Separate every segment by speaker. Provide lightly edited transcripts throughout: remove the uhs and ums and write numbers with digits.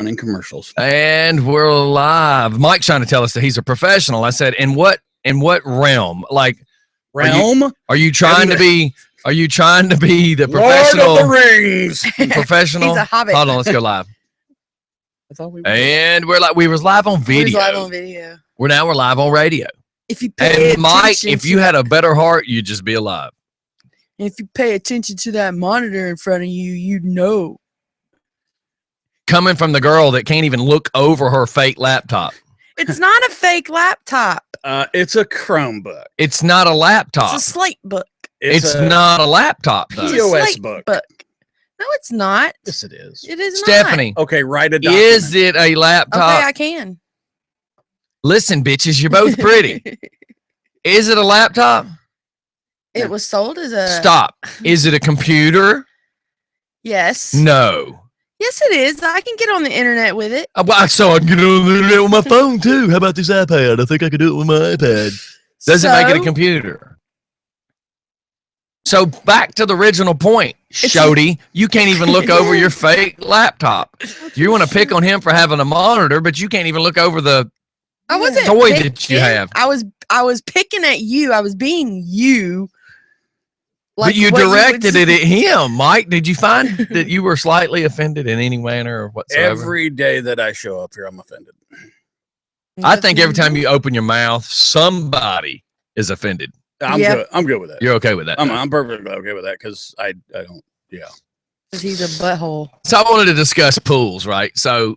Speaker 1: running commercials.
Speaker 2: And we're live. Mike's trying to tell us that he's a professional. I said, in what realm? Like
Speaker 1: Realm?
Speaker 2: Are you trying to be the professional?
Speaker 1: Lord of the Rings.
Speaker 2: Professional.
Speaker 3: He's a hobbit.
Speaker 2: Hold on, let's go live.
Speaker 1: I thought we were.
Speaker 2: And we was live on video.
Speaker 3: We're live on video.
Speaker 2: We're live on radio.
Speaker 3: If you pay
Speaker 2: And Mike,
Speaker 3: attention
Speaker 2: if you had a better heart, you'd just be alive.
Speaker 3: if you pay attention to that monitor in front of you, you'd know.
Speaker 2: Coming from the girl that can't even look over her fake laptop.
Speaker 3: It's not a fake laptop.
Speaker 1: It's a Chromebook.
Speaker 2: It's not a laptop.
Speaker 3: It's a slate book.
Speaker 2: It's not a laptop, though.
Speaker 3: It's a
Speaker 1: POS
Speaker 3: slate
Speaker 1: book.
Speaker 3: No, it's not.
Speaker 1: Yes, it is.
Speaker 3: It is
Speaker 2: Stephanie.
Speaker 1: Okay, write a document.
Speaker 2: Is it a
Speaker 3: not.
Speaker 2: laptop?
Speaker 3: Okay, I can.
Speaker 2: Listen, bitches, you're both pretty. Is it a laptop?
Speaker 3: It was sold as a...
Speaker 2: Stop. Is it a computer?
Speaker 3: Yes.
Speaker 2: No.
Speaker 3: Yes, it is. I can get on the internet with it.
Speaker 2: So I can get on the internet with my phone, too. How about this iPad? I think I could do it with my iPad. Doesn't make it a computer. So back to the original point, Shody. You can't even look over your fake laptop. You want to pick on him for having a monitor, but you can't even look over the
Speaker 3: I wasn't
Speaker 2: toy
Speaker 3: picking.
Speaker 2: that you have.
Speaker 3: I was picking at you. I was being you.
Speaker 2: But you
Speaker 3: what
Speaker 2: directed
Speaker 3: would
Speaker 2: it at him, Mike. Did you find that you were slightly offended in any manner or whatsoever?
Speaker 1: Every day that I show up here, I'm offended.
Speaker 2: I think every time you open your mouth, somebody is offended.
Speaker 1: I'm
Speaker 3: Yep.
Speaker 1: good. I'm good with that.
Speaker 2: You're okay with that?
Speaker 1: I'm perfectly okay with that because I don't. Yeah.
Speaker 3: He's a butthole.
Speaker 2: So I wanted to discuss pools, right? So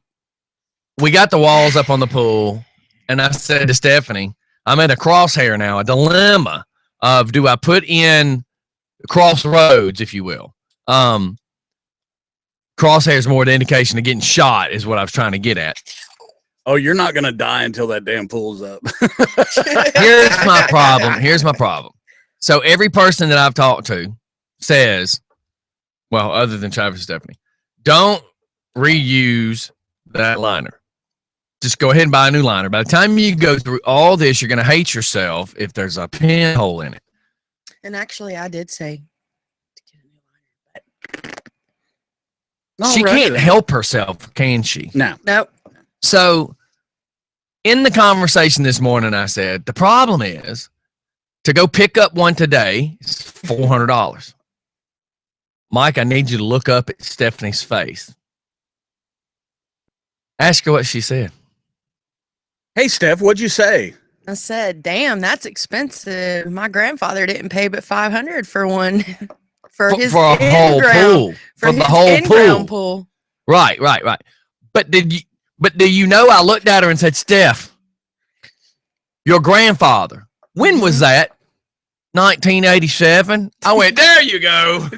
Speaker 2: we got the walls up on the pool, and I said to Stephanie, I'm at a crosshair now, a dilemma of do I put in crossroads, if you will. Crosshair is more the indication of getting shot is what I was trying to get at.
Speaker 1: Oh, you're not gonna die until that damn pool's up.
Speaker 2: Here's my problem. So every person that I've talked to says, well, other than Travis and Stephanie, don't reuse that liner. Just go ahead and buy a new liner. By the time you go through all this, you're going to hate yourself if there's a pinhole in it.
Speaker 3: And actually, I did say to get a new liner,
Speaker 1: No,
Speaker 2: She
Speaker 1: right.
Speaker 2: can't help herself, can she?
Speaker 1: No.
Speaker 3: nope.
Speaker 2: So in the conversation this morning, I said, the problem is to go pick up one today is $400. Mike, I need you to look up at Stephanie's face. Ask her what she said.
Speaker 1: Hey, Steph, what'd you say?
Speaker 3: I said, "Damn, that's expensive. My grandfather didn't pay but $500 for one for his
Speaker 2: for a whole pool. For the
Speaker 3: his
Speaker 2: whole
Speaker 3: in-ground
Speaker 2: pool. Right. But do you know, I looked at her and said, Steph, your grandfather, when was that? 1987? I went, there you go.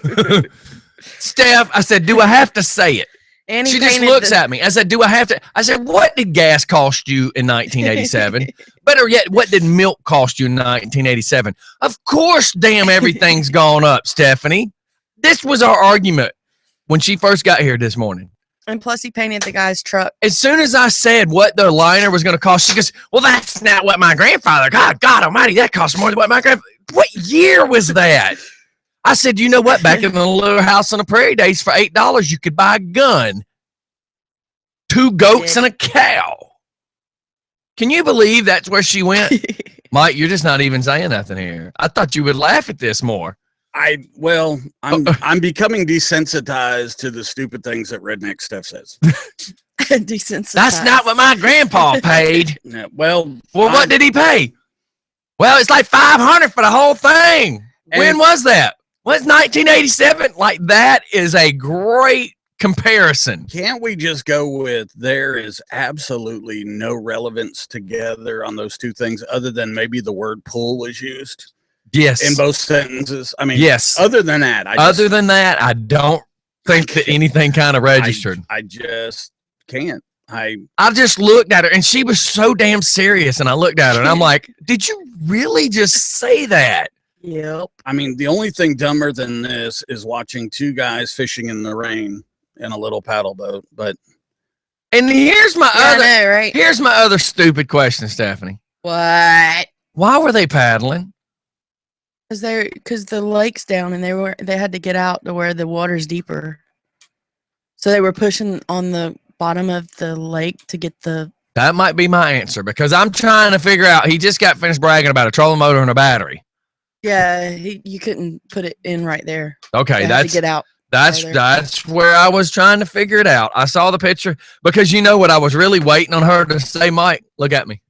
Speaker 2: Steph, I said, do I have to say it?
Speaker 3: And he
Speaker 2: She just
Speaker 3: painted
Speaker 2: looks at me. I said, do I have to? I said, what did gas cost you in 1987? Better yet, what did milk cost you in 1987? Of course, damn, everything's gone up, Stephanie. This was our argument when she first got here this morning.
Speaker 3: And plus, he painted the guy's truck.
Speaker 2: As soon as I said what the liner was going to cost, she goes, well, that's not what my grandfather, God almighty, that cost more than what my grandfather. What year was that? I said, you know what? Back in the little house on the prairie days for $8, you could buy a gun, 2 goats, and a cow. Can you believe that's where she went? Mike, you're just not even saying nothing here. I thought you would laugh at this more.
Speaker 1: I'm becoming desensitized to the stupid things that redneck Steph says.
Speaker 3: Desensitized.
Speaker 2: That's not what my grandpa paid.
Speaker 1: Yeah, well,
Speaker 2: What did he pay? Well, it's like $500 for the whole thing. When was that? Was 1987? Like, that is a great comparison.
Speaker 1: Can't we just go with there is absolutely no relevance together on those two things other than maybe the word pool was used?
Speaker 2: Yes.
Speaker 1: In both sentences. I mean,
Speaker 2: yes.
Speaker 1: Other than that,
Speaker 2: I don't think that anything kind of registered.
Speaker 1: I just can't. I
Speaker 2: just looked at her and she was so damn serious. And I looked at her and I'm like, did you really just say that?
Speaker 3: Yep.
Speaker 1: I mean, the only thing dumber than this is watching 2 guys fishing in the rain in a little paddle boat.
Speaker 2: And here's my
Speaker 3: right?
Speaker 2: Here's my other stupid question, Stephanie.
Speaker 3: What?
Speaker 2: Why were they paddling?
Speaker 3: Because the lake's down and they had to get out to where the water's deeper. So they were pushing on the bottom of the lake to get the.
Speaker 2: That might be my answer because I'm trying to figure out. He just got finished bragging about a trolling motor and a battery.
Speaker 3: Yeah, you couldn't put it in right there.
Speaker 2: Okay,
Speaker 3: They had to get out.
Speaker 2: That's where I was trying to figure it out. I saw the picture because you know what I was really waiting on her to say, Mike, look at me.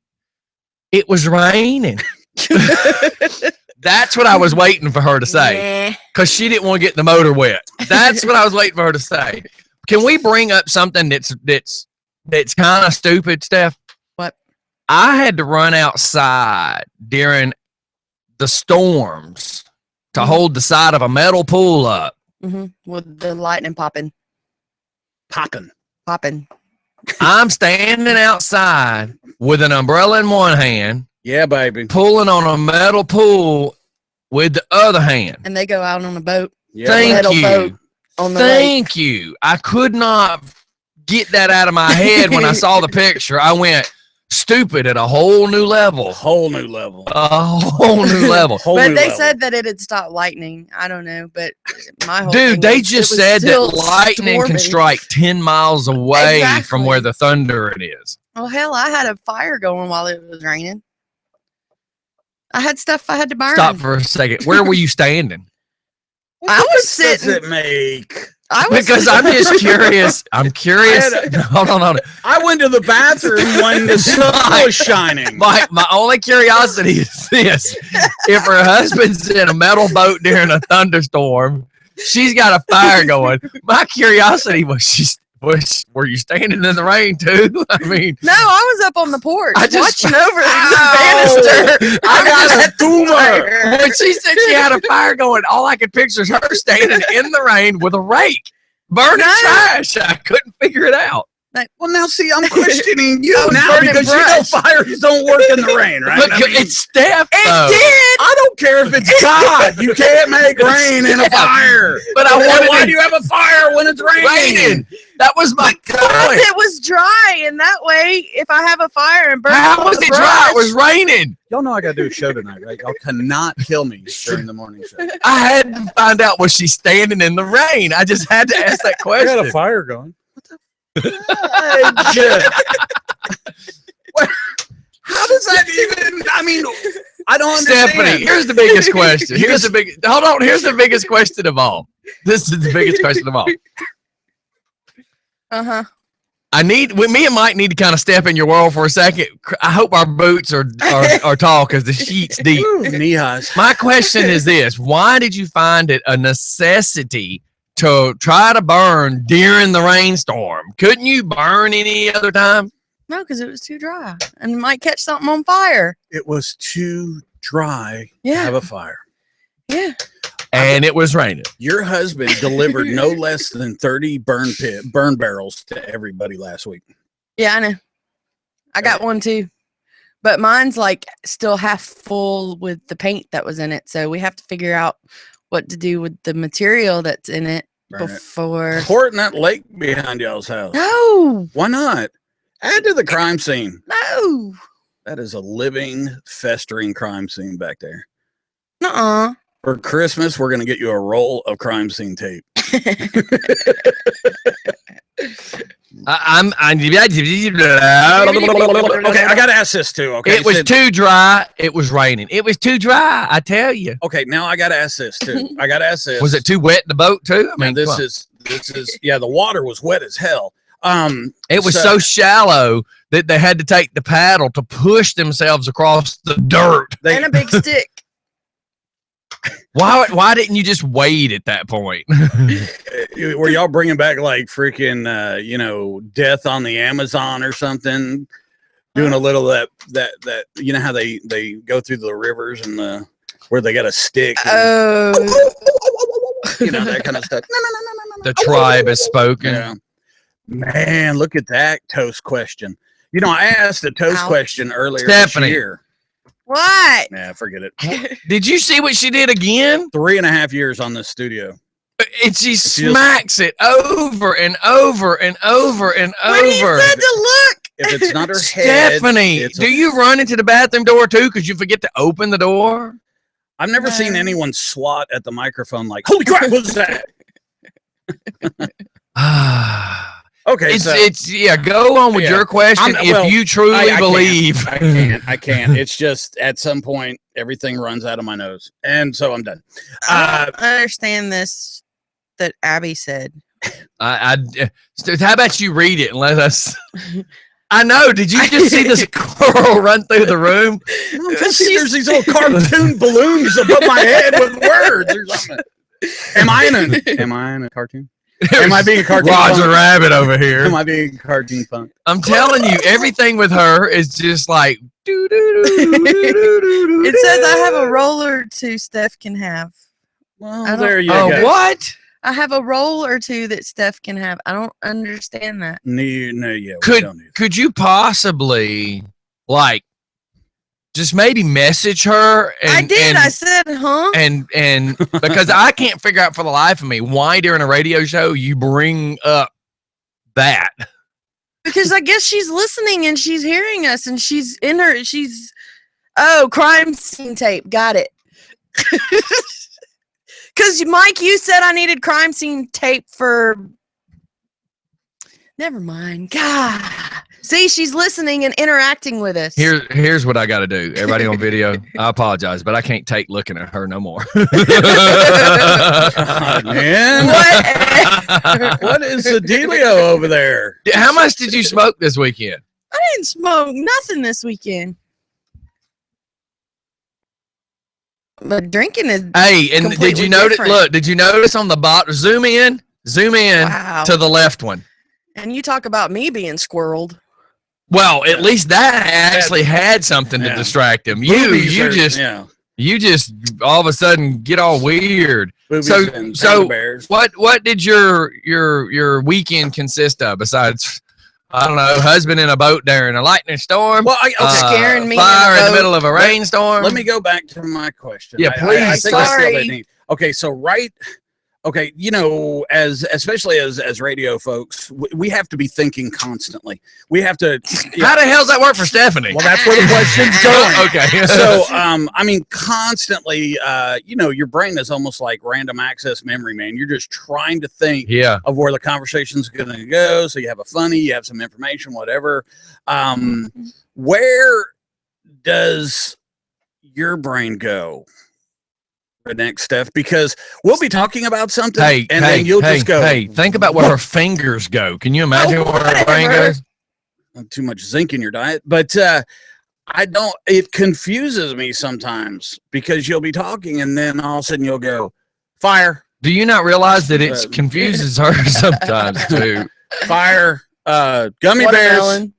Speaker 2: It was raining. That's what I was waiting for her to say because she didn't want to get the motor wet. That's what I was waiting for her to say. Can we bring up something that's kind of stupid, Steph?
Speaker 3: What?
Speaker 2: I had to run outside during the storms to hold the side of a metal pool up.
Speaker 3: With the lightning popping. I'm
Speaker 2: standing outside with an umbrella in one hand.
Speaker 1: Yeah, baby.
Speaker 2: Pulling on a metal pool with the other hand.
Speaker 3: And they go out on a boat.
Speaker 2: Yeah. Thank you.
Speaker 3: Boat on the
Speaker 2: Thank
Speaker 3: lake.
Speaker 2: you. I could not get that out of my head when I saw the picture. I went stupid at a whole new level.
Speaker 1: A whole new level.
Speaker 3: But they said that it had stopped lightning. I don't know, but my whole
Speaker 2: dude, they just said that lightning can strike 10 miles away from where the thunder it is.
Speaker 3: Well, hell, I had a fire going while it was raining. I had stuff I had to burn.
Speaker 2: Stop for a second. Where were you standing?
Speaker 3: I was sitting.
Speaker 1: Does it make?
Speaker 2: Because I'm just curious. I'm curious. Hold on.
Speaker 1: I went to the bathroom when the sun was shining.
Speaker 2: My only curiosity is this. If her husband's in a metal boat during a thunderstorm, she's got a fire going. My curiosity was were you standing in the rain too? I mean,
Speaker 3: no, I was up on the porch watching over the banister.
Speaker 2: I got a tumor. When she said she had a fire going, all I could picture is her standing in the rain with a rake, burning trash. I couldn't figure it out.
Speaker 1: Well, now see, I'm questioning you now because you know fires don't work in the rain, right?
Speaker 2: Look, it's Steph.
Speaker 3: It did.
Speaker 1: I don't care if it's God. You can't make rain in a fire.
Speaker 2: But
Speaker 1: why do you have a fire when it's raining?
Speaker 2: That was my point.
Speaker 3: Because it was dry, and that way, if I have a fire and burn,
Speaker 2: how was it dry? It was raining.
Speaker 1: Y'all know I got to do a show tonight, right? Y'all cannot kill me during the morning show.
Speaker 2: I had to find out, was she standing in the rain? I just had to ask that question.
Speaker 1: I got a fire going. How does that even? I mean, I don't understand.
Speaker 2: Stephanie, here's the biggest question. Here's the biggest question of all. This is the biggest question of all. Me and Mike need to kind of step in your world for a second. I hope our boots are tall because the sheet's deep.
Speaker 1: Knee highs.
Speaker 2: My question is this: why did you find it a necessity to try to burn during the rainstorm? Couldn't you burn any other time?
Speaker 3: No, because it was too dry and it might catch something on fire.
Speaker 1: It was too dry to have a fire.
Speaker 3: Yeah.
Speaker 2: And it was raining.
Speaker 1: Your husband delivered no less than 30 burn barrels to everybody last week.
Speaker 3: Yeah, I know. I got one too. But mine's like still half full with the paint that was in it. So we have to figure out what to do with the material that's in it before.
Speaker 1: Pour it in that lake behind y'all's house.
Speaker 3: No.
Speaker 1: Why not? Add to the crime scene.
Speaker 3: No.
Speaker 1: That is a living, festering crime scene back there.
Speaker 3: Nuh-uh.
Speaker 1: For Christmas, we're going to get you a roll of crime scene tape. Okay, I got to ask this too. Okay,
Speaker 2: it was too dry. It was raining. It was too dry. I tell you.
Speaker 1: Okay, now I got to ask this too.
Speaker 2: Was it too wet in the boat too? I mean,
Speaker 1: this is the water was wet as hell.
Speaker 2: It was so shallow that they had to take the paddle to push themselves across the dirt.
Speaker 3: And a big stick.
Speaker 2: Why didn't you just wade at that point?
Speaker 1: Were y'all bringing back like freaking Death on the Amazon or something? Doing a little that you know how they go through the rivers and where they got a stick. And, that kind of stuff. No.
Speaker 2: The tribe has spoken.
Speaker 1: Yeah. Man, look at that toast question. You know, I asked a toast question earlier this year.
Speaker 3: What?
Speaker 1: Yeah, forget it.
Speaker 2: Did you see what she did again?
Speaker 1: 3.5 years on this studio.
Speaker 2: And she smacks it over and over and over and over.
Speaker 3: When you said to look.
Speaker 1: If it's not her head.
Speaker 2: Stephanie, do you run into the bathroom door too because you forget to open the door?
Speaker 1: I've never seen anyone swat at the microphone like, holy crap, what was that? Okay,
Speaker 2: it's go on with your question if you truly believe.
Speaker 1: I can't. It's just at some point everything runs out of my nose, and so I'm done.
Speaker 3: I don't understand this that Abby said.
Speaker 2: How about you read it and let us? I know. Did you just see this squirrel run through the room?
Speaker 1: There's these little cartoon balloons above my head with words or something. Am I in a cartoon? Am I being a cartoon?
Speaker 2: Roger Rabbit over here.
Speaker 1: Am I being a cartoon funk?
Speaker 2: I'm telling you, everything with her is just like.
Speaker 3: It says I have a roll or two Steph can have.
Speaker 1: Well, there you go.
Speaker 2: What?
Speaker 3: I have a roll or two that Steph can have. I don't understand that.
Speaker 1: No, yeah.
Speaker 2: Could you possibly just maybe message her?
Speaker 3: I did. I said, huh?
Speaker 2: And because I can't figure out for the life of me why during a radio show you bring up that.
Speaker 3: Because I guess she's listening and she's hearing us and she's crime scene tape. Got it. Because Mike, you said I needed crime scene tape for. Never mind. God. See, she's listening and interacting with us.
Speaker 2: Here's what I got to do. Everybody on video, I apologize, but I can't take looking at her no more.
Speaker 1: Man, what is the dealio over there?
Speaker 2: How much did you smoke this weekend?
Speaker 3: I didn't smoke nothing this weekend. But drinking is
Speaker 2: did you notice? Look, did you notice on the bottom? Zoom in
Speaker 3: wow.
Speaker 2: to the left one.
Speaker 3: And you talk about me being squirreled.
Speaker 2: Well, at least that actually had something to distract him. You just all of a sudden get all weird. So what did your weekend consist of besides? I don't know, husband in a boat during a lightning storm.
Speaker 3: Well, scaring me.
Speaker 2: Fire in the middle of a rainstorm.
Speaker 1: Let me go back to my question.
Speaker 2: Yeah, please.
Speaker 3: Sorry.
Speaker 1: Okay, so okay, especially as radio folks, we have to be thinking constantly. We have to.
Speaker 2: How the hell's that work for Stephanie?
Speaker 1: Well, that's where the question's going.
Speaker 2: Okay.
Speaker 1: So, I mean, constantly, your brain is almost like random access memory, man. You're just trying to think of where the conversation's going to go. So you have you have some information, whatever. Where does your brain go? Redneck stuff, because we'll be talking about something then you'll just go.
Speaker 2: Hey, think about where her fingers go. Can you imagine where her brain goes?
Speaker 1: Not too much zinc in your diet, but it confuses me sometimes because you'll be talking and then all of a sudden you'll go, fire.
Speaker 2: Do you not realize that it confuses her sometimes too?
Speaker 1: Fire, gummy bears,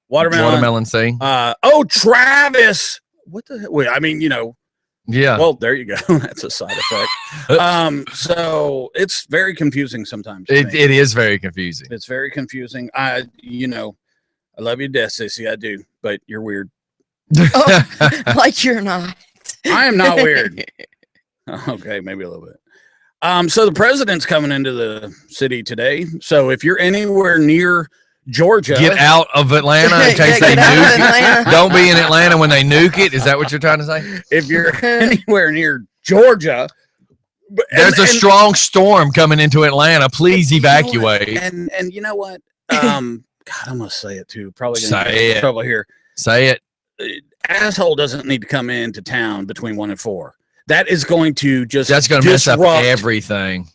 Speaker 1: watermelon.
Speaker 2: See.
Speaker 1: Travis. What the hell? Wait, I mean,
Speaker 2: Yeah.
Speaker 1: Well, there you go. That's a side effect. So it's very confusing sometimes.
Speaker 2: It is very confusing.
Speaker 1: It's very confusing. I love you to death, Sissy. I do, but you're weird.
Speaker 3: Like you're not.
Speaker 1: I am not weird. Okay, maybe a little bit. So the president's coming into the city today. So if you're anywhere near Georgia,
Speaker 2: get out of Atlanta in case they nuke it. Don't be in Atlanta when they nuke it. Is that what you're trying to say?
Speaker 1: If you're anywhere near Georgia,
Speaker 2: there's a strong storm coming into Atlanta. Please evacuate.
Speaker 1: And you know what? God, I'm gonna say it too. Probably gonna
Speaker 2: say it.
Speaker 1: Trouble here.
Speaker 2: Say it.
Speaker 1: Asshole doesn't need to come into town between 1 and 4. That is going to
Speaker 2: that's going to mess up everything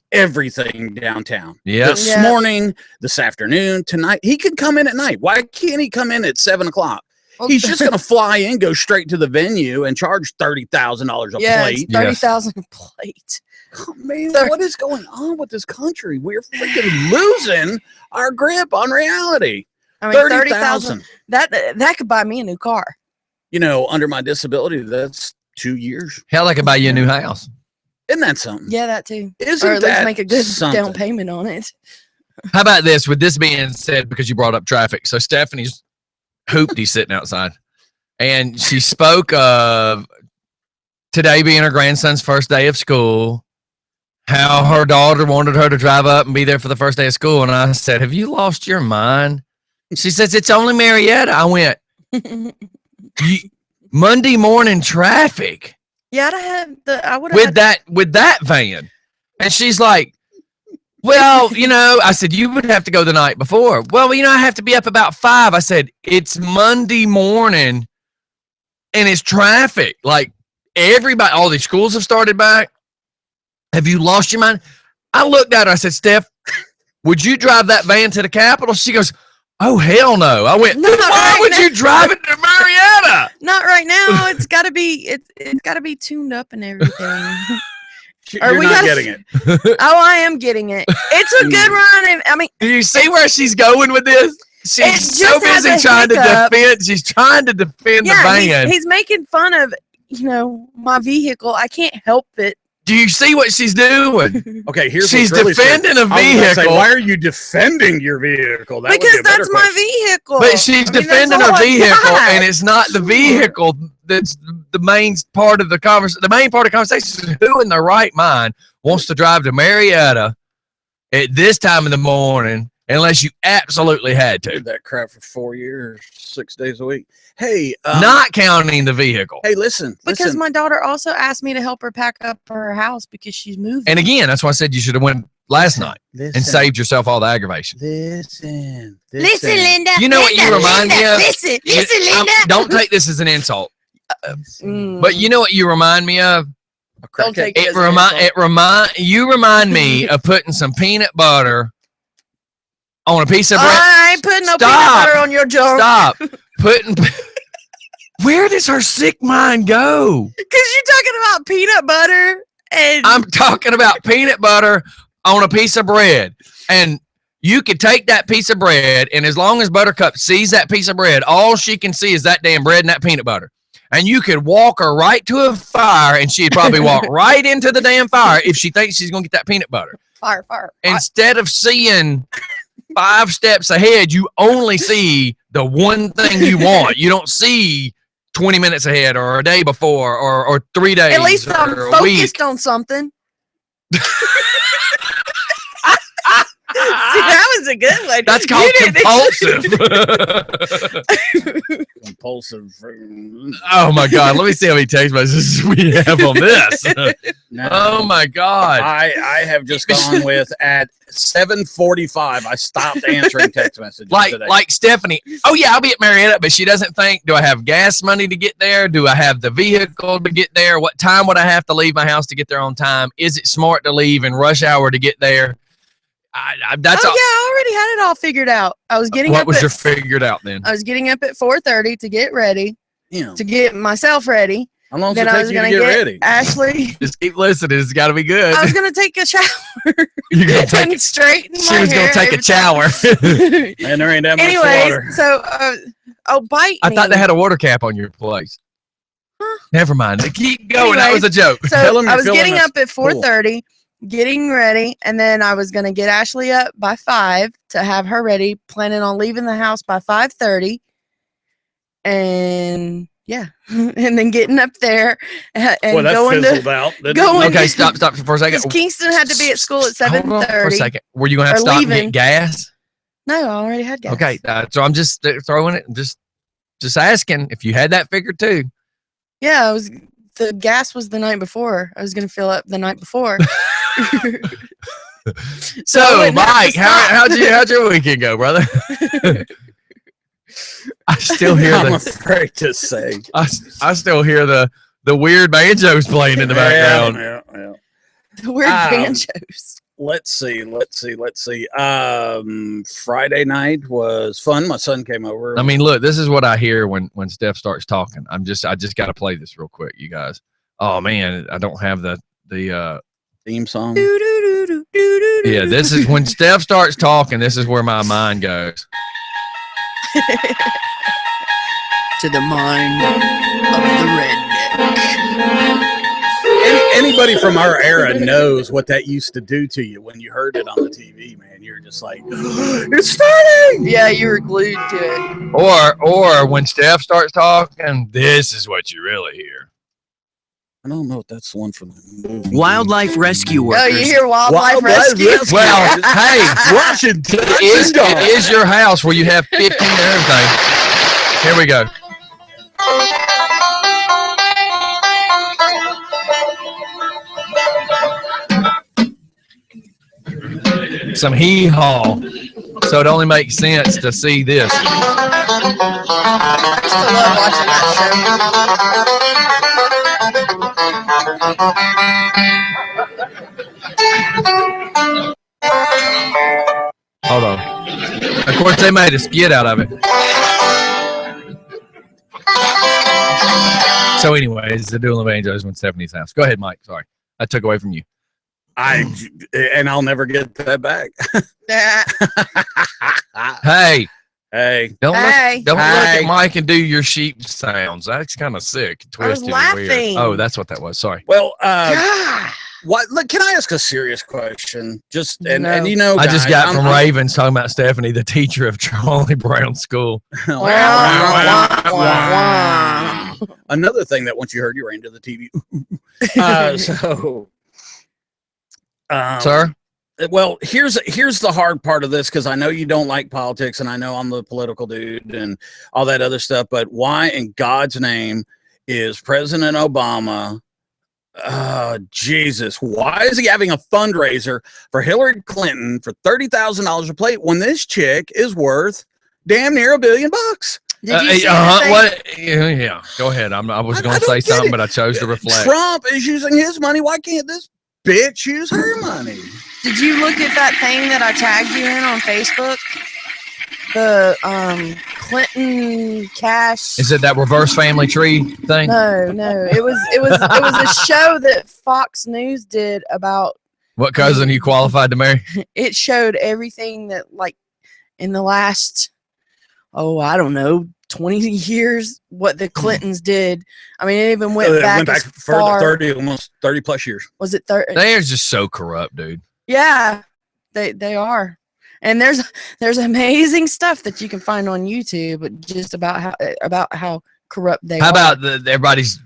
Speaker 1: downtown.
Speaker 2: Yeah.
Speaker 1: This morning, this afternoon, tonight. He could come in at night. Why can't he come in at 7 o'clock? Well, he's just going to fly in, go straight to the venue, and charge $30,000 a plate.
Speaker 3: $30,000 a plate.
Speaker 1: Oh, man, what is going on with this country? We're freaking losing our grip on reality.
Speaker 3: I mean, $30,000. That could buy me a new car.
Speaker 1: Under my disability, that's 2 years.
Speaker 2: Hell, I could buy you a new house.
Speaker 1: Isn't that something?
Speaker 3: Yeah, that too.
Speaker 1: Isn't
Speaker 3: or at least
Speaker 1: that
Speaker 3: make a good
Speaker 1: something?
Speaker 3: down payment on it.
Speaker 2: How about this? With this being said, because you brought up traffic, so Stephanie's hoopty sitting outside, and she spoke of today being her grandson's first day of school, how her daughter wanted her to drive up and be there for the first day of school, and I said, "Have you lost your mind?" She says, "It's only Marietta." I went, Monday morning traffic.
Speaker 3: Yeah, I would have
Speaker 2: with that van, and she's like, Well, I said, you would have to go the night before. Well, I have to be up about 5. I said, it's Monday morning and it's traffic. Like everybody, all these schools have started back. Have you lost your mind? I looked at her. I said, Steph, would you drive that van to the Capitol? She goes, oh, hell no. I went, why would you drive it to Marietta?
Speaker 3: Not right now. It's got to be, it's got to be tuned up and everything.
Speaker 1: You're not getting it.
Speaker 3: Oh, I am getting it. It's a good run. And, I mean,
Speaker 2: do you see where she's going with this? She's so busy trying to defend. She's trying to defend the van.
Speaker 3: He's making fun of, my vehicle. I can't help it.
Speaker 2: Do you see what she's doing?
Speaker 1: Okay,
Speaker 2: she's really defending a vehicle.
Speaker 1: Say, why are you defending your vehicle?
Speaker 3: Because that's my vehicle.
Speaker 2: But she's defending her vehicle, and it's not the vehicle that's the main part of the conversation. The main part of the conversation is who in their right mind wants to drive to Marietta at this time of the morning unless you absolutely had to.
Speaker 1: Did that crap for 4 years, 6 days a week. Hey,
Speaker 2: not counting the vehicle.
Speaker 1: Hey, listen.
Speaker 3: Because my daughter also asked me to help her pack up her house because she's moving.
Speaker 2: And again, that's why I said you should have went last night and saved yourself all the aggravation.
Speaker 3: Listen, Linda.
Speaker 2: You know what you remind me of?
Speaker 3: Listen, Linda.
Speaker 2: Don't take this as an insult. But you know what you remind me of?
Speaker 3: Don't take it.
Speaker 2: You remind me of putting some peanut butter on a piece of bread.
Speaker 3: I ain't putting no peanut butter on your jar.
Speaker 2: Stop putting. Where does her sick mind go?
Speaker 3: Because you're talking about peanut butter, and
Speaker 2: I'm talking about peanut butter on a piece of bread, and you could take that piece of bread, and as long as Buttercup sees that piece of bread, all she can see is that damn bread and that peanut butter. And you could walk her right to a fire, and she'd probably walk right into the damn fire if she thinks she's going to get that peanut butter.
Speaker 3: Fire.
Speaker 2: Instead of seeing 5 steps ahead, you only see the one thing you want. You don't see 20 minutes ahead or a day before or 3 days.
Speaker 3: At least I'm focused on something. See, that was a good one.
Speaker 2: That's called compulsive.
Speaker 1: Compulsive.
Speaker 2: Oh my God! Let me see how many text messages we have on this.
Speaker 1: No.
Speaker 2: Oh my God!
Speaker 1: I have just gone with at 7:45. I stopped answering text messages today.
Speaker 2: Like Stephanie. Oh yeah, I'll be at Marietta, but she doesn't think. Do I have gas money to get there? Do I have the vehicle to get there? What time would I have to leave my house to get there on time? Is it smart to leave in rush hour to get there?
Speaker 3: I already had it all figured out. I was getting
Speaker 2: What was your figured out then?
Speaker 3: I was getting up at 4:30 to get ready, to get myself ready.
Speaker 1: How long does it take you to get ready?
Speaker 3: Ashley.
Speaker 2: Just keep listening. It's got to be good.
Speaker 3: I was going to take a shower.
Speaker 2: You're going to take
Speaker 3: and straighten my hair.
Speaker 2: She was going to take a shower.
Speaker 1: And there ain't that much water.
Speaker 3: So, bite
Speaker 2: I thought they had a water cap on your place.
Speaker 3: Huh?
Speaker 2: Never mind. Keep going. That was a joke.
Speaker 3: So I was getting up at 4:30. Getting ready, and then I was going to get Ashley up by 5 to have her ready, planning on leaving the house by 5:30, and and then getting up there and going
Speaker 1: out.
Speaker 2: Okay, stop for a second.
Speaker 3: Kingston had to be at school at 7:30.
Speaker 2: Hold on for a second. Were you going to have to stop and get gas?
Speaker 3: No, I already had gas.
Speaker 2: Okay, so I'm just throwing it, just asking if you had that figured too.
Speaker 3: Yeah, the gas was the night before. I was going to fill up the night before.
Speaker 2: So Mike, how'd your weekend go, brother? I still hear
Speaker 1: I'm afraid to say.
Speaker 2: I still hear the weird banjos playing in the background.
Speaker 1: Yeah.
Speaker 3: The weird banjos.
Speaker 1: Let's see. Friday night was fun. My son came over.
Speaker 2: I mean, look, this is what I hear when Steph starts talking. I just got to play this real quick, you guys. Oh man, I don't have the
Speaker 1: theme song.
Speaker 2: Yeah, this is when Steph starts talking. This is where my mind goes.
Speaker 3: To the mind of the redneck.
Speaker 1: Anybody from our era knows what that used to do to you when you heard it on the TV, man. You're just like, it's starting.
Speaker 3: Yeah, you were glued to it.
Speaker 2: Or when Steph starts talking, this is what you really hear.
Speaker 1: I don't know if that's the one from the movie.
Speaker 4: Wildlife rescue workers.
Speaker 3: Oh, you hear wildlife rescue?
Speaker 2: Well, hey,
Speaker 1: Washington.
Speaker 2: It is your house where you have 15 and everything. Here we go. some hee-haw. So it only makes sense to see this.
Speaker 3: I still love watching that
Speaker 2: Hold on. Of course, they made a skit out of it. So anyways, the dual evangelism in Stephanie's house. Go ahead, Mike. Sorry. I took away from you.
Speaker 1: And I'll never get that back.
Speaker 2: Hey. Don't
Speaker 3: Hey.
Speaker 2: look at Mike and do your sheep sounds. That's kind of sick. Twisted.
Speaker 3: I was
Speaker 2: Weird.
Speaker 3: laughing.
Speaker 2: Oh, that's what that was. Sorry.
Speaker 1: Well,
Speaker 3: show.
Speaker 1: what? Look, can I ask a serious question? Just
Speaker 3: No.
Speaker 1: and you know,
Speaker 2: I just
Speaker 1: guys,
Speaker 2: got from Ravens talking about Stephanie, the teacher of Charlie Brown School.
Speaker 1: Another thing that once you heard, you ran to the TV.
Speaker 2: Sir?
Speaker 1: Well, here's the hard part of this, because I know you don't like politics, and I know I'm the political dude and all that other stuff. But why in God's name is President Obama? Jesus, why is he having a fundraiser for Hillary Clinton for $30,000 a plate when this chick is worth damn near $1 billion?
Speaker 3: Did you see her say-
Speaker 2: What? Yeah, go ahead. I was going to say something, but I chose to reflect.
Speaker 1: Trump is using his money. Why can't this bitch use her money?
Speaker 3: Did you look at that thing that I tagged you in on Facebook? The Clinton cash.
Speaker 2: Is it that reverse family tree thing?
Speaker 3: No. It was a show that Fox News did about.
Speaker 2: What cousin you qualified to marry?
Speaker 3: It showed everything that, like, in the last, I don't know, 20 years, what the Clintons did. I mean, it even went back as far.
Speaker 1: 30, almost 30 plus years.
Speaker 3: Was it 30?
Speaker 2: They're just so corrupt, dude.
Speaker 3: Yeah, they are. And there's amazing stuff that you can find on YouTube just about how corrupt they are.
Speaker 2: How about everybody's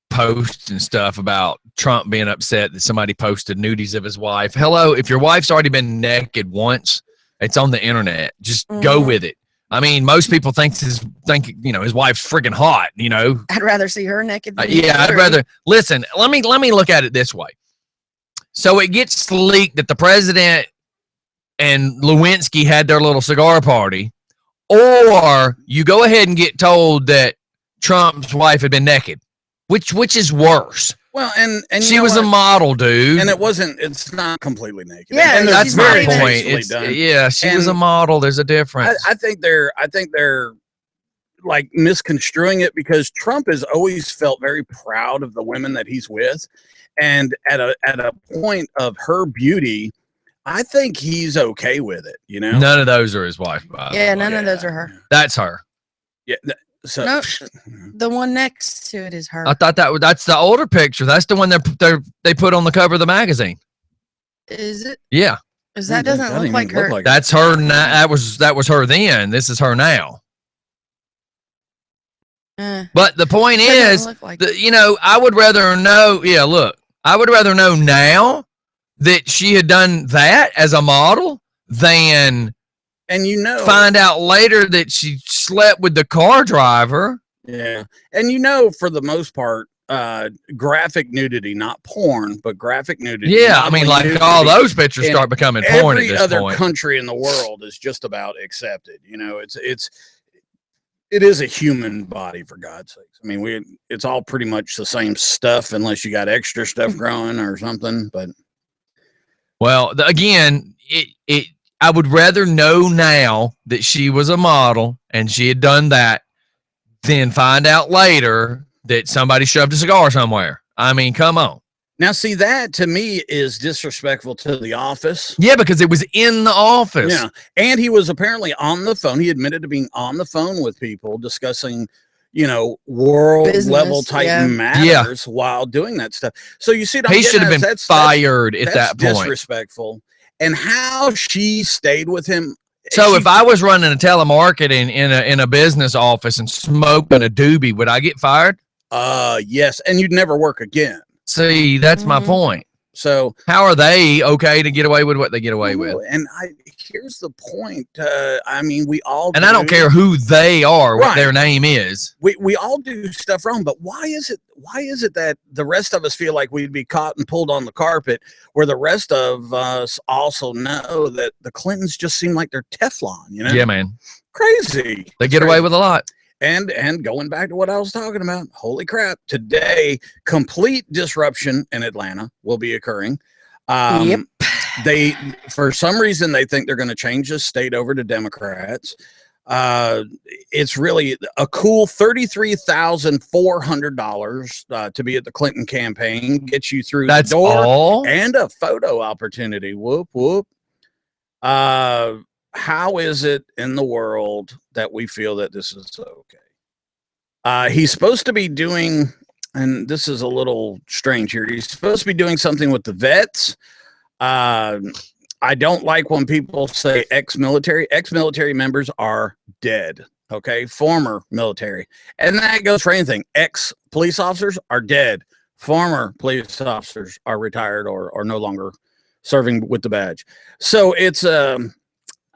Speaker 2: posts and stuff about Trump being upset that somebody posted nudies of his wife? Hello, if your wife's already been naked once, it's on the internet. Just go with it. I mean, most people think his wife's freaking hot.
Speaker 3: I'd rather see her naked. Than
Speaker 2: I'd rather listen. Let me look at it this way. So it gets leaked that the president and Lewinsky had their little cigar party, or you go ahead and get told that Trump's wife had been naked. Which is worse?
Speaker 1: Well, and
Speaker 2: she was a model, dude,
Speaker 1: and it's not completely naked.
Speaker 3: Yeah,
Speaker 1: and
Speaker 2: that's my point. She was a model. There's a difference.
Speaker 1: I think they're like misconstruing it, because Trump has always felt very proud of the women that he's with, and at a point of her beauty, I think he's okay with it.
Speaker 2: None of those are his wife.
Speaker 3: None of those are her.
Speaker 2: That's her.
Speaker 1: Yeah. So
Speaker 3: no, the one next to it is her.
Speaker 2: I thought that's the older picture. That's the one they put on the cover of the magazine.
Speaker 3: Is it?
Speaker 2: Yeah.
Speaker 3: Because that doesn't look like her.
Speaker 2: That's her now. That was her then. This is her now. But the point is, like I would rather know. Yeah, look, I would rather know now that she had done that as a model than find out later that she slept with the car driver.
Speaker 1: Yeah. And for the most part, graphic nudity, not porn, but graphic nudity.
Speaker 2: Yeah, I mean, like nudity, all those pictures start becoming porn at this point.
Speaker 1: Every other country in the world is just about accepted. It is a human body, for God's sakes. I mean, it's all pretty much the same stuff, unless you got extra stuff growing or something. But
Speaker 2: well, again, I would rather know now that she was a model and she had done that than find out later that somebody shoved a cigar somewhere. I mean, come on.
Speaker 1: Now, see, that to me is disrespectful to the office.
Speaker 2: Yeah, because it was in the office.
Speaker 1: Yeah, and he was apparently on the phone. He admitted to being on the phone with people discussing, world level type matters while doing that stuff. So you see,
Speaker 2: he should have been fired at that point.
Speaker 1: Disrespectful. And how she stayed with him.
Speaker 2: So if I was running a telemarketing in a business office and smoking a doobie, would I get fired?
Speaker 1: Yes, and you'd never work again.
Speaker 2: See, that's my point.
Speaker 1: So
Speaker 2: how are they okay to get away with what they get away with?
Speaker 1: And here's the point. I mean, we all
Speaker 2: and I don't care who they are, what their name is.
Speaker 1: We all do stuff wrong, but why is it that the rest of us feel like we'd be caught and pulled on the carpet, where the rest of us also know that the Clintons just seem like they're Teflon, you know?
Speaker 2: Yeah, man.
Speaker 1: Crazy.
Speaker 2: They get away with a lot.
Speaker 1: And going back to what I was talking about, holy crap, today, complete disruption in Atlanta will be occurring.
Speaker 3: Yep.
Speaker 1: They, for some reason, they think they're going to change the state over to Democrats. It's really a cool $33,400 to be at the Clinton campaign, get you through the door,
Speaker 2: all?
Speaker 1: And a photo opportunity. Whoop, whoop. How is it in the world that we feel that this is okay? He's supposed to be doing, and this is a little strange here, he's supposed to be doing something with the vets. I don't like when people say ex-military. Ex-military members are dead, okay? Former military. And that goes for anything. Ex-police officers are dead. Former police officers are retired or no longer serving with the badge. So it's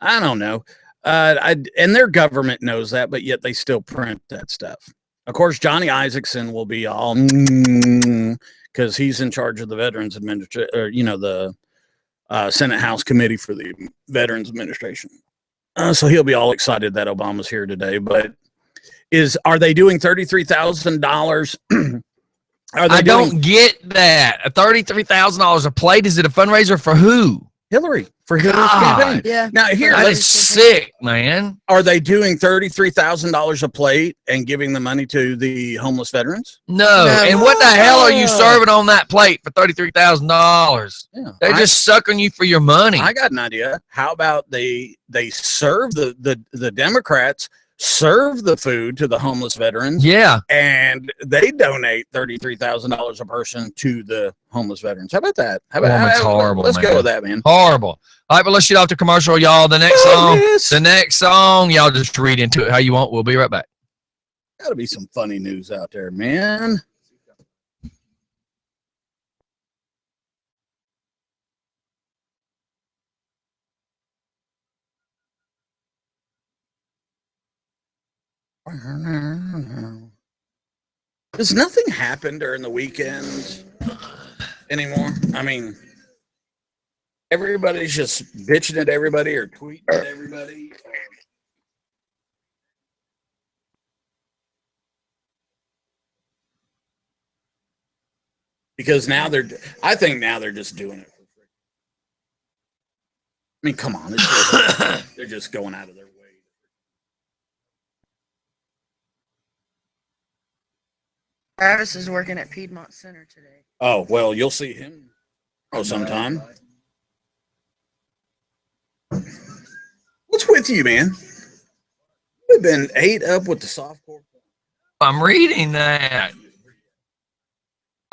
Speaker 1: I don't know. And their government knows that, but yet they still print that stuff. Of course, Johnny Isaacson will be all because he's in charge of the Veterans Administration, or the Senate House Committee for the Veterans Administration. So he'll be all excited that Obama's here today. But are they doing $33,000?
Speaker 2: I don't get that. $33,000 a plate. Is it a fundraiser for who?
Speaker 1: Hillary, for Hillary's campaign.
Speaker 3: Yeah.
Speaker 1: Now here,
Speaker 2: that is sick, man.
Speaker 1: Are they doing $33,000 a plate and giving the money to the homeless veterans?
Speaker 2: No. And what the hell are you serving on that plate for $33,000?
Speaker 1: Yeah,
Speaker 2: They're just sucking you for your money.
Speaker 1: I got an idea. How about they serve the Democrats serve the food to the homeless veterans?
Speaker 2: Yeah.
Speaker 1: And they donate $33,000 a person to the homeless veterans. How about that?
Speaker 2: That's horrible.
Speaker 1: Let's go with that, man.
Speaker 2: Horrible. All right, but let's shoot off the commercial, y'all. The next song, y'all just read into it how you want. We'll be right back.
Speaker 1: Gotta be some funny news out there, man. Does nothing happen during the weekend anymore? I mean, everybody's just bitching at everybody or tweeting at everybody. Because now I think now they're just doing it for free. I mean, come on. They're just going out of their way.
Speaker 3: Travis is working at Piedmont Center today.
Speaker 1: Oh, well, you'll see him sometime. What's with you, man? You've been ate up with the softcore.
Speaker 2: I'm reading that.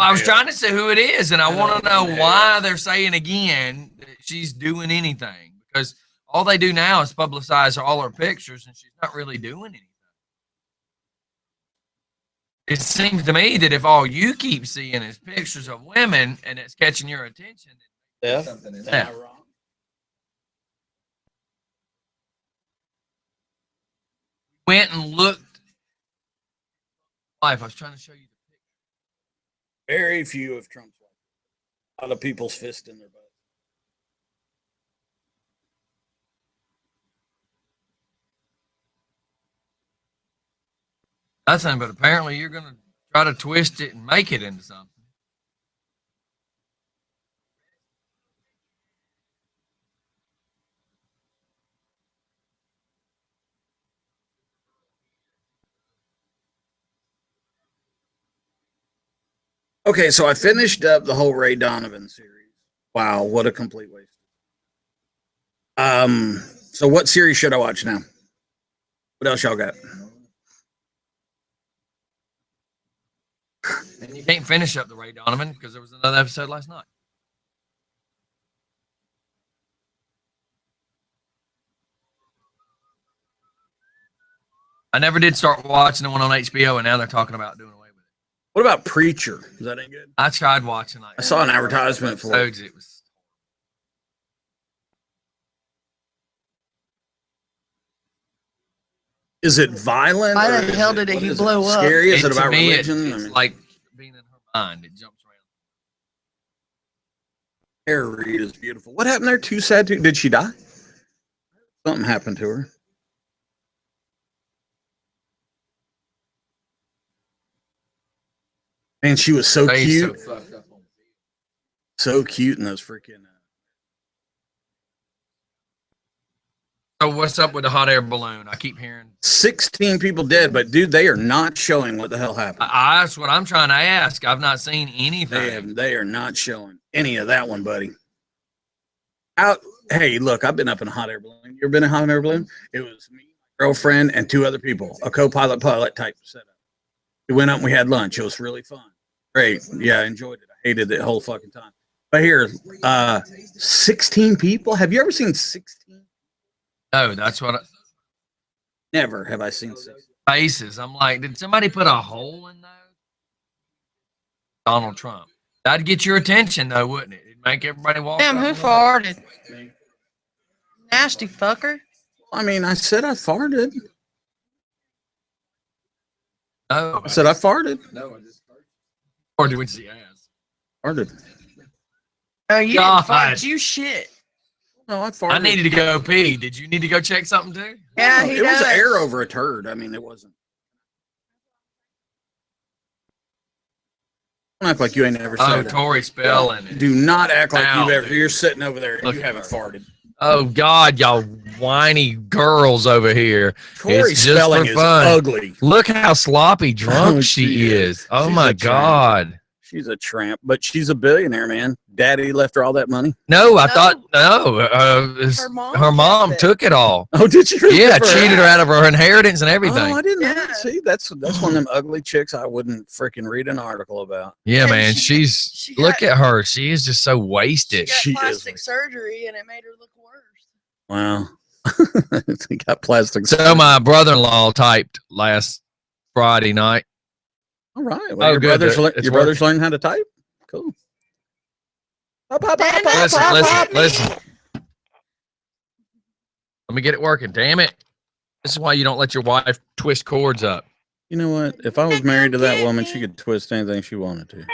Speaker 2: I was trying to say who it is, and I want to know why they're saying again that she's doing anything. Because all they do now is publicize all her pictures, and she's not really doing anything. It seems to me that if all you keep seeing is pictures of women and it's catching your attention,
Speaker 1: Yeah.
Speaker 2: something is
Speaker 1: Am I wrong?
Speaker 2: Went and looked. Life. I was trying to show you the picture.
Speaker 1: Very few of Trump's wife. A lot of people's fist in their butt.
Speaker 2: Nothing, but apparently you're going to try to twist it and make it into something.
Speaker 1: Okay, so I finished up the whole Ray Donovan series. Wow, what a complete waste. So what series should I watch now? What else y'all got?
Speaker 2: And you can't finish up the Ray Donovan because there was another episode last night. I never did start watching the one on HBO, and now they're talking about doing away with it.
Speaker 1: What about Preacher? Is that any good?
Speaker 2: I tried watching.
Speaker 1: I saw an advertisement for it.
Speaker 2: It was.
Speaker 1: Is it violent?
Speaker 3: Why the hell did he blow up?
Speaker 1: Scary? Is it about
Speaker 2: to me,
Speaker 1: religion?
Speaker 2: It's like being in her mind. It jumps around.
Speaker 1: Tara Reid is beautiful. What happened there? Too sad. Did she die? Something happened to her. And she was so cute. So cute in those freaking.
Speaker 2: So what's up with the hot air balloon? I keep hearing
Speaker 1: 16 people dead, but dude, they are not showing what the hell happened.
Speaker 2: That's what I'm trying to ask. I've not seen anything.
Speaker 1: They are not showing any of that one, buddy. Hey, look, I've been up in a hot air balloon. You ever been in a hot air balloon? It was me, my girlfriend, and 2 other people, a co-pilot pilot type setup. We went up and we had lunch. It was really fun. Great. Yeah, I enjoyed it. I hated it the whole fucking time. But here, 16 people. Have you ever seen 16?
Speaker 2: No, that's what.
Speaker 1: Never have I seen 16.
Speaker 2: Faces. I'm like, did somebody put a hole in those? Donald Trump. That'd get your attention, though, wouldn't it? It'd make everybody walk.
Speaker 3: Damn, who farted? Nasty fucker.
Speaker 1: I mean, I said I farted.
Speaker 2: No,
Speaker 1: I said I farted.
Speaker 2: No, I just farted. Or do we see ass?
Speaker 1: Farted.
Speaker 3: Oh, you
Speaker 2: God.
Speaker 3: didn't fart. You shit.
Speaker 1: No, I farted.
Speaker 2: I needed to go pee. Did you need to go check something too?
Speaker 3: Yeah,
Speaker 1: No,
Speaker 3: he
Speaker 1: it was
Speaker 3: does.
Speaker 1: air over a turd. I mean, it wasn't. Don't act like you ain't never said
Speaker 2: Oh,
Speaker 1: it.
Speaker 2: Tori spelling it.
Speaker 1: Do not act like
Speaker 2: Ow,
Speaker 1: you've ever.
Speaker 2: dude.
Speaker 1: You're sitting over there and
Speaker 2: Look
Speaker 1: you
Speaker 2: at
Speaker 1: haven't
Speaker 2: her.
Speaker 1: farted.
Speaker 2: Oh God, y'all whiny girls over here.
Speaker 1: Tori
Speaker 2: It's just
Speaker 1: spelling
Speaker 2: for
Speaker 1: is
Speaker 2: fun.
Speaker 1: ugly.
Speaker 2: Look how sloppy drunk
Speaker 1: Oh,
Speaker 2: she
Speaker 1: she
Speaker 2: is. Oh
Speaker 1: She's
Speaker 2: my
Speaker 1: a tramp.
Speaker 2: God.
Speaker 1: She's a tramp, but she's a billionaire, man. Daddy left her all that money.
Speaker 2: No, I
Speaker 3: No.
Speaker 2: thought no. Her mom
Speaker 3: kept it.
Speaker 2: took it all.
Speaker 1: Oh, did you? Really
Speaker 2: Yeah,
Speaker 1: give
Speaker 2: cheated her out of her inheritance and everything.
Speaker 1: Oh, I didn't know.
Speaker 3: Yeah.
Speaker 1: That. See, that's one of them ugly chicks I wouldn't freaking read an article about.
Speaker 2: Yeah,
Speaker 3: And
Speaker 2: man.
Speaker 3: she
Speaker 2: Look
Speaker 3: got-
Speaker 2: at her. She is just so
Speaker 3: She
Speaker 2: wasted.
Speaker 3: got
Speaker 1: She is
Speaker 3: plastic
Speaker 1: wasted.
Speaker 3: surgery and it made her look worse.
Speaker 1: Wow. He got plastic.
Speaker 2: So my brother-in-law typed last Friday night.
Speaker 1: All right. Well,
Speaker 2: Oh,
Speaker 1: your
Speaker 2: good.
Speaker 1: brother's
Speaker 2: It's
Speaker 1: brother's learning how to type. Cool.
Speaker 2: Listen. Let me get it working. Damn it. This is why you don't let your wife twist cords up.
Speaker 1: You know what? If I was married to that woman, she could twist anything she wanted to.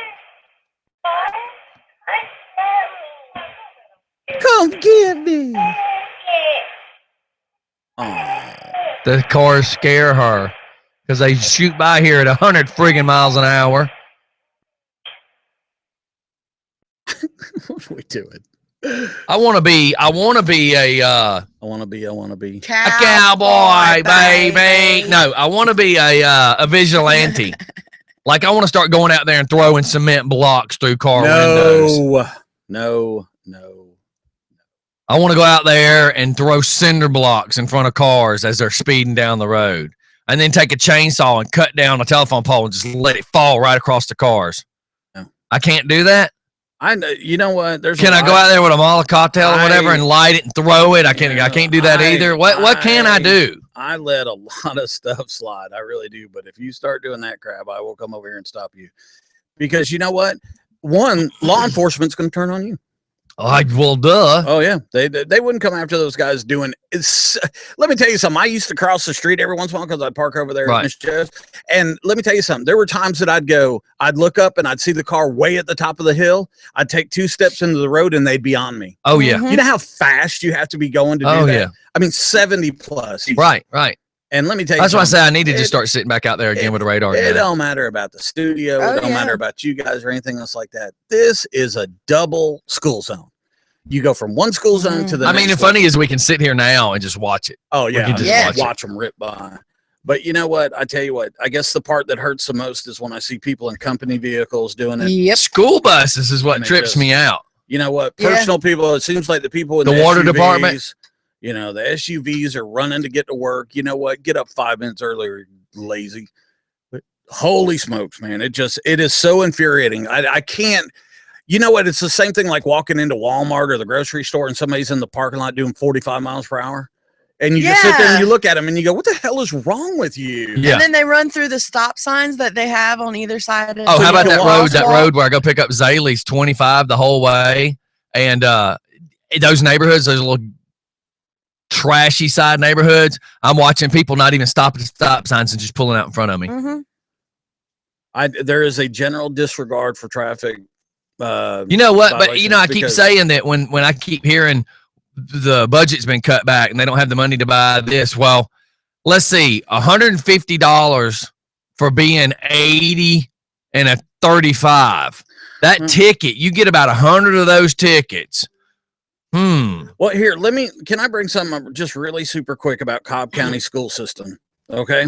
Speaker 1: Come get me. Oh.
Speaker 2: The cars scare her because they shoot by here at 100 friggin' miles an hour.
Speaker 1: What are we doing?
Speaker 2: I want to be a
Speaker 1: I want to be.
Speaker 2: cowboy, baby. No, I want to be a vigilante. Like I want to start going out there and throwing cement blocks through car windows.
Speaker 1: No.
Speaker 2: I want to go out there and throw cinder blocks in front of cars as they're speeding down the road, and then take a chainsaw and cut down a telephone pole and just let it fall right across the cars.
Speaker 1: No.
Speaker 2: I can't do that.
Speaker 1: I know. You know what?
Speaker 2: Can I go out there with a Molotov cocktail or whatever and light it and throw it? I can't do that either. What can I do?
Speaker 1: I let a lot of stuff slide. I really do. But if you start doing that crap, I will come over here and stop you. Because you know what? One, law enforcement's going to turn on you.
Speaker 2: Well, duh.
Speaker 1: Oh yeah, they wouldn't come after those guys doing. It's. Let me tell you something. I used to cross the street every once in a while because I'd park over there.
Speaker 2: Right.
Speaker 1: And let me tell you something. There were times that I'd look up and I'd see the car way at the top of the hill. I'd take 2 steps into the road and they'd be on me.
Speaker 2: Oh yeah.
Speaker 3: Mhm.
Speaker 1: You know how fast you have to be going to do
Speaker 2: Oh
Speaker 1: that?
Speaker 2: yeah.
Speaker 1: I mean, 70 plus.
Speaker 2: Right.
Speaker 1: And let me tell you,
Speaker 2: That's why I
Speaker 1: something.
Speaker 2: say I need to just start sitting back out there again with a radar.
Speaker 1: It
Speaker 2: gun.
Speaker 1: don't matter about the studio.
Speaker 3: Oh,
Speaker 1: It don't
Speaker 3: yeah.
Speaker 1: matter about you guys or anything else like that. This is a double school zone. You go from one school zone to the
Speaker 2: I
Speaker 1: next.
Speaker 2: mean, the funny is we can sit here now and just watch it.
Speaker 1: Oh yeah,
Speaker 2: can just
Speaker 3: watch
Speaker 1: watch them rip by. But you know what? I tell you what. I guess the part that hurts the most is when I see people in company vehicles doing it.
Speaker 3: Yep.
Speaker 2: School buses is what
Speaker 1: And it
Speaker 2: trips
Speaker 1: just-
Speaker 2: me out.
Speaker 1: You know what?
Speaker 3: Yeah.
Speaker 1: Personal people. It seems like the people in
Speaker 2: The water
Speaker 1: SUVs,
Speaker 2: department.
Speaker 1: You know, the SUVs are running to get to work. You know what? Get up 5 minutes earlier, lazy. But holy smokes, man! It is so infuriating. I can't. You know what? It's the same thing like walking into Walmart or the grocery store and somebody's in the parking lot doing 45 miles per hour. And you just sit there and you look at them and you go, what the hell is wrong with you?
Speaker 2: Yeah.
Speaker 3: And then they run through the stop signs that they have on either side of
Speaker 2: Oh, how about that road?
Speaker 3: crosswalk.
Speaker 2: That road where I go pick up Zaylee's 25 the whole way. And those neighborhoods, those little trashy side neighborhoods, I'm watching people not even stop at the stop signs and just pulling out in front of me.
Speaker 3: Mm-hmm.
Speaker 1: There is a general disregard for traffic.
Speaker 2: You know what? But, I keep saying that when I keep hearing the budget's been cut back and they don't have the money to buy this. Well, let's see, $150 for being 80 and a 35. That ticket, you get about 100 of those tickets.
Speaker 1: Well, here, can I bring something up just really super quick about Cobb County school system? Okay.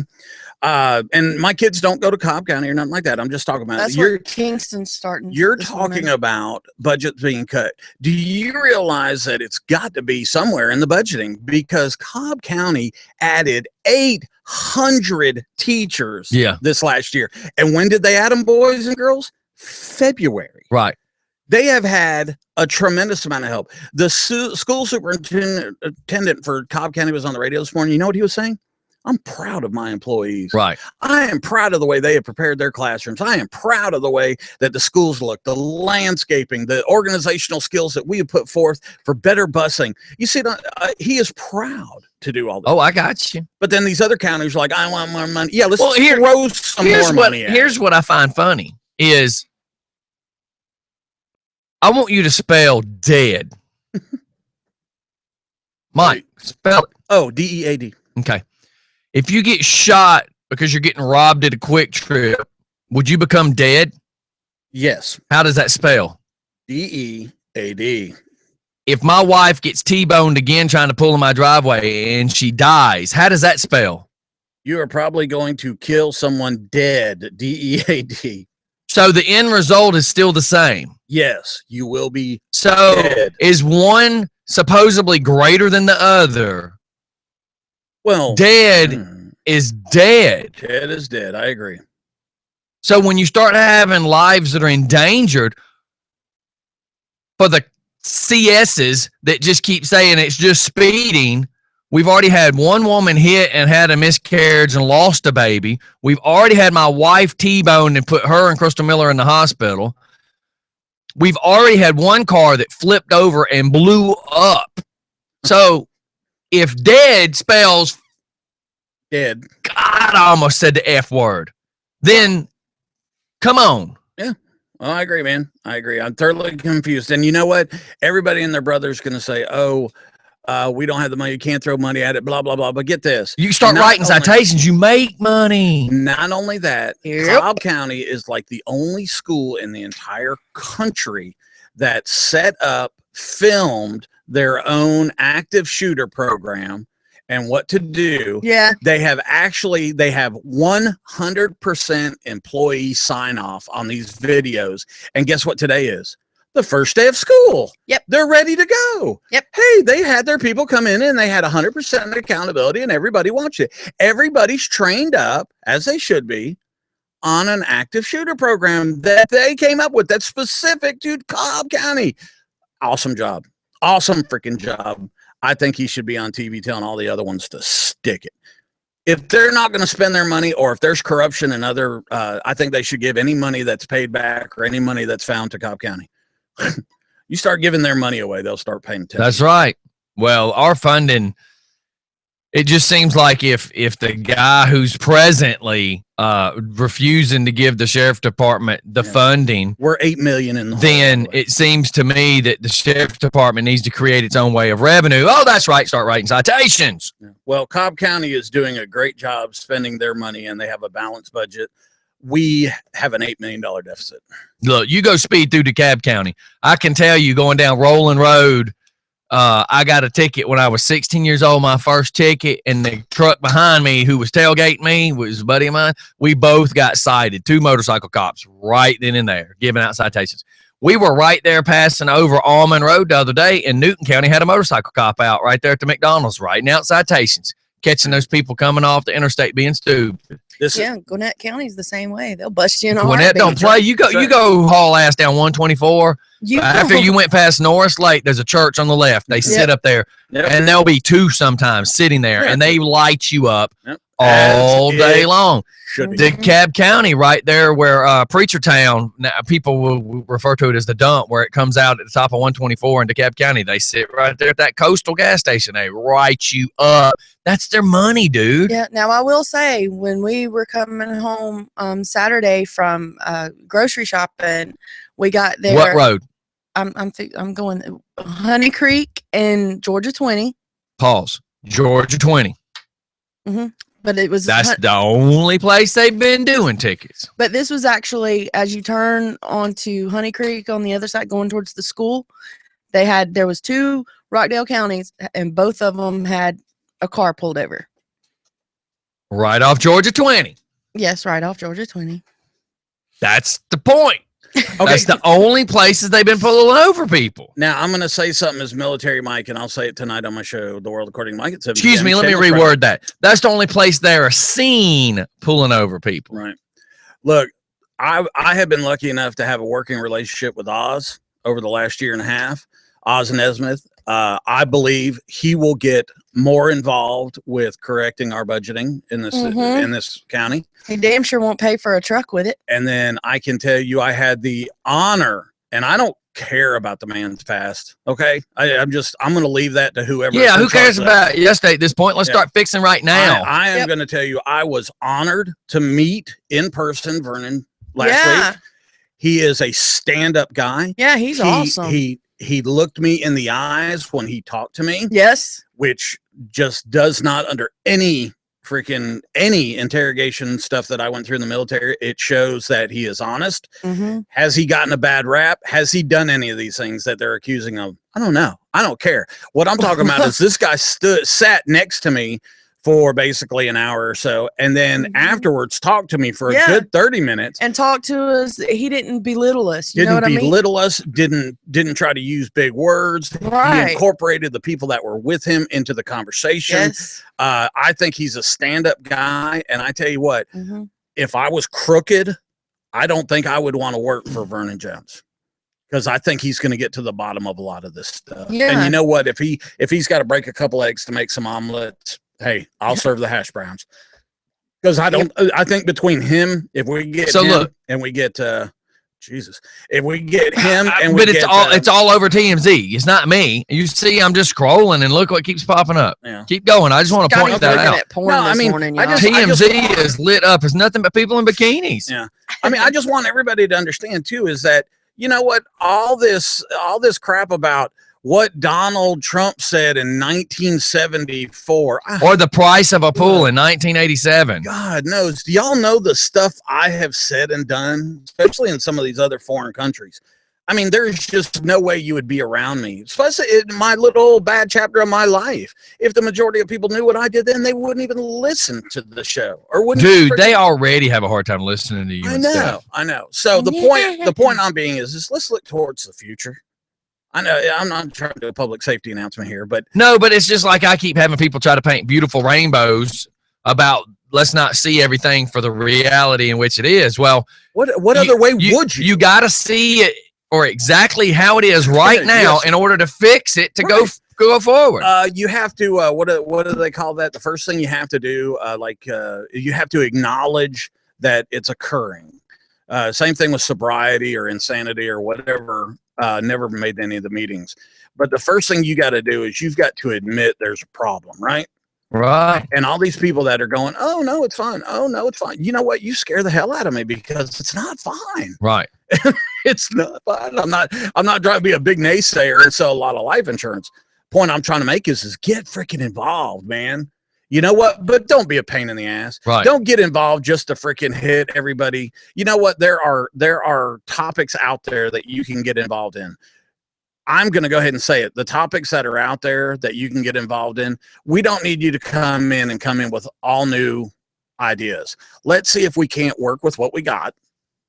Speaker 1: And my kids don't go to Cobb County or nothing like that. I'm just talking about
Speaker 3: That's where Kingston's starting.
Speaker 1: You're talking about budgets being cut. Do you realize that it's got to be somewhere in the budgeting, because Cobb County added 800 teachers this last year. And when did they add them, boys and girls? February.
Speaker 2: Right.
Speaker 1: They have had a tremendous amount of help. The school superintendent for Cobb County was on the radio this morning. You know what he was saying? I'm proud of my employees.
Speaker 2: Right.
Speaker 1: I am proud of the way they have prepared their classrooms. I am proud of the way that the schools look, the landscaping, the organizational skills that we have put forth for better busing. You see, he is proud to do all this.
Speaker 2: Oh, I got you.
Speaker 1: But then these other counties are like, I want more money. Yeah, let's throw some more money at
Speaker 2: Here's what I find funny is I want you to spell dead. Mike, spell it.
Speaker 1: Oh, DEAD.
Speaker 2: Okay. If you get shot because you're getting robbed at a Quick Trip, would you become dead?
Speaker 1: Yes.
Speaker 2: How does that spell?
Speaker 1: DEAD.
Speaker 2: If my wife gets T-boned again trying to pull in my driveway and she dies, how does that spell?
Speaker 1: You are probably going to kill someone dead. DEAD.
Speaker 2: So the end result is still the same.
Speaker 1: Yes, you will be
Speaker 2: dead. Is one supposedly greater than the other?
Speaker 1: Well,
Speaker 2: dead is dead.
Speaker 1: Dead is dead. I agree.
Speaker 2: So when you start having lives that are endangered for the CSs that just keep saying it's just speeding, we've already had one woman hit and had a miscarriage and lost a baby. We've already had my wife T-boned and put her and Crystal Miller in the hospital. We've already had one car that flipped over and blew up. So if dead spells
Speaker 1: dead,
Speaker 2: God, I almost said the F word, then come on.
Speaker 1: Yeah. Well, I agree, man. I agree. I'm thoroughly confused. And you know what? Everybody and their brother is going to say, oh, we don't have the money. You can't throw money at it, blah, blah, blah. But get this.
Speaker 2: You start writing citations, you make money.
Speaker 1: Not only that, Cobb County is like the only school in the entire country that set up, filmed their own active shooter program and what to do.
Speaker 3: Yeah.
Speaker 1: They have 100% employee sign off on these videos. And guess what today is? The first day of school.
Speaker 3: Yep.
Speaker 1: They're ready to go.
Speaker 3: Yep.
Speaker 1: Hey, they had their people come in and they had 100% accountability and everybody watched it. Everybody's trained up, as they should be, on an active shooter program that they came up with that's specific to Cobb County. Awesome job. Awesome freaking job. I think he should be on TV telling all the other ones to stick it. If they're not going to spend their money, or if there's corruption and other, I think they should give any money that's paid back or any money that's found to Cobb County. You start giving their money away, they'll start paying attention.
Speaker 2: That's right. Well, our funding, it just seems like if the guy who's presently refusing to give the sheriff department the funding,
Speaker 1: we're $8 million in the
Speaker 2: then it seems to me that the sheriff department needs to create its own way of revenue. Oh, that's right. Start writing citations.
Speaker 1: Yeah. Well, Cobb County is doing a great job spending their money, and they have a balanced budget. We have an $8 million deficit.
Speaker 2: Look, you go speed through DeKalb County. I can tell you, going down Rolling Road, I got a ticket when I was 16 years old, my first ticket, and the truck behind me who was tailgating me was a buddy of mine. We both got cited, 2 motorcycle cops right then and there, giving out citations. We were right there passing over Almond Road the other day, and Newton County had a motorcycle cop out right there at the McDonald's, writing out citations. catching those people coming off the interstate being stupid.
Speaker 3: Yeah, Gwinnett County's the same way. They'll bust you in a
Speaker 2: Gwinnett don't
Speaker 3: heartbeat.
Speaker 2: play. You go haul ass down 124. After you went past Norris Lake, there's a church on the left. They sit up there, and there'll be two sometimes sitting there, and they light you up all day long. DeKalb County, right there where Preacher Town, now people will refer to it as the dump, where it comes out at the top of 124 in DeKalb County. They sit right there at that coastal gas station. They write you up. That's their money, dude.
Speaker 3: Yeah. Now I will say, when we were coming home Saturday from grocery shopping, we got there.
Speaker 2: What road?
Speaker 3: I'm going Honey Creek and Georgia 20.
Speaker 2: Pause. Georgia 20.
Speaker 3: Mm-hmm. But
Speaker 2: that's the only place they've been doing tickets.
Speaker 3: But this was actually, as you turn onto Honey Creek on the other side going towards the school, there was 2 Rockdale counties, and both of them had a car pulled over.
Speaker 2: Right off Georgia 20.
Speaker 3: Yes, right off Georgia 20.
Speaker 2: That's the point. Okay. That's the only places they've been pulling over people.
Speaker 1: Now, I'm going to say something as Military Mike, and I'll say it tonight on my show, The World According to Mike.
Speaker 2: Excuse me, let me reword that. That's the only place they're seen pulling over people.
Speaker 1: Right. Look, I have been lucky enough to have a working relationship with Oz over the last year and a half. Oz Nesmith. I believe he will get more involved with correcting our budgeting in this county.
Speaker 3: He damn sure won't pay for a truck with it.
Speaker 1: And then I can tell you, I had the honor, and I don't care about the man's past. Okay, I'm going to leave that to whoever.
Speaker 2: Yeah, who cares about yesterday at this point? Let's start fixing right now.
Speaker 1: I am going to tell you, I was honored to meet in person Vernon last week. He is a stand-up guy.
Speaker 3: Yeah, he's awesome.
Speaker 1: He looked me in the eyes when he talked to me.
Speaker 3: Yes.
Speaker 1: Which just does not, under any interrogation stuff that I went through in the military, it shows that he is honest. Mm-hmm. Has he gotten a bad rap? Has he done any of these things that they're accusing of? I don't know. I don't care. What I'm talking about is this guy sat next to me for basically an hour or so, and then afterwards talked to me for a good 30 minutes
Speaker 3: and talked to us. He didn't belittle us.
Speaker 1: Didn't belittle us. Didn't try to use big words. Right. He incorporated the people that were with him into the conversation. Yes. I think he's a stand-up guy, and I tell you what, if I was crooked, I don't think I would want to work for Vernon Jones, because I think he's going to get to the bottom of a lot of this stuff. Yeah. And you know what? If he's got to break a couple eggs to make some omelets, hey, I'll serve the hash browns. Because I think between him, if we get and we get if we get him and
Speaker 2: it's all over TMZ. It's not me. You see, I'm just scrolling and look what keeps popping up. Yeah. Keep going. I just want to point that out. TMZ is lit up as nothing but people in bikinis.
Speaker 1: Yeah. I mean, I just want everybody to understand too, is that, you know what, all this crap about what Donald Trump said in 1974.
Speaker 2: Or the price of a pool in 1987.
Speaker 1: God knows. Do y'all know the stuff I have said and done, especially in some of these other foreign countries? I mean, there's just no way you would be around me, especially in my little bad chapter of my life. If the majority of people knew what I did then, they wouldn't even listen to the show.
Speaker 2: Dude, they already have a hard time listening to you.
Speaker 1: I know. So the point I'm being is let's look towards the future. I know I'm not trying to do a public safety announcement here, but
Speaker 2: it's just like I keep having people try to paint beautiful rainbows about let's not see everything for the reality in which it is. Well,
Speaker 1: what other way would you?
Speaker 2: You got to see it or exactly how it is right now in order to fix it to go forward.
Speaker 1: You have to what do they call that? The first thing you have to do, you have to acknowledge that it's occurring. Same thing with sobriety or insanity or whatever. Never made any of the meetings, but the first thing you got to do is you've got to admit there's a problem, right?
Speaker 2: Right.
Speaker 1: And all these people that are going, oh no, it's fine. Oh no, it's fine. You know what? You scare the hell out of me because it's not fine.
Speaker 2: Right.
Speaker 1: It's not fine. I'm not trying to be a big naysayer and sell a lot of life insurance. Point I'm trying to make is get freaking involved, man. You know what? But don't be a pain in the ass.
Speaker 2: Right.
Speaker 1: Don't get involved just to freaking hit everybody. You know what? There are topics out there that you can get involved in. I'm going to go ahead and say it. The topics that are out there that you can get involved in, we don't need you to come in with all new ideas. Let's see if we can't work with what we got.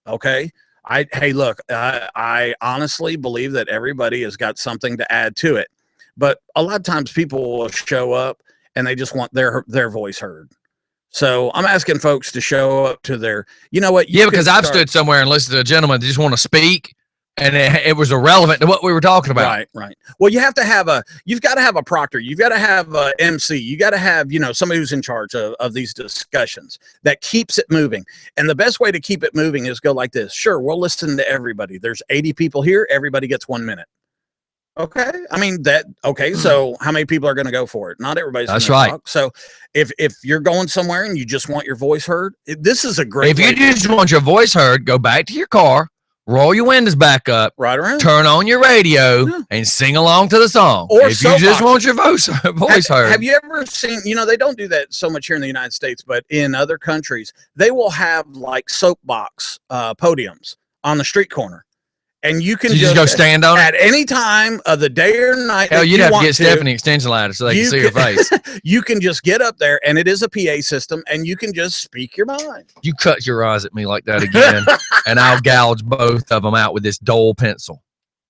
Speaker 1: Okay. I honestly believe that everybody has got something to add to it, but a lot of times people will show up and they just want their voice heard. So I'm asking folks to show up to their, you know what?
Speaker 2: Because I've stood somewhere and listened to a gentleman that just want to speak, and it was irrelevant to what we were talking about.
Speaker 1: Right. Well, you've got to have a proctor. You've got to have a MC. You got to have, somebody who's in charge of these discussions that keeps it moving. And the best way to keep it moving is go like this. Sure, we'll listen to everybody. There's 80 people here. Everybody gets 1 minute. Okay. I mean so how many people are going to go for it? Not everybody's.
Speaker 2: That's right.
Speaker 1: Talk. So if you're going somewhere and you just want your voice heard, this is a great.
Speaker 2: If you just want your voice heard, go back to your car, roll your windows back up,
Speaker 1: right around,
Speaker 2: turn on your radio, and sing along to the song. Or if you just want your voice heard.
Speaker 1: Have you ever seen? They don't do that so much here in the United States, but in other countries, they will have like soapbox podiums on the street corner. And you can
Speaker 2: just go stand on
Speaker 1: at any time of the day or night.
Speaker 2: Hell, you'd have to get Stephanie extension ladder so they can see her face.
Speaker 1: You can just get up there, and it is a PA system, and you can just speak your mind.
Speaker 2: You cut your eyes at me like that again, and I'll gouge both of them out with this dull pencil.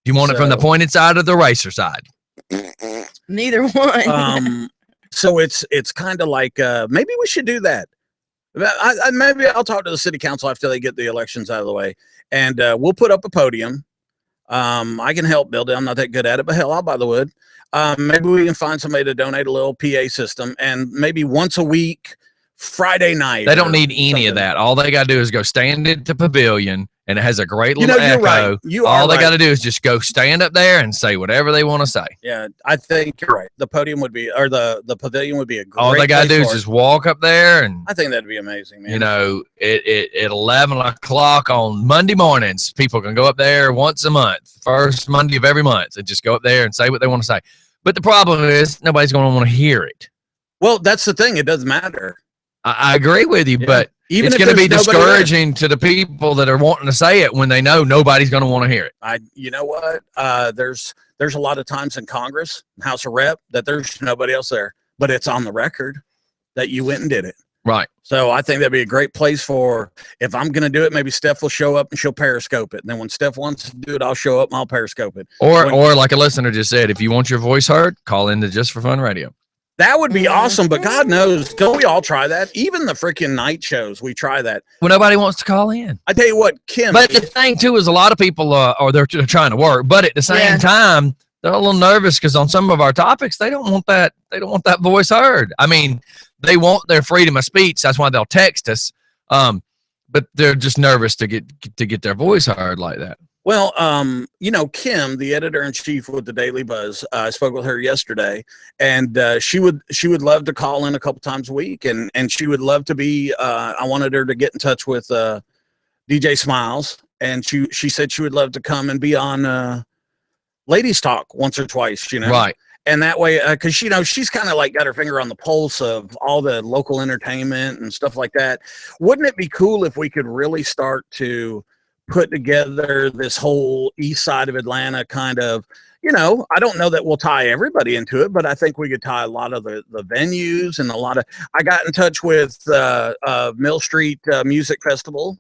Speaker 2: Do you want it from the pointed side or the eraser side?
Speaker 3: Neither one.
Speaker 1: So it's kind of like maybe we should do that. Maybe I'll talk to the city council after they get the elections out of the way, and we'll put up a podium. I can help build it. I'm not that good at it, but hell, I'll buy the wood. Maybe we can find somebody to donate a little PA system, and maybe once a week, Friday night.
Speaker 2: They don't need any of that. All they got to do is go stand at the pavilion, and it has a great little echo.
Speaker 1: Right.
Speaker 2: All they got to do is just go stand up there and say whatever they want to say.
Speaker 1: Yeah, I think you're right. The podium would be, or the pavilion would be a great.
Speaker 2: All they got to do is just walk up there, and
Speaker 1: I think that'd be amazing, man.
Speaker 2: At 11 o'clock on Monday mornings, people can go up there once a month, first Monday of every month, and just go up there and say what they want to say. But the problem is nobody's going to want to hear it.
Speaker 1: Well, that's the thing. It doesn't matter.
Speaker 2: I agree with you, but
Speaker 1: even
Speaker 2: it's going to be discouraging to the people that are wanting to say it when they know nobody's going to want to hear it.
Speaker 1: You know what? There's a lot of times in Congress, House of Rep, that there's nobody else there, but it's on the record that you went and did it.
Speaker 2: Right.
Speaker 1: So I think that'd be a great place for, if I'm going to do it, maybe Steph will show up and she'll periscope it. And then when Steph wants to do it, I'll show up and I'll periscope it.
Speaker 2: Or like a listener just said, if you want your voice heard, call into Just for Fun Radio.
Speaker 1: That would be awesome, but God knows, don't we all try that? Even the freaking night shows, we try that.
Speaker 2: Well, nobody wants to call in.
Speaker 1: I tell you what, Kim.
Speaker 2: But the thing, too, is a lot of people they're trying to work, but at the same time, they're a little nervous because on some of our topics, they don't want that voice heard. I mean, they want their freedom of speech. That's why they'll text us. But they're just nervous to get their voice heard like that.
Speaker 1: Well, Kim, the editor-in-chief with the Daily Buzz, I spoke with her yesterday, and she would love to call in a couple times a week, and she would love to be. I wanted her to get in touch with DJ Smiles, and she said she would love to come and be on Ladies Talk once or twice.
Speaker 2: Right.
Speaker 1: And that way, because she's kind of like got her finger on the pulse of all the local entertainment and stuff like that. Wouldn't it be cool if we could really start to put together this whole east side of Atlanta kind of, I don't know that we'll tie everybody into it, but I think we could tie a lot of the venues and I got in touch with Mill Street Music Festival,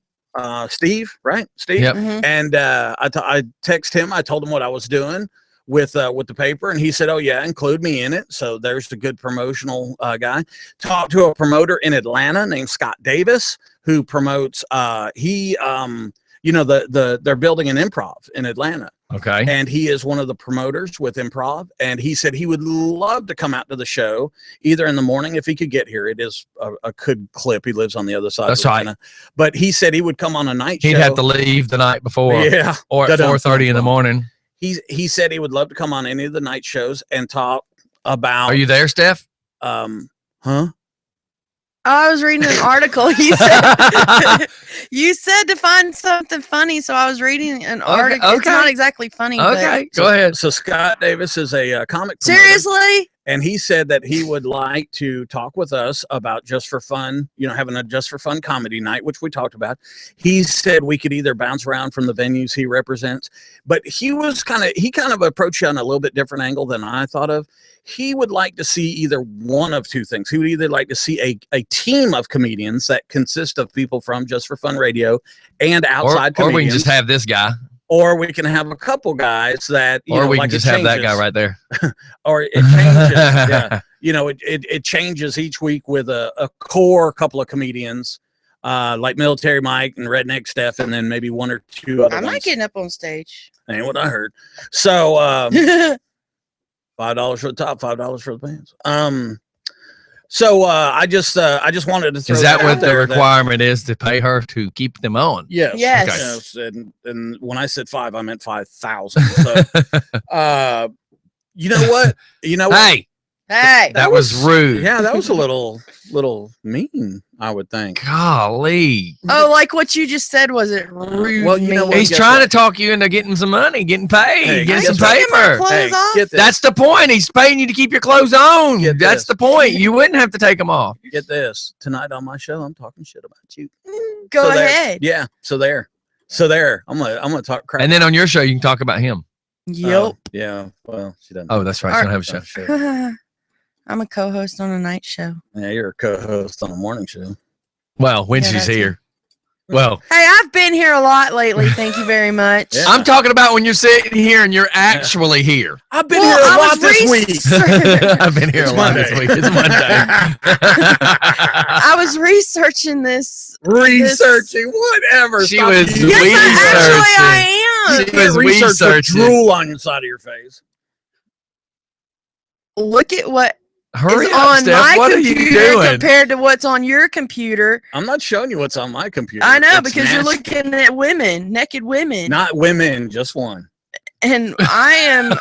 Speaker 1: Steve, right? Steve.
Speaker 2: Yep.
Speaker 3: Mm-hmm.
Speaker 1: And I texted him, I told him what I was doing with the paper, and he said, oh yeah, include me in it. So there's the good promotional guy. Talked to a promoter in Atlanta named Scott Davis, who promotes they're building an Improv in Atlanta.
Speaker 2: Okay.
Speaker 1: And he is one of the promoters with Improv. And he said he would love to come out to the show either in the morning if he could get here. It is a good clip. He lives on the other side of Atlanta. Right. But he said he would come on a night show.
Speaker 2: He'd have to leave the night before.
Speaker 1: Yeah.
Speaker 2: Or at 4:30 in the morning.
Speaker 1: He said he would love to come on any of the night shows and talk about.
Speaker 2: Are you there, Steph?
Speaker 1: Huh?
Speaker 3: I was reading an article. You said to find something funny, so I was reading an article. Okay. It's not exactly funny.
Speaker 2: Okay, go ahead.
Speaker 1: So Scott Davis is a comic promoter.
Speaker 3: Seriously?
Speaker 1: And he said that he would like to talk with us about Just for Fun, having a Just for Fun comedy night, which we talked about. He said we could either bounce around from the venues he represents, but he kind of approached it on a little bit different angle than I thought of. He would like to see either one of two things. He would either like to see a team of comedians that consist of people from Just for Fun Radio and outside comedians.
Speaker 2: Or we can just have this guy.
Speaker 1: Or we can have a couple guys that,
Speaker 2: or we can just have that guy right there.
Speaker 1: Or it changes. Yeah. it changes each week with a core couple of comedians, like Military Mike and Redneckstep, and then maybe one or two other
Speaker 3: I'm
Speaker 1: ones.
Speaker 3: not getting up on stage.
Speaker 1: Ain't what I heard. So $5 for the top, $5 for the pants. So I just wanted to throw
Speaker 2: Is that what
Speaker 1: out
Speaker 2: the
Speaker 1: there
Speaker 2: requirement is to pay her to keep them on?
Speaker 1: Yes.
Speaker 3: Yes.
Speaker 2: Okay.
Speaker 1: Yes. And when I said 5, I meant 5,000. So you know what?
Speaker 2: Hey,
Speaker 3: Hey.
Speaker 2: that was rude.
Speaker 1: Yeah, that was a little mean, I would think.
Speaker 2: Golly.
Speaker 3: Oh, like what you just said, was it rude?
Speaker 1: Well, you know
Speaker 3: mean?
Speaker 1: what?
Speaker 2: He's
Speaker 1: guess
Speaker 2: trying
Speaker 1: what?
Speaker 2: to talk you into getting some money, getting paid,
Speaker 1: Hey,
Speaker 2: getting
Speaker 1: guess
Speaker 2: some
Speaker 1: what?
Speaker 3: Taking my
Speaker 2: paper.
Speaker 3: clothes
Speaker 1: Hey,
Speaker 3: off?
Speaker 1: get this.
Speaker 2: That's the point. He's paying you to keep your clothes on.
Speaker 1: Get
Speaker 2: That's
Speaker 1: this.
Speaker 2: the point. You wouldn't have to take them off.
Speaker 1: Get this. Tonight on my show, I'm talking shit about you.
Speaker 3: Go
Speaker 1: So there.
Speaker 3: ahead.
Speaker 1: Yeah. So there. I'm gonna talk crap.
Speaker 2: And then on your show, you can talk about him.
Speaker 3: Yep.
Speaker 1: Yeah. Well, she doesn't.
Speaker 2: Oh, that's right. She don't have a show.
Speaker 1: Show.
Speaker 3: I'm a co-host on a night show.
Speaker 1: Yeah, you're a co-host on a morning show.
Speaker 2: Well, when
Speaker 3: Yeah,
Speaker 2: she's
Speaker 3: that's
Speaker 2: here. Well,
Speaker 3: Hey, I've been here a lot lately. Thank you very much.
Speaker 1: Yeah.
Speaker 2: I'm talking about when you're sitting here and you're actually here.
Speaker 1: I've been
Speaker 3: Well,
Speaker 1: here a
Speaker 3: I
Speaker 1: lot
Speaker 3: was
Speaker 1: this week.
Speaker 2: I've been here
Speaker 1: It's
Speaker 2: a lot this
Speaker 1: Monday.
Speaker 2: week. It's Monday.
Speaker 3: I was researching this.
Speaker 1: Researching whatever.
Speaker 2: She
Speaker 1: Stop
Speaker 2: was
Speaker 1: using-
Speaker 3: Yes,
Speaker 2: researching.
Speaker 3: I
Speaker 1: You
Speaker 3: am.
Speaker 2: She
Speaker 1: can't
Speaker 2: was
Speaker 1: research the
Speaker 2: researching.
Speaker 1: drool on the side of your face.
Speaker 3: Look at what
Speaker 2: Hurry
Speaker 3: is
Speaker 2: up,
Speaker 3: on
Speaker 2: Steph.
Speaker 3: my
Speaker 2: What are you
Speaker 3: computer
Speaker 2: doing?
Speaker 3: compared to what's on your computer.
Speaker 1: I'm not showing you what's on my computer.
Speaker 3: I know,
Speaker 1: It's
Speaker 3: because you're
Speaker 1: nasty.
Speaker 3: looking at women, naked women.
Speaker 1: Not women, just one.
Speaker 3: And I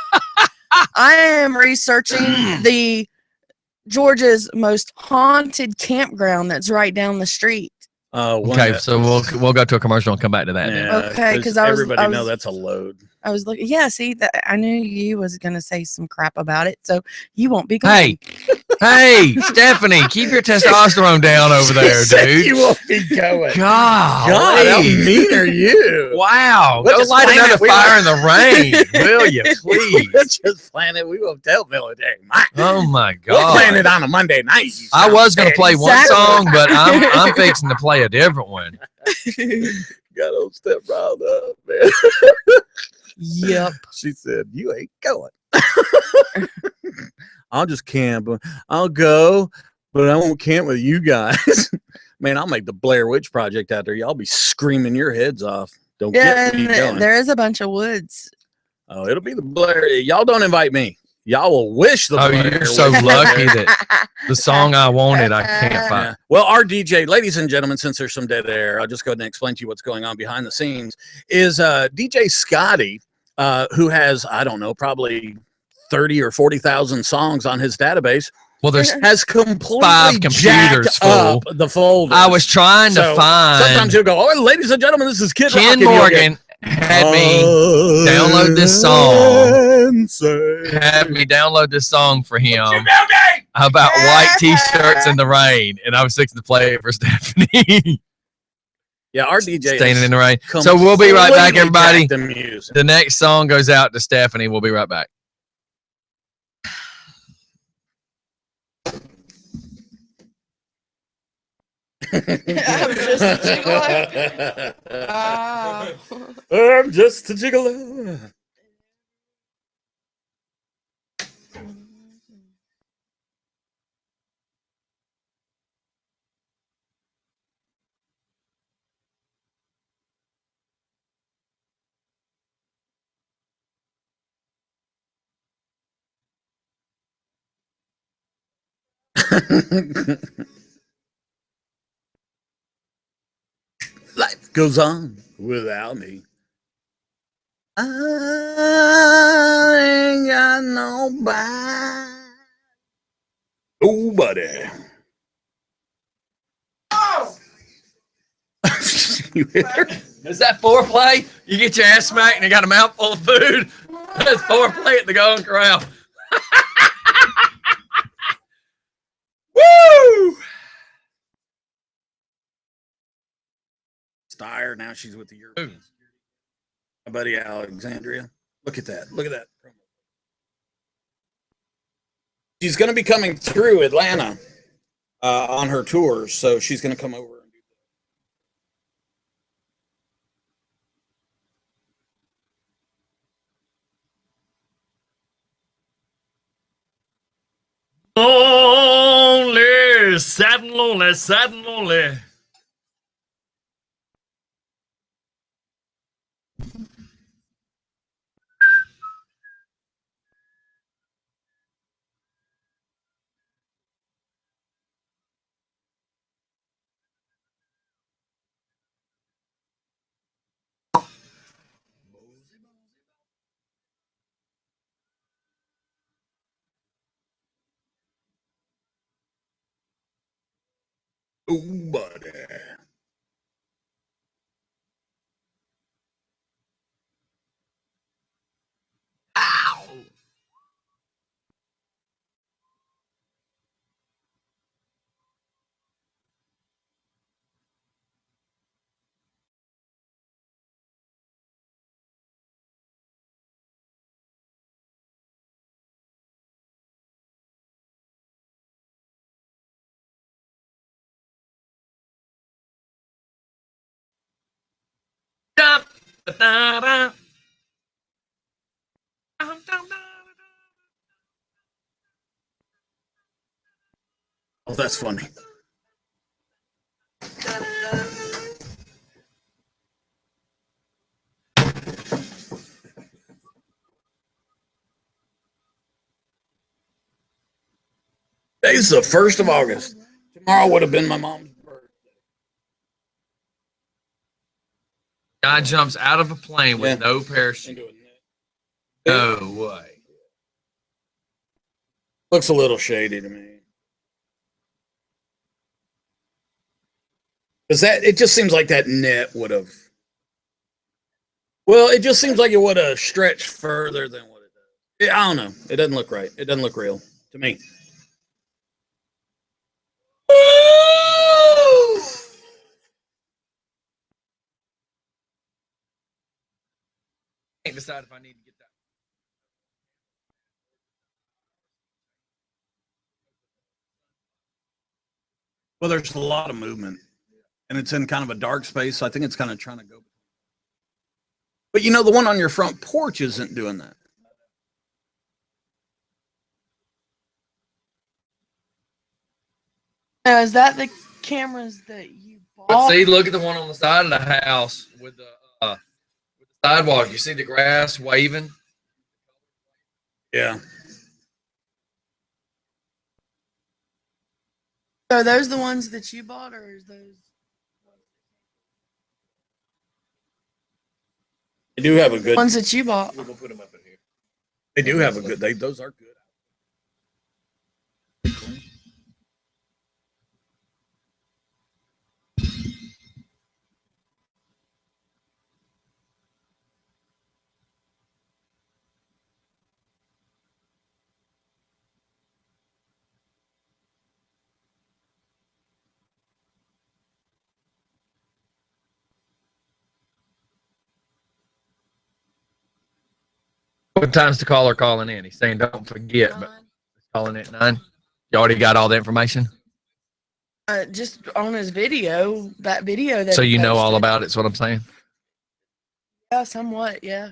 Speaker 3: am researching the Georgia's most haunted campground that's right down the street.
Speaker 1: One
Speaker 2: Okay,
Speaker 1: that-
Speaker 2: so we'll go to a commercial and come back to that. Then.
Speaker 1: Yeah,
Speaker 3: Okay, 'cause I was-
Speaker 1: everybody
Speaker 3: I
Speaker 1: know
Speaker 3: was-
Speaker 1: that's a load.
Speaker 3: I was looking. Yeah, see that I knew you was gonna say some crap about it, so you won't be going.
Speaker 2: Hey, hey, Stephanie, keep your testosterone down over there,
Speaker 1: She said
Speaker 2: dude.
Speaker 1: You won't be going.
Speaker 2: God,
Speaker 1: God, how mean are you?
Speaker 2: Wow,
Speaker 1: We'll
Speaker 2: go
Speaker 1: just
Speaker 2: light
Speaker 1: plan
Speaker 2: another
Speaker 1: it. We
Speaker 2: fire in the rain, will you, please?
Speaker 1: We'll just plan it. We won't tell military.
Speaker 2: Oh my
Speaker 1: We'll plan
Speaker 2: God.
Speaker 1: it on a Monday night. you
Speaker 2: I
Speaker 1: son
Speaker 2: was
Speaker 1: of a
Speaker 2: gonna
Speaker 1: bitch.
Speaker 2: play one
Speaker 3: Exactly.
Speaker 2: song, but I'm fixing to play a different one.
Speaker 1: Got old step riled up, man.
Speaker 3: Yep.
Speaker 1: She said, "You ain't going." I'll just camp. I'll go, but I won't camp with you guys. Man, I'll make the Blair Witch Project out there. Y'all be screaming your heads off. Don't
Speaker 3: Yeah,
Speaker 1: get me
Speaker 3: and
Speaker 1: going.
Speaker 3: there is a bunch of woods.
Speaker 1: Oh, it'll be the Blair. Y'all don't invite me. Y'all will wish the
Speaker 2: Oh,
Speaker 1: Blair
Speaker 2: you're so
Speaker 1: Witch
Speaker 2: lucky
Speaker 1: Project.
Speaker 2: that the song I wanted I can't find.
Speaker 1: Yeah. Well, our DJ, ladies and gentlemen, since there's some dead air, I'll just go ahead and explain to you what's going on behind the scenes. Is DJ Scottie, who has, I don't know, probably 30 or 40,000 songs on his database,
Speaker 2: Well, there's
Speaker 1: has completely
Speaker 2: 5 computers
Speaker 1: jacked
Speaker 2: full.
Speaker 1: up the folder.
Speaker 2: I was trying to
Speaker 1: Sometimes
Speaker 2: find.
Speaker 1: he'll go, "Oh, ladies and gentlemen, this is Kid Rock,"
Speaker 2: Ken
Speaker 1: and you'll get,
Speaker 2: Morgan had me download this song for him about white t-shirts in the rain, and I was fixing to play it for Stephanie.
Speaker 1: Yeah, our DJ
Speaker 2: Standing in
Speaker 1: is
Speaker 2: the rain. So we'll be right back,
Speaker 1: completely
Speaker 2: everybody.
Speaker 1: jacked the music.
Speaker 2: The next song goes out to Stephanie. We'll be right back.
Speaker 3: I'm just a gigolo. Ah.
Speaker 1: I'm just a gigolo. Life goes on without me. I ain't got nobody. Nobody. You hear her?
Speaker 2: Is that foreplay? You get your ass smacked and you got a mouthful of food? That's foreplay at the Golden Corral. Woo!
Speaker 1: Steyer, now she's with the Europeans. My buddy Alexandria. Look at that. Look at that. She's going to be coming through Atlanta on her tours, so she's going to come over and do that.
Speaker 2: is sad and lonely, sad and lonely.
Speaker 1: Ooh, buddy.
Speaker 2: Ow. Da, da, da, da.
Speaker 1: Oh, that's funny. Today's the 1st of August. Tomorrow would have been my mom's birthday.
Speaker 2: Guy jumps out of a plane with no parachute. No way.
Speaker 1: Looks a little shady to me. Because it just seems like that net would have. Well, it just seems like it would have stretched further than what it does. I don't know. It doesn't look right. It doesn't look real to me.
Speaker 2: Can't decide if I need to get that.
Speaker 1: Well, there's a lot of movement, and it's in kind of a dark space. So I think it's kind of trying to go. But you know, the one on your front porch isn't doing that.
Speaker 3: Now, is that the cameras that you
Speaker 2: But
Speaker 3: bought?
Speaker 2: see, look at the one on the side of the house with the sidewalk. You see the grass waving?
Speaker 1: Yeah.
Speaker 3: Are those the ones that you bought, or is those?
Speaker 1: They do have a good.
Speaker 3: Ones that you bought.
Speaker 2: We're gonna put them up in here.
Speaker 1: They do have a good. Those are good.
Speaker 2: What time's the caller calling in? He's saying don't forget, but he's calling at 9. You already got all the information?
Speaker 3: Just on his video, that video that.
Speaker 2: So
Speaker 3: he
Speaker 2: you know all
Speaker 3: posted.
Speaker 2: about it, is what I'm saying?
Speaker 3: Yeah, somewhat. Yeah.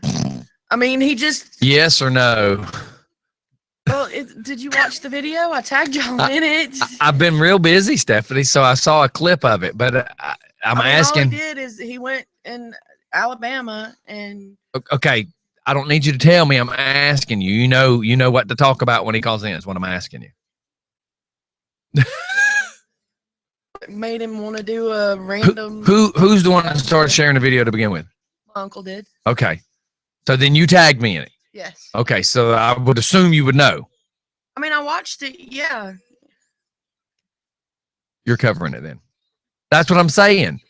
Speaker 3: I mean, he just.
Speaker 2: Yes or no?
Speaker 3: Well, did you watch the video? I tagged y'all in it.
Speaker 2: I've been real busy, Stephanie, so I saw a clip of it, but I'm asking.
Speaker 3: All he did is he went in Alabama and.
Speaker 2: Okay, I don't need you to tell me. I'm asking you. You know what to talk about when he calls in. Is what I'm asking you.
Speaker 3: Made him want to do a random.
Speaker 2: Who's the one that started sharing the video to begin with?
Speaker 3: My uncle did.
Speaker 2: Okay, so then you tagged me in it.
Speaker 3: Yes.
Speaker 2: Okay, so I would assume you would know.
Speaker 3: I mean, I watched it. Yeah.
Speaker 2: You're covering it then. That's what I'm saying.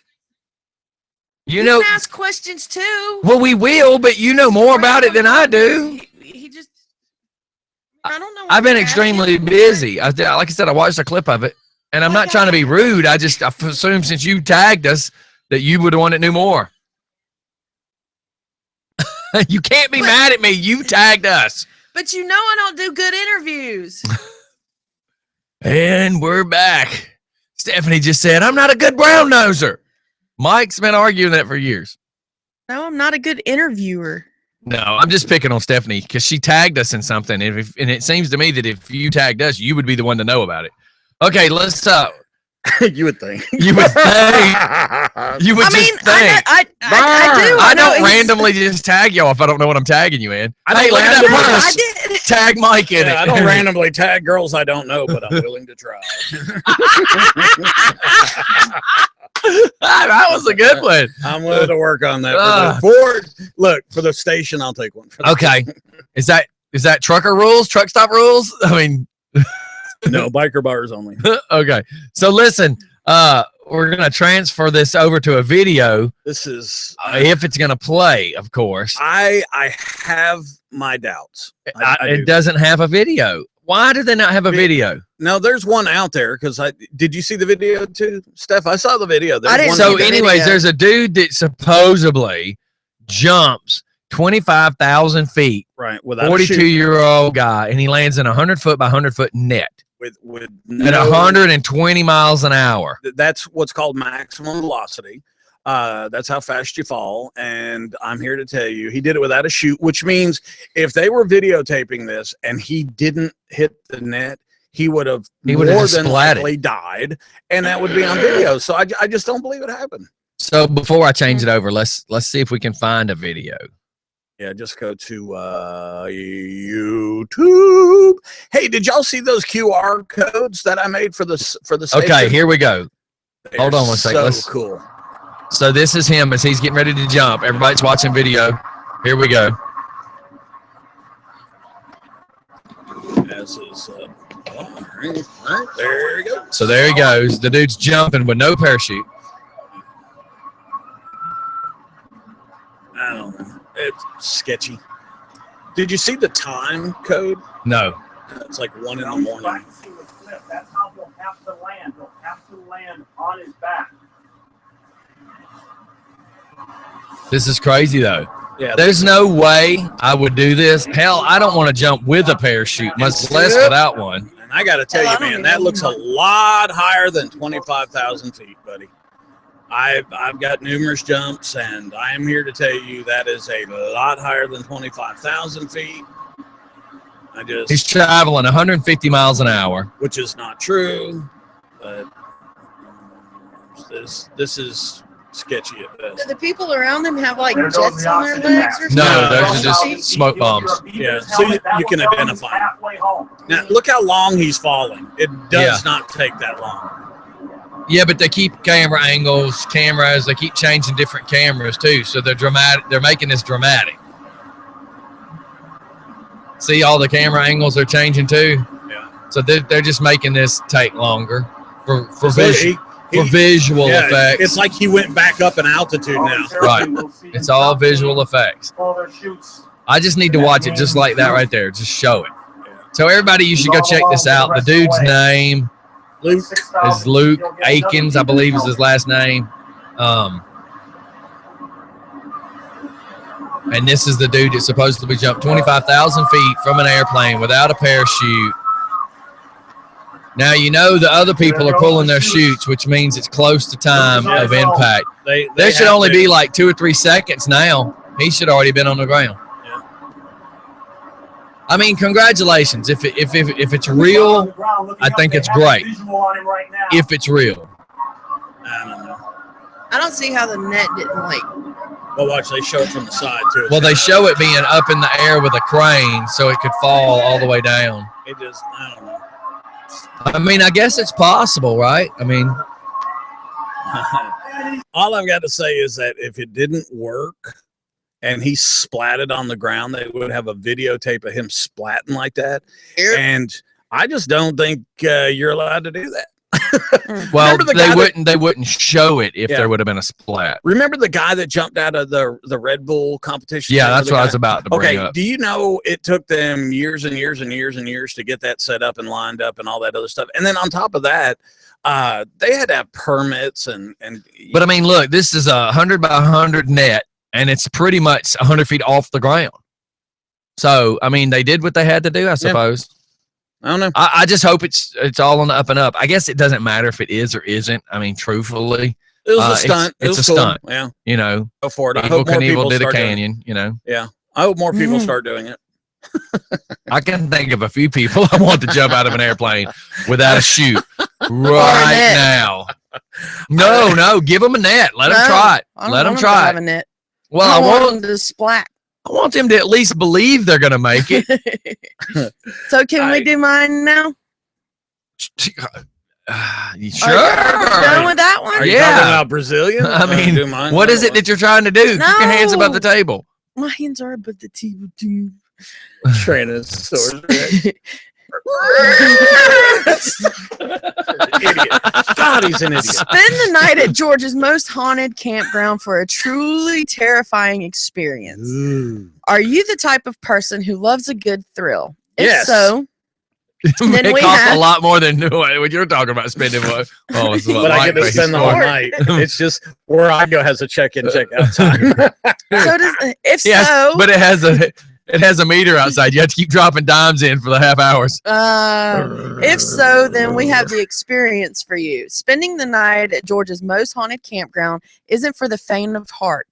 Speaker 2: You
Speaker 3: You
Speaker 2: know.
Speaker 3: can ask questions too.
Speaker 2: Well, we will, but you know more about it than I do.
Speaker 3: He just. I don't know.
Speaker 2: I've been extremely busy. Like I said, I watched a clip of it, and I'm not trying to be rude. I assume since you tagged us that you were the one that knew more. You can't be mad at me. You tagged us.
Speaker 3: But you know I don't do good interviews.
Speaker 2: And we're back. Stephanie just said, I'm not a good brown noser. Mike's been arguing that for years.
Speaker 3: No, I'm not a good interviewer.
Speaker 2: No, I'm just picking on Stephanie because she tagged us in something. And it seems to me that if you tagged us, you would be the one to know about it. Okay, let's
Speaker 1: You would think.
Speaker 2: you would think. You would
Speaker 3: I mean,
Speaker 2: just think.
Speaker 3: I do.
Speaker 2: I
Speaker 3: know
Speaker 2: don't
Speaker 3: he's-
Speaker 2: randomly just tag y'all if I don't know what I'm tagging you in.
Speaker 1: I don't
Speaker 2: Hey, look at that
Speaker 1: randomly-
Speaker 2: purse.
Speaker 3: I did.
Speaker 2: Tag Mike in it.
Speaker 1: I don't randomly tag girls I don't know, but I'm willing to try.
Speaker 2: That was a good one.
Speaker 1: I'm willing to work on that. For the station, I'll take one.
Speaker 2: Okay, is that trucker rules? Truck stop rules? I mean,
Speaker 1: No, biker bars only.
Speaker 2: okay. So listen, we're gonna transfer this over to a video
Speaker 1: This is
Speaker 2: if it's gonna play, of course.
Speaker 1: I have my doubts. I do.
Speaker 2: It doesn't have a video. Why do they not have a video?
Speaker 1: No, there's one out there because did you see the video too, Steph? I saw the video.
Speaker 3: I didn't
Speaker 2: So,
Speaker 3: see the
Speaker 2: anyways,
Speaker 3: video.
Speaker 2: there's a dude that supposedly jumps 25,000 feet.
Speaker 1: Right, without a chute,
Speaker 2: 42-year-old guy, and he lands in a 100-foot by 100-foot net
Speaker 1: with
Speaker 2: at 120 miles an hour.
Speaker 1: That's what's called maximum velocity. That's how fast you fall. And I'm here to tell you, he did it without a chute, which means if they were videotaping this and he didn't hit the net, he would have more than likely died, and that would be on video. So I just don't believe it happened.
Speaker 2: So before I change it over, let's see if we can find a video.
Speaker 1: Yeah, just go to YouTube. Hey, did y'all see those QR codes that I made for the station?
Speaker 2: Okay, here we go.
Speaker 1: They're
Speaker 2: Hold on one second.
Speaker 1: So cool.
Speaker 2: So this is him as he's getting ready to jump. Everybody's watching video. Here we go.
Speaker 1: As is, all right, there you go.
Speaker 2: So there he goes. The dude's jumping with no parachute.
Speaker 1: I don't know. It's sketchy. Did you see the time code?
Speaker 2: No.
Speaker 1: It's like 1 in the morning.
Speaker 4: That's how he'll have to land. He'll have to land on his back.
Speaker 2: This is crazy though.
Speaker 1: Yeah.
Speaker 2: There's no way I would do this. Hell, I don't want to jump with a parachute, much less without one.
Speaker 1: And I got to tell you, man, that looks a lot higher than 25,000 feet, buddy. I've got numerous jumps, and I am here to tell you that is a lot higher than 25,000 feet.
Speaker 2: He's traveling 150 miles an hour.
Speaker 1: Which is not true, but this is sketchy at
Speaker 3: Do
Speaker 1: best.
Speaker 3: the people around them have like
Speaker 4: There goes
Speaker 3: jets
Speaker 4: the
Speaker 3: on their
Speaker 4: oxygen
Speaker 3: legs or
Speaker 4: mask.
Speaker 2: No,
Speaker 3: something?
Speaker 2: those are just smoke bombs.
Speaker 1: Yeah, so you can identify them. Now, look how long he's falling. It does not take that long.
Speaker 2: Yeah, but they keep camera angles, cameras. They keep changing different cameras too, so they're dramatic. They're making this dramatic. See, all the camera angles are changing too.
Speaker 1: Yeah.
Speaker 2: So they're just making this take longer for
Speaker 1: So
Speaker 2: visual
Speaker 1: yeah,
Speaker 2: effects.
Speaker 1: It's like he went back up in altitude now.
Speaker 2: Right. It's all visual effects. I just need to watch it just like that right there. Just show it. So everybody, you should go check this out. The dude's name is Luke Akins, I believe is his last name. And this is the dude that supposedly jumped 25,000 feet from an airplane without a parachute. Now, you know the other people are pulling their chutes, which means it's close to time of impact. There should only be like 2 or 3 seconds now. He should already been on the ground.
Speaker 1: Yeah.
Speaker 2: I mean, congratulations. If it's real, I think it's great. If it's real.
Speaker 1: I don't know.
Speaker 3: I don't see how the net didn't like.
Speaker 1: Well, watch, they show it from the side too.
Speaker 2: Well, they show it being up in the air with a crane so it could fall all the way down.
Speaker 1: It just, I don't know.
Speaker 2: I mean, I guess it's possible, right? I mean,
Speaker 1: all I've got to say is that if it didn't work and he splatted on the ground, they would have a videotape of him splatting like that. And I just don't think you're allowed to do that.
Speaker 2: well, they wouldn't show it if there would have been a splat.
Speaker 1: Remember the guy that jumped out of the Red Bull competition?
Speaker 2: Yeah, that's what I was about to bring up.
Speaker 1: Do you know it took them years and years and years and years to get that set up and lined up and all that other stuff? And then on top of that, they had to have permits and.
Speaker 2: But I mean, look, this is a 100 by 100 net, and it's pretty much 100 feet off the ground. So I mean, they did what they had to do, I suppose.
Speaker 1: I don't know.
Speaker 2: I just hope it's all on the up and up. I guess it doesn't matter if it is or isn't. I mean, truthfully,
Speaker 1: it was a stunt.
Speaker 2: It's a
Speaker 1: cool.
Speaker 2: stunt.
Speaker 1: Yeah,
Speaker 2: you know,
Speaker 1: go for it.
Speaker 2: Evil Knievel did a canyon. You know,
Speaker 1: yeah. I hope more people start doing it.
Speaker 2: I can think of a few people I want to jump out of an airplane without a chute right now. No, give them a net. Let them try it. Let them try it.
Speaker 3: A net.
Speaker 2: Well,
Speaker 3: I want them to splat.
Speaker 2: I want them to at least believe they're going to make it.
Speaker 3: So can we do mine now?
Speaker 2: Sure.
Speaker 3: Are you done with that one?
Speaker 1: Are you talking about Brazilian?
Speaker 2: I mean, what is it that you're trying to do?
Speaker 3: No.
Speaker 2: Keep your hands above the table.
Speaker 3: My hands are above the table, too.
Speaker 1: Tyrannosaurus Rex. Idiot. God, he's an idiot.
Speaker 3: Spend the night at Georgia's most haunted campground for a truly terrifying experience.
Speaker 1: Ooh.
Speaker 3: Are you the type of person who loves a good thrill? If
Speaker 1: Yes.
Speaker 3: so, then
Speaker 2: It
Speaker 3: we
Speaker 2: costs
Speaker 3: have
Speaker 2: a lot more than what you're talking about spending. It's what
Speaker 1: But I get to
Speaker 2: Mike
Speaker 1: spend the
Speaker 2: pays
Speaker 1: whole
Speaker 2: for.
Speaker 1: night. It's just where I go has a check-in, check-out time.
Speaker 3: So does if
Speaker 2: Yes,
Speaker 3: so,
Speaker 2: but it has a meter outside. You have to keep dropping dimes in for the half hours.
Speaker 3: if so, then we have the experience for you. Spending the night at Georgia's most haunted campground isn't for the faint of heart,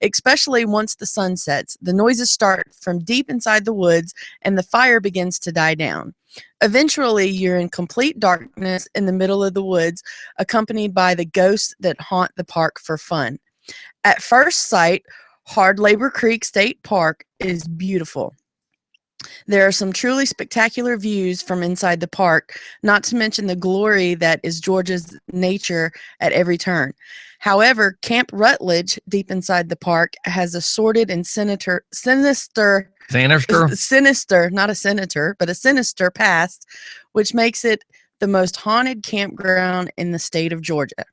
Speaker 3: especially once the sun sets. The noises start from deep inside the woods and the fire begins to die down. Eventually, you're in complete darkness in the middle of the woods, accompanied by the ghosts that haunt the park for fun. At first sight, Hard Labor Creek State Park is beautiful. There are some truly spectacular views from inside the park, not to mention the glory that is Georgia's nature at every turn. However, Camp Rutledge, deep inside the park, has a sordid and sinister, not a senator, but a sinister past, which makes it the most haunted campground in the state of Georgia.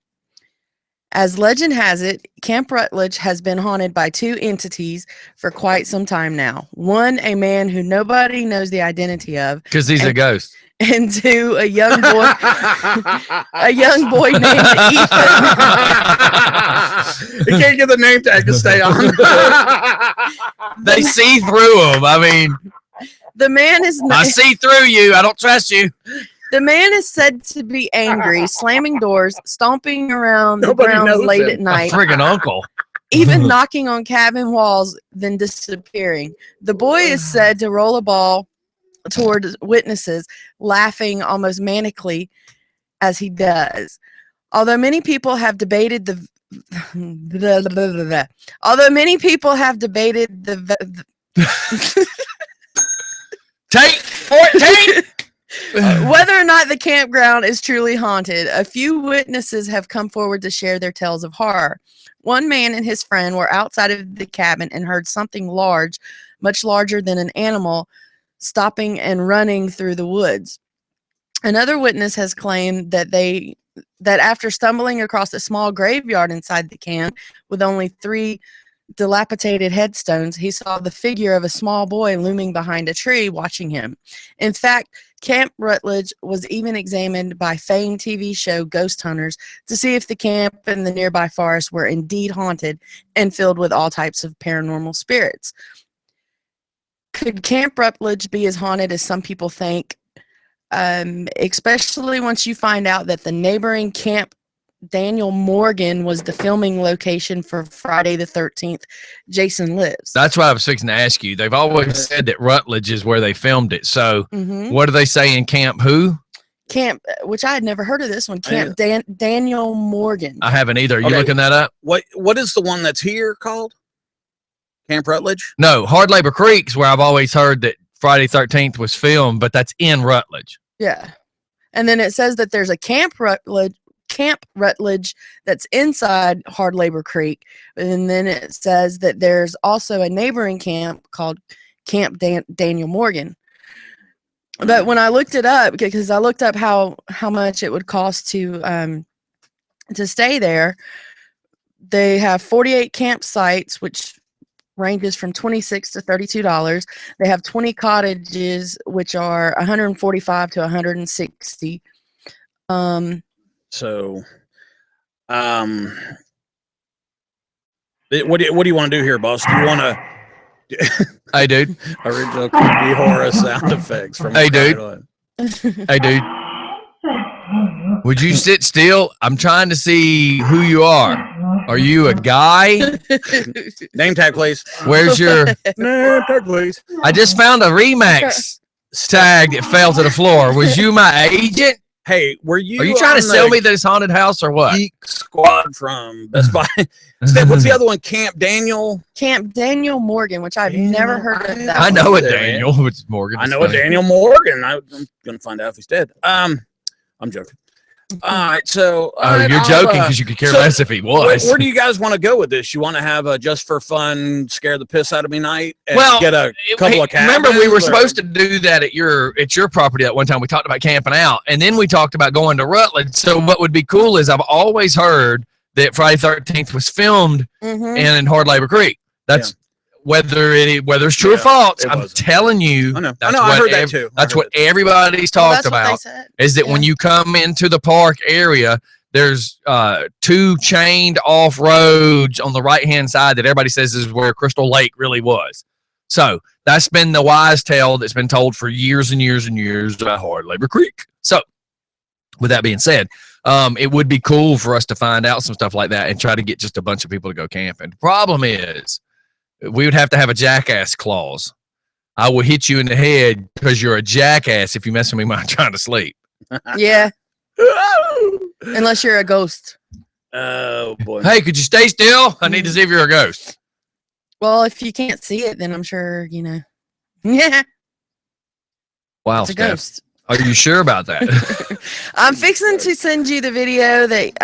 Speaker 3: As legend has it, Camp Rutledge has been haunted by two entities for quite some time now. One, a man who nobody knows the identity of,
Speaker 2: Because he's a ghost.
Speaker 3: and two, a young boy, named Ethan.
Speaker 1: You can't get the name tag to stay on.
Speaker 2: They see through him. I mean,
Speaker 3: The man is
Speaker 2: I see through you. I don't trust you.
Speaker 3: The man is said to be angry, slamming doors, stomping around
Speaker 1: Nobody
Speaker 3: the grounds
Speaker 1: knows
Speaker 3: late
Speaker 1: him.
Speaker 3: at night,
Speaker 2: My friggin' uncle.
Speaker 3: even knocking on cabin walls, then disappearing. The boy is said to roll a ball toward witnesses, laughing almost manically as he does. Although many people have debated the
Speaker 2: Take 14.
Speaker 3: whether or not the campground is truly haunted, a few witnesses have come forward to share their tales of horror. One man and his friend were outside of the cabin and heard something large, much larger than an animal, stopping and running through the woods. Another witness has claimed that after stumbling across a small graveyard inside the camp with only 3 dilapidated headstones, he saw the figure of a small boy looming behind a tree watching him. In fact, Camp Rutledge was even examined by famed TV show ghost hunters to see if the camp and the nearby forest were indeed haunted and filled with all types of paranormal spirits. Could Camp Rutledge be as haunted as some people think? Especially once you find out that the neighboring Camp Daniel Morgan was the filming location for Friday the 13th, Jason Lives.
Speaker 2: That's what I was fixing to ask you. They've always said that Rutledge is where they filmed it. So what do they say in Camp who?
Speaker 3: Camp, which I had never heard of this one, Camp Daniel Morgan.
Speaker 2: I haven't either. Are you looking that up?
Speaker 1: What is the one that's here called? Camp Rutledge?
Speaker 2: No, Hard Labor Creek's where I've always heard that Friday 13th was filmed, but that's in Rutledge.
Speaker 3: Yeah. And then it says that there's a Camp Rutledge that's inside Hard Labor Creek. And then it says that there's also a neighboring camp called Camp Daniel Morgan. But when I looked it up, because I looked up how much it would cost to stay there, they have 48 campsites, which ranges from $26 to $32. They have 20 cottages, which are $145 to $160.
Speaker 1: So, what do you want to do here, boss? Do you want to?
Speaker 2: Hey, dude.
Speaker 1: Original creepy horror sound effects from.
Speaker 2: Hey, dude. Hey, dude. Would you sit still? I'm trying to see who you are. Are you a guy?
Speaker 1: Name tag, please.
Speaker 2: Where's your?
Speaker 1: Name tag, please.
Speaker 2: I just found a Remax tag that fell to the floor. Was you my agent?
Speaker 1: Hey, were you?
Speaker 2: Are you trying to
Speaker 1: on
Speaker 2: sell
Speaker 1: the
Speaker 2: me this haunted house or what?
Speaker 1: Geek Squad from Best Buy. Steph, what's the other one? Camp Daniel.
Speaker 3: Camp Daniel Morgan, which I've never heard of that.
Speaker 2: I
Speaker 3: one.
Speaker 2: know a Daniel, which is Morgan.
Speaker 1: I know a Daniel Morgan. I'm gonna find out if he's dead. I'm joking. All right, so
Speaker 2: you're joking because you could care less if he was.
Speaker 1: Where do you guys want to go with this? You want to have a just for fun, scare the piss out of me night, and
Speaker 2: Well,
Speaker 1: get a couple of cabins?
Speaker 2: remember we were supposed to do that at your property that one time. We talked about camping out, and then we talked about going to Rutland. So what would be cool is I've always heard that Friday 13th was filmed in Hard Labor Creek. That's whether it's true or false. I'm telling you,
Speaker 1: I know. I heard that too.
Speaker 2: That's what everybody's talked about. Is that when you come into the park area, there's 2 chained off roads on the right hand side that everybody says is where Crystal Lake really was. So that's been the wise tale that's been told for years and years and years about Hard Labor Creek. So with that being said, it would be cool for us to find out some stuff like that and try to get just a bunch of people to go camping. The problem is we would have to have a jackass clause. I will hit you in the head because you're a jackass if you mess with me while I'm trying to sleep.
Speaker 3: Yeah. Unless you're a ghost.
Speaker 1: Oh boy.
Speaker 2: Hey, could you stay still? I need to see if you're a ghost.
Speaker 3: Well, if you can't see it, then I'm sure, Yeah.
Speaker 2: Wow,
Speaker 3: It's a
Speaker 2: Steph.
Speaker 3: ghost.
Speaker 2: Are you sure about that?
Speaker 3: I'm fixing to send you the video that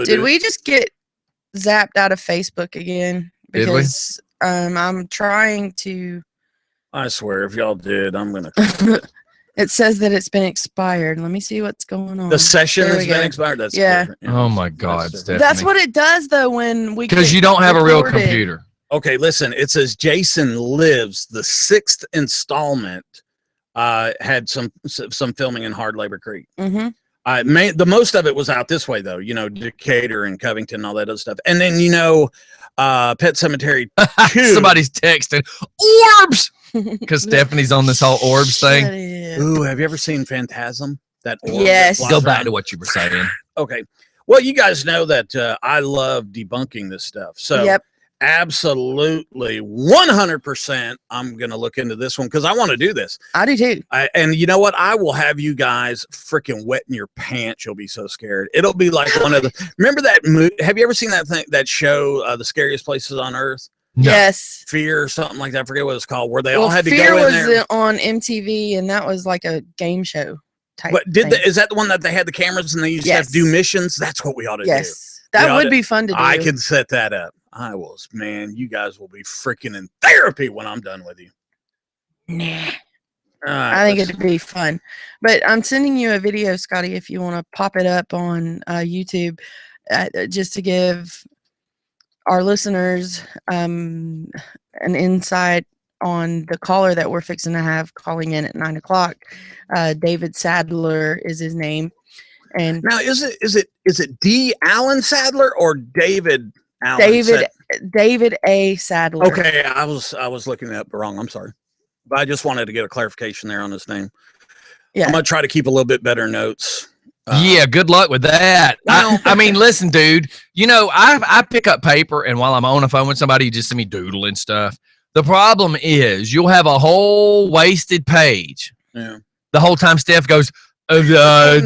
Speaker 3: did we just get zapped out of Facebook again?
Speaker 2: Did we?
Speaker 3: Because I'm trying to
Speaker 1: I swear, if y'all did, I'm gonna.
Speaker 3: It says that it's been expired. Let me see what's going on.
Speaker 1: The session
Speaker 3: There
Speaker 1: has
Speaker 3: we
Speaker 1: been
Speaker 3: go.
Speaker 1: expired. That's
Speaker 3: Yeah.
Speaker 1: different.
Speaker 2: Oh my God, Stephanie.
Speaker 3: That's what it does though when we
Speaker 2: Because
Speaker 3: get
Speaker 2: you don't have a real
Speaker 3: recorded.
Speaker 2: computer.
Speaker 1: Okay, listen. It says Jason Lives. The 6th installment had some filming in Hard Labor Creek.
Speaker 3: Mhm.
Speaker 1: The most of it was out this way though. Decatur and Covington, and all that other stuff. And then Pet Cemetery 2.
Speaker 2: Somebody's texting orbs because Stephanie's on this whole orbs thing.
Speaker 1: Ooh, have you ever seen Phantasm? That orb
Speaker 3: Yes.
Speaker 1: that
Speaker 2: Go
Speaker 1: flies
Speaker 2: back
Speaker 1: around?
Speaker 2: to what you were saying.
Speaker 1: Okay. Well, you guys know that I love debunking this stuff. So
Speaker 3: Yep.
Speaker 1: absolutely 100% I'm going to look into this one because I want to do this.
Speaker 3: I do too.
Speaker 1: And you know what? I will have you guys freaking wet in your pants. You'll be so scared. It'll be like one of the, remember that movie? Have you ever seen that show, The Scariest Places on Earth?
Speaker 2: No.
Speaker 3: Yes.
Speaker 1: Fear or something like that. I forget what it's called, where they all had to
Speaker 3: Fear
Speaker 1: go in
Speaker 3: was
Speaker 1: there.
Speaker 3: on MTV, and that was like a game show type.
Speaker 1: But
Speaker 3: thing.
Speaker 1: is that the one that they had the cameras and they used to have to do missions? That's what we ought to do.
Speaker 3: Yes, that
Speaker 1: Yeah,
Speaker 3: would be fun to do.
Speaker 1: I can set that up. I will, man. You guys will be freaking in therapy when I'm done with you.
Speaker 3: Nah.
Speaker 1: Right,
Speaker 3: I think it'd be fun. But I'm sending you a video, Scotty, if you want to pop it up on YouTube, just to give our listeners an insight on the caller that we're fixing to have calling in at 9:00. David Sadler is his name. And
Speaker 1: now, is it D. Allen Sadler or David Allen?
Speaker 3: David A. Sadler.
Speaker 1: Okay, I was looking that up wrong. I'm sorry, but I just wanted to get a clarification there on his name.
Speaker 3: Yeah.
Speaker 1: I'm gonna try to keep a little bit better notes.
Speaker 2: Yeah, good luck with that. I mean, listen, dude. I pick up paper, and while I'm on the phone with somebody, you just see me doodling stuff. The problem is, you'll have a whole wasted page.
Speaker 1: Yeah.
Speaker 2: The whole time Steph goes,
Speaker 1: You're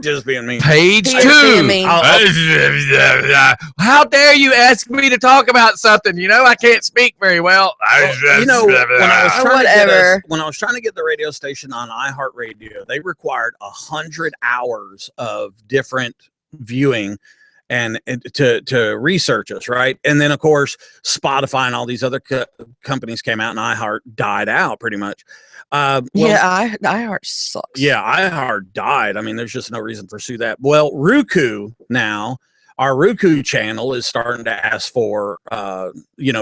Speaker 1: just being mean.
Speaker 2: Page
Speaker 3: He is
Speaker 2: 2.
Speaker 3: being mean.
Speaker 2: How dare you ask me to talk about something? I can't speak very well.
Speaker 1: When I was trying to get the radio station on iHeartRadio, they required 100 hours of different viewing and to research us, right? And then of course Spotify and all these other companies came out, and iHeart died out pretty much.
Speaker 3: iHeart sucks.
Speaker 1: Yeah, iHeart died. I mean, there's just no reason to pursue that. Well, Roku now, our Roku channel is starting to ask for,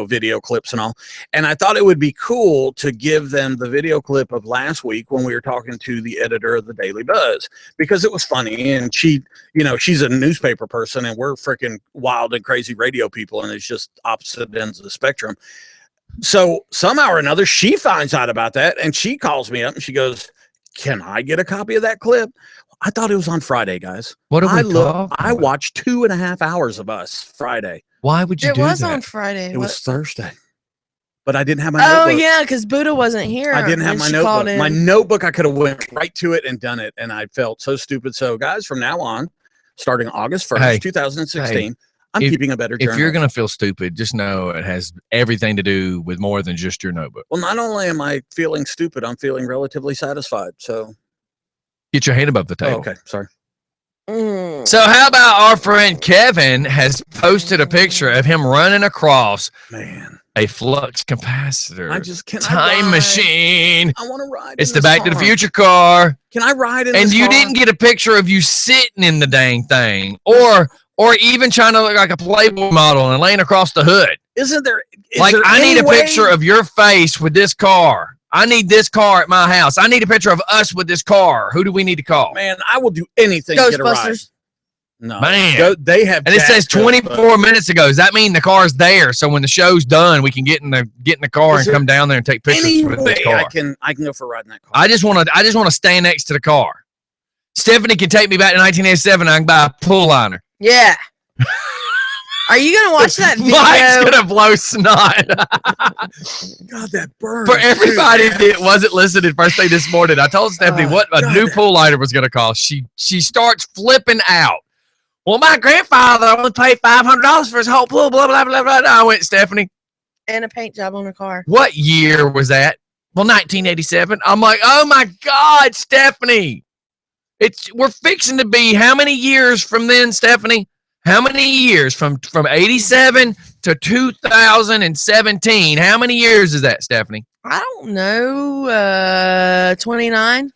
Speaker 1: video clips and all. And I thought it would be cool to give them the video clip of last week when we were talking to the editor of the Daily Buzz, because it was funny. And she's a newspaper person, and we're freaking wild and crazy radio people. And it's just opposite ends of the spectrum. So somehow or another, she finds out about that, and she calls me up and she goes, can I get a copy of that clip? I thought it was on Friday, guys.
Speaker 2: What are we talking
Speaker 1: I
Speaker 2: about?
Speaker 1: watched 2.5 hours of us Friday.
Speaker 2: Why would you
Speaker 3: It
Speaker 2: do
Speaker 3: was
Speaker 2: that?
Speaker 3: on Friday.
Speaker 1: It
Speaker 3: What?
Speaker 1: was Thursday, but I didn't have my
Speaker 3: Oh
Speaker 1: notebook.
Speaker 3: yeah, because Buddha wasn't here.
Speaker 1: I didn't have
Speaker 3: when
Speaker 1: my
Speaker 3: she called
Speaker 1: notebook. My
Speaker 3: in.
Speaker 1: notebook, I could have went right to it and done it, and I felt so stupid. So, guys, from now on, starting August 1st,
Speaker 2: Hey,
Speaker 1: 2016, I'm keeping a better journal.
Speaker 2: If you're going to feel stupid, just know it has everything to do with more than just your notebook.
Speaker 1: Well, not only am I feeling stupid, I'm feeling relatively satisfied. So,
Speaker 2: Get your hand above the
Speaker 1: oh,
Speaker 2: table.
Speaker 1: okay, sorry.
Speaker 2: So how about our friend Kevin has posted a picture of him running across
Speaker 1: Man,
Speaker 2: a flux capacitor
Speaker 1: I just can't.
Speaker 2: time machine.
Speaker 1: I want to ride.
Speaker 2: It's
Speaker 1: in
Speaker 2: the
Speaker 1: this
Speaker 2: Back to the
Speaker 1: car.
Speaker 2: Future car.
Speaker 1: Can I ride in
Speaker 2: And
Speaker 1: this
Speaker 2: you
Speaker 1: car?
Speaker 2: didn't get a picture of you sitting in the dang thing or even trying to look like a Playboy model and laying across the hood.
Speaker 1: Isn't there? Is
Speaker 2: Like,
Speaker 1: there
Speaker 2: I need
Speaker 1: any
Speaker 2: a
Speaker 1: way-
Speaker 2: picture of your face with this car. I need this car at my house. I need a picture of us with this car. Who do we need to call?
Speaker 1: Man, I will do anything to get a ride.
Speaker 3: Ghostbusters.
Speaker 1: No,
Speaker 2: Man.
Speaker 1: they have.
Speaker 2: And it says
Speaker 1: jacked up,
Speaker 2: 24 minutes ago. Does that mean the car's there? So when the show's done, we can get in the car
Speaker 1: Is
Speaker 2: and
Speaker 1: there
Speaker 2: come down there and take pictures
Speaker 1: Any
Speaker 2: with
Speaker 1: way
Speaker 2: this car.
Speaker 1: I can go for a ride in that car.
Speaker 2: I just want to stand next to the car. Stephanie can take me back to 1987. I can buy a pool liner.
Speaker 3: Yeah. Are you gonna watch that video?
Speaker 2: Mike's gonna blow snot.
Speaker 1: God, that burn.
Speaker 2: For everybody that wasn't listening first thing this morning, I told Stephanie what a
Speaker 1: God,
Speaker 2: new pool liner was gonna cost. She starts flipping out. Well, my grandfather only paid $500 for his whole pool. Blah blah blah blah. I went, Stephanie,
Speaker 3: And a paint job on her car.
Speaker 2: what year was that? Well, 1987. I'm like, oh my God, Stephanie. We're fixing to be how many years from then, Stephanie? How many years from 87 to 2017? How many years is that, Stephanie?
Speaker 3: I don't know. 29.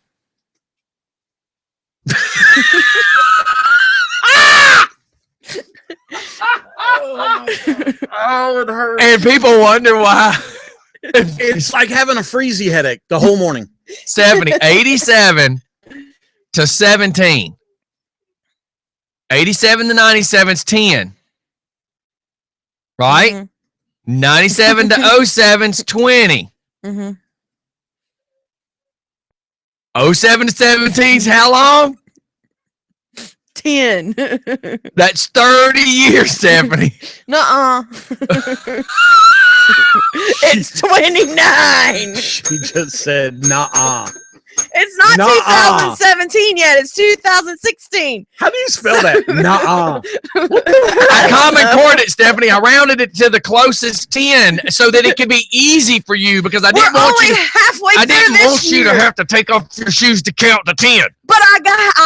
Speaker 1: Oh, it hurts.
Speaker 2: And people wonder why.
Speaker 1: It's like having a freezy headache the whole morning.
Speaker 2: 87 to 17. 87 to 97 is 10. Right?
Speaker 3: Mhm.
Speaker 2: 97 to 07 is 20.
Speaker 3: Mm-hmm.
Speaker 2: 07 to 17 is how long?
Speaker 3: 10.
Speaker 2: That's 30 years, Stephanie.
Speaker 3: Nuh-uh. It's 29.
Speaker 1: She just said, "Nah."
Speaker 3: It's not
Speaker 1: Nuh-uh.
Speaker 3: 2017 yet. It's 2016.
Speaker 1: How do you spell that? Nah.
Speaker 2: I common cored it, Stephanie. I rounded it to the closest 10 so that it could be easy for you because I
Speaker 3: We're
Speaker 2: didn't want
Speaker 3: only
Speaker 2: you.
Speaker 3: halfway
Speaker 2: I
Speaker 3: through
Speaker 2: didn't
Speaker 3: this
Speaker 2: want you
Speaker 3: year.
Speaker 2: to have to take off your shoes to count to 10.
Speaker 3: But I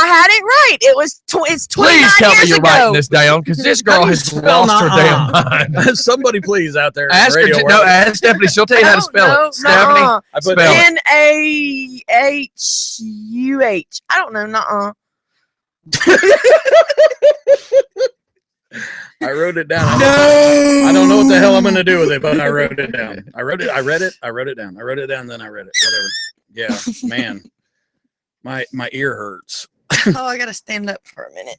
Speaker 3: had it right. It was it's 29
Speaker 2: Please tell me
Speaker 3: years
Speaker 2: you're
Speaker 3: ago.
Speaker 2: writing this down because this
Speaker 1: How do
Speaker 2: girl
Speaker 1: you
Speaker 2: has
Speaker 1: spell
Speaker 2: lost her damn
Speaker 1: nuh-uh?
Speaker 2: mind.
Speaker 1: Somebody please out there. in
Speaker 2: Ask her.
Speaker 1: radio
Speaker 2: No,
Speaker 1: world.
Speaker 2: ask Stephanie. She'll tell you how to spell it. Stephanie,
Speaker 1: I put
Speaker 2: spell it.
Speaker 3: Nahhuh. I don't know. Nuh-uh.
Speaker 1: I wrote it down.
Speaker 2: No.
Speaker 1: I don't know what the hell I'm going to do with it, but I wrote it down. I read it. I wrote it down. I wrote it down, then I read it. Whatever. Yeah, man. My ear hurts.
Speaker 3: Oh, I gotta stand up for a minute.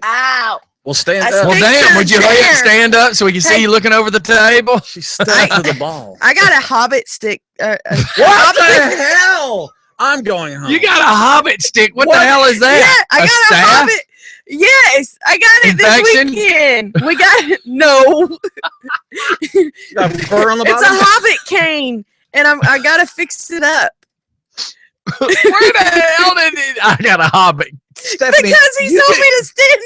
Speaker 3: Ow.
Speaker 1: Well, stand
Speaker 3: I
Speaker 1: up.
Speaker 2: Well,
Speaker 3: Stick to
Speaker 2: damn.
Speaker 3: the
Speaker 2: Would you
Speaker 3: chair.
Speaker 2: stand up so we can see
Speaker 3: Hey.
Speaker 2: you looking over the table?
Speaker 1: She stuck to the ball.
Speaker 3: I got a hobbit stick.
Speaker 1: What the hell? I'm going home.
Speaker 2: You got a hobbit stick. What the
Speaker 1: What?
Speaker 2: hell is that?
Speaker 3: Yeah, I got a
Speaker 2: staff?
Speaker 3: hobbit. Yes, I got it
Speaker 2: Infection?
Speaker 3: this weekend. We got it. No,
Speaker 1: Got fur on the
Speaker 3: it's a
Speaker 1: bottom?
Speaker 3: hobbit cane, and I gotta fix it up
Speaker 2: Where the hell did it? I got a hobbit.
Speaker 1: Stephanie,
Speaker 3: because he
Speaker 1: you
Speaker 3: told
Speaker 1: could-
Speaker 3: me to stand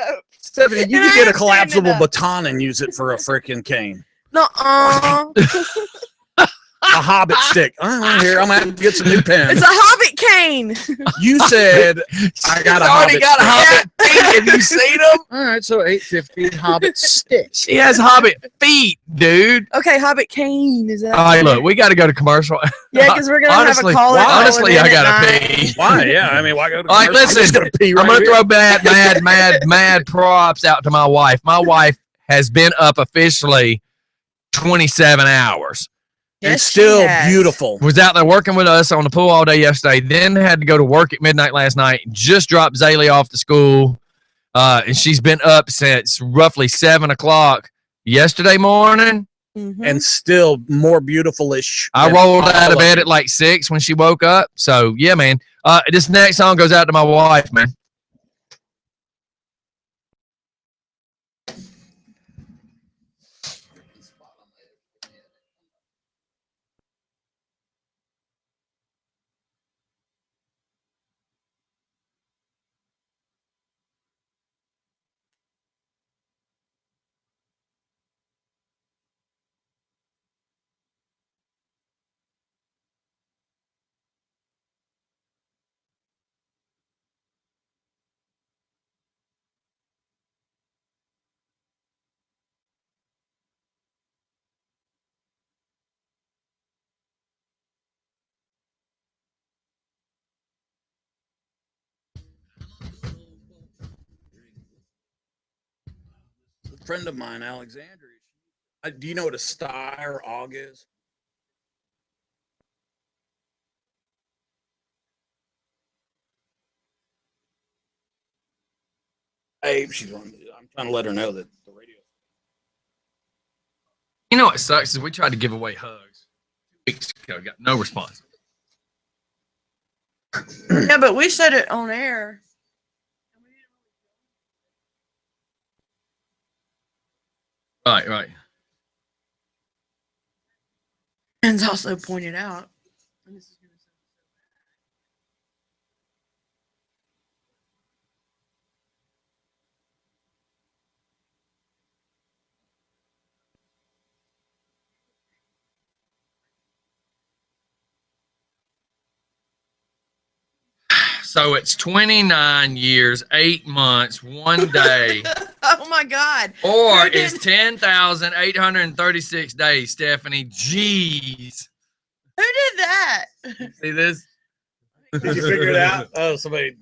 Speaker 3: up.
Speaker 1: Stephanie, you
Speaker 3: And
Speaker 1: could
Speaker 3: I
Speaker 1: get a
Speaker 3: am standing
Speaker 1: collapsible
Speaker 3: up.
Speaker 1: baton and use it for a freaking cane.
Speaker 3: Nuh-uh.
Speaker 1: A hobbit stick. Here, I'm going to have to get some new pens.
Speaker 3: It's a hobbit cane.
Speaker 1: You said, I got a
Speaker 2: She's already
Speaker 1: hobbit
Speaker 2: got a
Speaker 1: stick.
Speaker 2: hobbit feet. Have you seen them?
Speaker 1: All right, so 850 hobbit stick.
Speaker 2: She has hobbit feet, dude.
Speaker 3: Okay, hobbit cane. Is that?
Speaker 2: All right, look, we got to go to commercial.
Speaker 3: Yeah, because we're gonna
Speaker 2: honestly,
Speaker 3: have a caller. calling
Speaker 2: honestly,
Speaker 3: in
Speaker 2: I
Speaker 3: at
Speaker 2: gotta
Speaker 3: 9.
Speaker 2: pee.
Speaker 1: Why? Yeah, I mean, why go to
Speaker 2: All right,
Speaker 1: commercial?
Speaker 2: listen,
Speaker 1: I'm just gonna pee right
Speaker 2: I'm gonna
Speaker 1: here.
Speaker 2: throw mad props out to my wife. My wife has been up officially 27 hours.
Speaker 1: And
Speaker 3: Yes,
Speaker 1: still
Speaker 3: she has.
Speaker 1: beautiful.
Speaker 2: Was out there working with us on the pool all day yesterday. Then had to go to work at midnight last night. Just dropped Zaylee off to school, and she's been up since roughly 7 o'clock yesterday morning.
Speaker 1: and still more beautiful-ish.
Speaker 2: I
Speaker 1: than
Speaker 2: rolled
Speaker 1: all
Speaker 2: out of bed
Speaker 1: you.
Speaker 2: at like 6 when she woke up. So yeah, man. This next song goes out to my wife, man.
Speaker 1: A friend of mine, Alexander. Do you know what a sty or og is? Hey, she's on. I'm trying to let her know that the radio.
Speaker 2: You know what sucks is we tried to give away hugs 2 weeks ago, got no response.
Speaker 3: Yeah, but we said it on air.
Speaker 2: Right.
Speaker 3: And it's also pointed out.
Speaker 2: So it's 29 years, 8 months, 1 day.
Speaker 3: Oh my God.
Speaker 2: Or it's 10,836 days, Stephanie. Jeez.
Speaker 3: Who did that?
Speaker 2: See this?
Speaker 1: Did you figure it out? Oh, somebody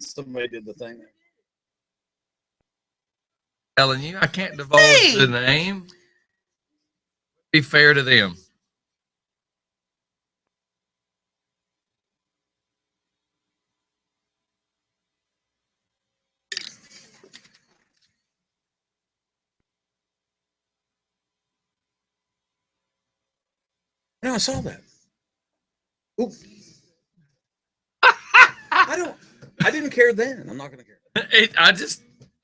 Speaker 1: did the thing.
Speaker 2: Telling you, I can't divulge the name. Be fair to them.
Speaker 1: No, I saw that. Oop. I didn't care then. I'm not going to care.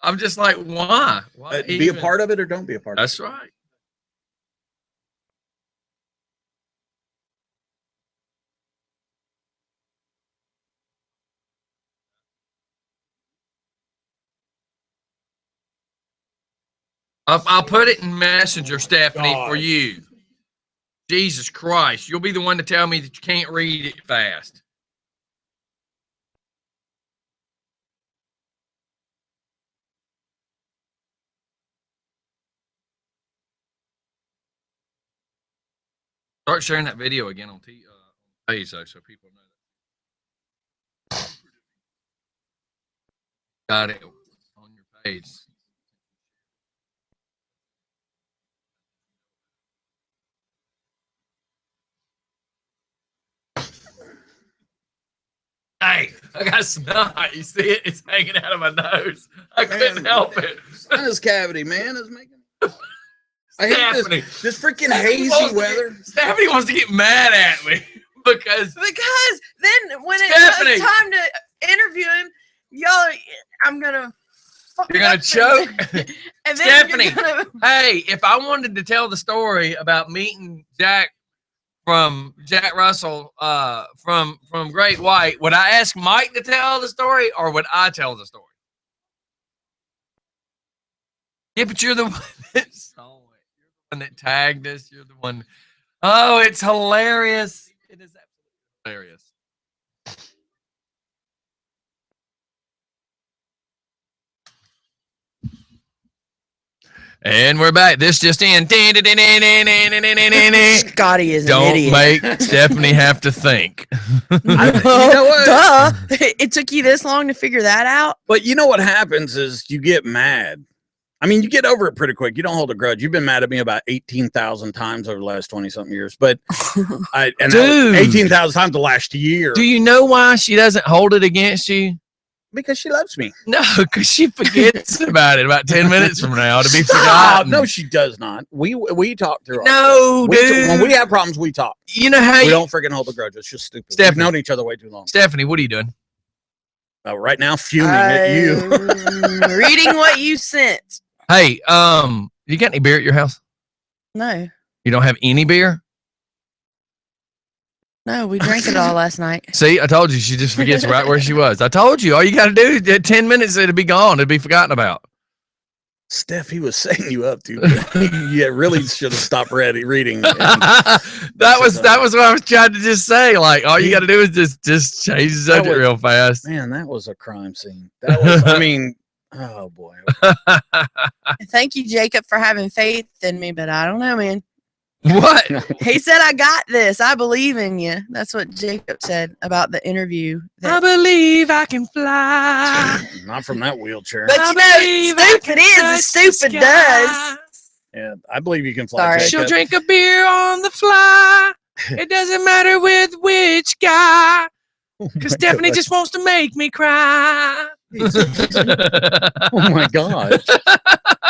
Speaker 2: I'm just like, why? Why
Speaker 1: Be a part of it or don't be a part of it.
Speaker 2: That's right. I'll put it in Messenger, Stephanie, for you. Jesus Christ. You'll be the one to tell me that you can't read it fast. Start sharing that video again on page, though, so people know that. Got it on your page. Hey, I got snot. You see it? It's hanging out of my nose. I couldn't help it.
Speaker 1: Sinus cavity, man, is making. I
Speaker 2: Stephanie.
Speaker 1: hate this freaking hazy weather.
Speaker 2: Stephanie wants to get mad at me because
Speaker 3: then when it
Speaker 2: Stephanie.
Speaker 3: comes time to interview him, I'm gonna.
Speaker 2: You're gonna choke.
Speaker 3: And then
Speaker 2: Stephanie, hey, if I wanted to tell the story about meeting Jack Russell from Great White, would I ask Mike to tell the story or would I tell the story? Yeah, but you're the one that saw it. You're the one that tagged us. You're the one. Oh, it's hilarious. It is absolutely hilarious. And we're back. This just in.
Speaker 3: Scottie is
Speaker 2: Don't
Speaker 3: an idiot.
Speaker 2: make Stephanie have to think.
Speaker 1: You know what?
Speaker 3: Duh. It took you this long to figure that out?
Speaker 1: But you know what happens is you get mad. I mean, you get over it pretty quick. You don't hold a grudge. You've been mad at me about 18,000 times over the last 20-something years. But
Speaker 2: Dude.
Speaker 1: 18,000 times the last year.
Speaker 2: Do you know why she doesn't hold it against you?
Speaker 1: Because she loves me.
Speaker 2: No, because she forgets about it about 10 minutes from now to be
Speaker 1: Stop.
Speaker 2: forgotten.
Speaker 1: No, she does not. We talk through.
Speaker 2: No, dude.
Speaker 1: When we have problems, we talk.
Speaker 2: You know how
Speaker 1: we don't freaking hold a grudge. It's just stupid.
Speaker 2: Stephanie.
Speaker 1: We've known each other way too long.
Speaker 2: Stephanie, what are you doing?
Speaker 1: Right now, fuming at you.
Speaker 3: Reading what you sent.
Speaker 2: Hey, you got any beer at your house?
Speaker 3: No.
Speaker 2: You don't have any beer?
Speaker 3: No, we drank it all last night.
Speaker 2: See, I told you, she just forgets right where she was. I told you, all you got to do is 10 minutes, it'll be gone. It'll be forgotten about.
Speaker 1: Steph, he was setting you up, dude. Yeah, really should have stopped reading.
Speaker 2: that was what I was trying to just say. Like, all you got to do is just change the subject real fast.
Speaker 1: Man, that was a crime scene. That was, I mean, oh boy.
Speaker 3: Thank you, Jacob, for having faith in me, but I don't know, man.
Speaker 2: What?
Speaker 3: He said, I got this. I believe in you. That's what Jacob said about the interview.
Speaker 2: I believe I can fly.
Speaker 1: Not from that wheelchair.
Speaker 3: But you know, stupid is, stupid does.
Speaker 1: Yeah, I believe you can fly.
Speaker 3: Sorry.
Speaker 2: She'll drink a beer on the fly. It doesn't matter with which guy. Because Stephanie just wants to make me cry.
Speaker 1: Oh my God.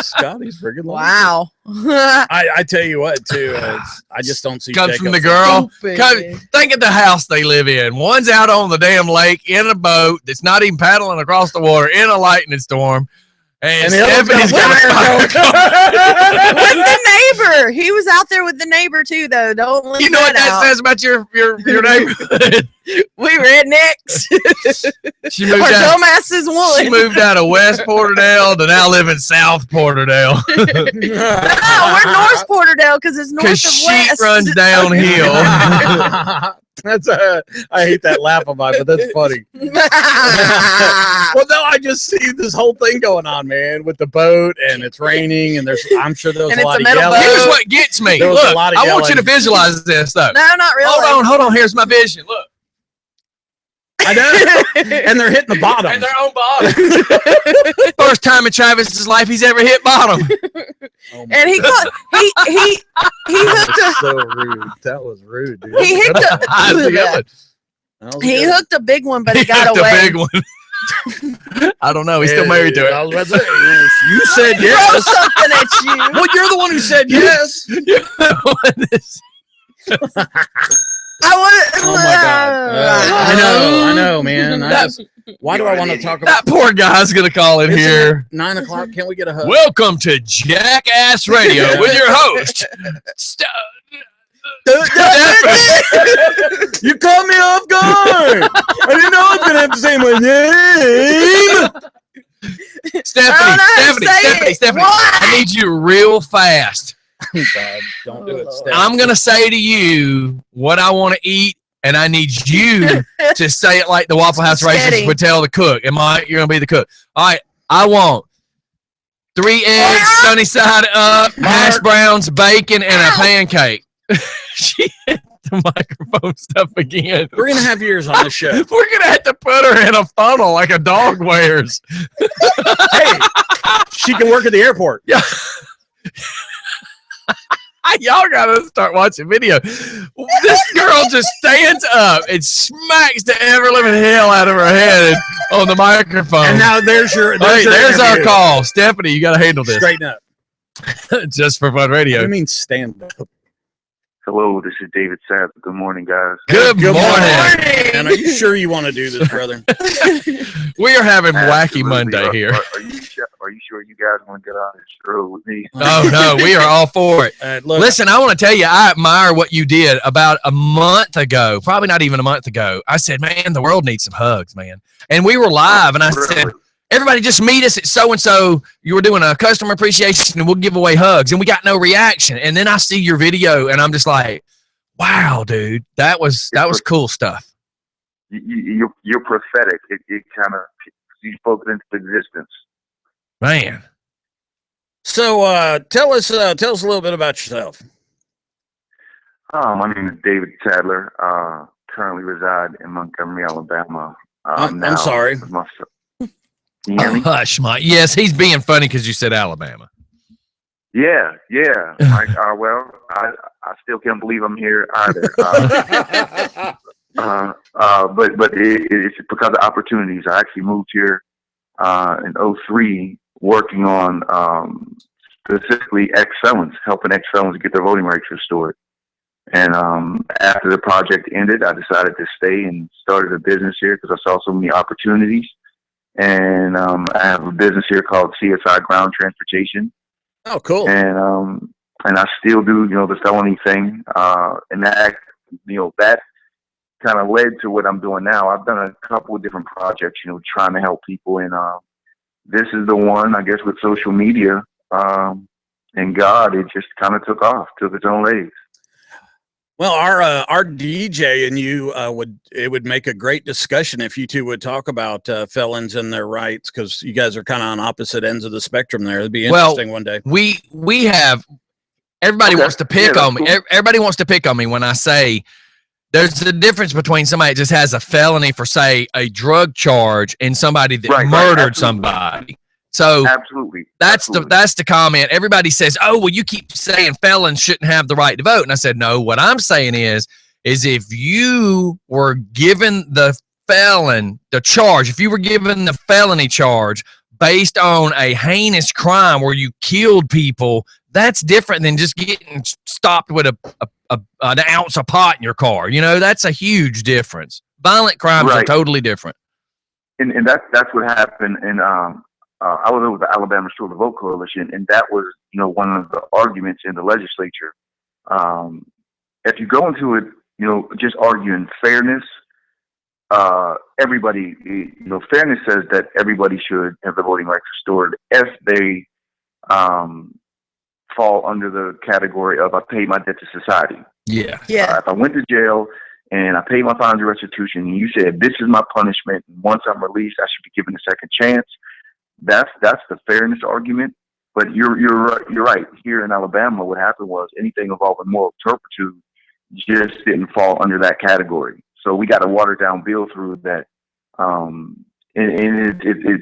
Speaker 1: Scottie's freaking
Speaker 3: wow.
Speaker 1: I tell you what, too. I just don't see
Speaker 2: comes
Speaker 1: Jacob
Speaker 2: from the girl. Think of the house they live in. One's out on the damn lake in a boat that's not even paddling across the water in a lightning storm. And Stephanie's got
Speaker 3: with the neighbor. He was out there with the neighbor too, though. Don't leave
Speaker 2: You know what that says about your neighborhood?
Speaker 3: We rednecks.
Speaker 2: She moved
Speaker 3: Our
Speaker 2: out.
Speaker 3: dumbasses won.
Speaker 2: She moved out of West Porterdale to now live in South Porterdale.
Speaker 3: No, we're North Porterdale because it's north of
Speaker 2: Because
Speaker 3: West.
Speaker 2: she runs downhill.
Speaker 1: That's I hate that laugh of mine, but that's funny. Well, no, I just see this whole thing going on, man, with the boat and it's raining and I'm sure there was
Speaker 3: And
Speaker 1: a
Speaker 3: it's
Speaker 1: lot
Speaker 3: a
Speaker 1: of
Speaker 3: metal
Speaker 1: yelling.
Speaker 3: boat.
Speaker 2: Here's what gets me.
Speaker 1: There was a
Speaker 2: Look,
Speaker 1: lot of
Speaker 2: I want you to
Speaker 1: yelling.
Speaker 2: visualize this though.
Speaker 3: No, not really.
Speaker 2: Hold on. Here's my vision. Look.
Speaker 1: I know. And they're hitting the bottom.
Speaker 2: And they're on bottom. First time in Travis's life he's ever hit bottom.
Speaker 1: Oh my
Speaker 3: And he
Speaker 1: God.
Speaker 3: he hooked
Speaker 1: That's
Speaker 3: a
Speaker 1: so rude. That was rude, dude.
Speaker 3: he hooked
Speaker 2: That's a good one.
Speaker 3: he hooked a big one, but he got
Speaker 2: hooked
Speaker 3: away.
Speaker 2: a big one. I don't know. He's still married to
Speaker 1: I
Speaker 2: it.
Speaker 1: was about to say, you said
Speaker 3: Throw
Speaker 1: yes.
Speaker 3: something at you.
Speaker 1: Well, you're the one who said yes.
Speaker 3: I want.
Speaker 1: Oh my God. I know, man. Why do I want to talk about
Speaker 2: That poor guy's gonna call in here.
Speaker 1: 9 o'clock? Can't we get a hug?
Speaker 2: Welcome to Jackass Radio with your host.
Speaker 1: You caught me off guard. I didn't know I was gonna have to say my name.
Speaker 2: Stephanie, I need you real fast.
Speaker 1: God, don't do it, Steph.
Speaker 2: I'm gonna say to you what I want to eat, and I need you to say it like the Waffle House races would tell the cook. You're gonna be the cook. All right, I want 3 eggs, sunny side up, hash browns, bacon, and a pancake. She hit the microphone stuff again.
Speaker 1: 3.5 years on this show.
Speaker 2: We're gonna have to put her in a funnel like a dog wears.
Speaker 1: Hey, she can work at the airport.
Speaker 2: Yeah. Y'all gotta start watching video. This girl just stands up and smacks the ever living hell out of her head on the microphone.
Speaker 1: And now there's our
Speaker 2: our call. Stephanie, you gotta handle this.
Speaker 1: Straighten up.
Speaker 2: Just for fun radio.
Speaker 1: What do you mean stand up?
Speaker 5: Hello, this is David Sapp. Good morning, guys.
Speaker 2: Good morning.
Speaker 1: And are you sure you want to do this, brother?
Speaker 2: We are having Wacky
Speaker 5: Absolutely.
Speaker 2: Monday here.
Speaker 5: Are you sure you guys want to get on this stroll with me?
Speaker 2: Oh no, we are all for it.
Speaker 1: Look,
Speaker 2: Listen, I want to tell you, I admire what you did about a month ago, probably not even a month ago. I said, man, the world needs some hugs, man. And we were live, and I said, everybody just meet us at so-and-so. You were doing a customer appreciation, and we'll give away hugs. And we got no reaction. And then I see your video, and I'm just like, wow, dude, that was cool stuff.
Speaker 5: You're prophetic. It kind of, you spoke it into existence.
Speaker 2: Man.
Speaker 1: So tell us a little bit about yourself.
Speaker 5: My name is David Sadler. Currently reside in Montgomery, Alabama.
Speaker 1: I'm sorry.
Speaker 5: You hear me?
Speaker 2: Hush, Mike. Yes, he's being funny because you said Alabama.
Speaker 5: Yeah. Like, well, I still can't believe I'm here either. But it's because of opportunities. I actually moved here in '03, working on specifically ex-felons, helping ex-felons get their voting rights restored. And after the project ended, I decided to stay and started a business here because I saw so many opportunities. And I have a business here called CSI Ground Transportation.
Speaker 1: Oh, cool.
Speaker 5: And I still do, the felony thing. And that kind of led to what I'm doing now. I've done a couple of different projects, trying to help people. And this is the one, I guess, with social media and God, it just kind of took its own legs.
Speaker 1: Well, our DJ and you would make a great discussion if you two would talk about felons and their rights, because you guys are kind of on opposite ends of the spectrum there. It'd be interesting one day.
Speaker 2: We have everybody wants to pick on me. Cool. Everybody wants to pick on me when I say there's a difference between somebody that just has a felony for, say, a drug charge and somebody that murdered somebody. So
Speaker 5: absolutely,
Speaker 2: that's the comment. Everybody says, "Oh, well, you keep saying felons shouldn't have the right to vote," and I said, "No. What I'm saying is if you were given the felon the charge, if you were given the felony charge based on a heinous crime where you killed people, that's different than just getting stopped with an ounce of pot in your car. That's a huge difference. Violent crimes are totally different."
Speaker 5: And that's what happened. And I was with the Alabama Restore the Vote Coalition, and that was, one of the arguments in the legislature. If you go into it, just arguing fairness, everybody, fairness says that everybody should have the voting rights restored if they fall under the category of I paid my debt to society.
Speaker 2: Yeah.
Speaker 5: If I went to jail and I paid my fines and restitution, and you said this is my punishment, and once I'm released, I should be given a second chance. That's the fairness argument. But you're right. Here in Alabama, what happened was anything involving moral turpitude just didn't fall under that category. So we got a watered down bill through that, and it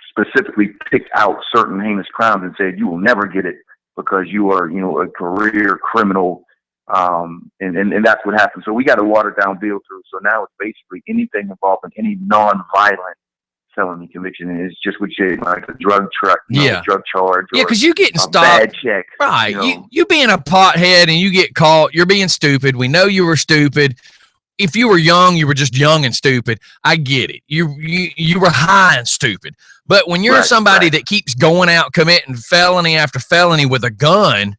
Speaker 5: specifically picked out certain heinous crimes and said you will never get it because you are a career criminal, and that's what happened. So we got a watered down bill through. So now it's basically anything involving any non-violent felony conviction, and it's just what you like a drug charge.
Speaker 2: Yeah, because you getting stopped.
Speaker 5: Bad check.
Speaker 2: Right. You being a pothead and you get caught, you're being stupid. We know you were stupid. If you were young, you were just young and stupid. I get it. You were high and stupid. But when you're somebody that keeps going out committing felony after felony with a gun,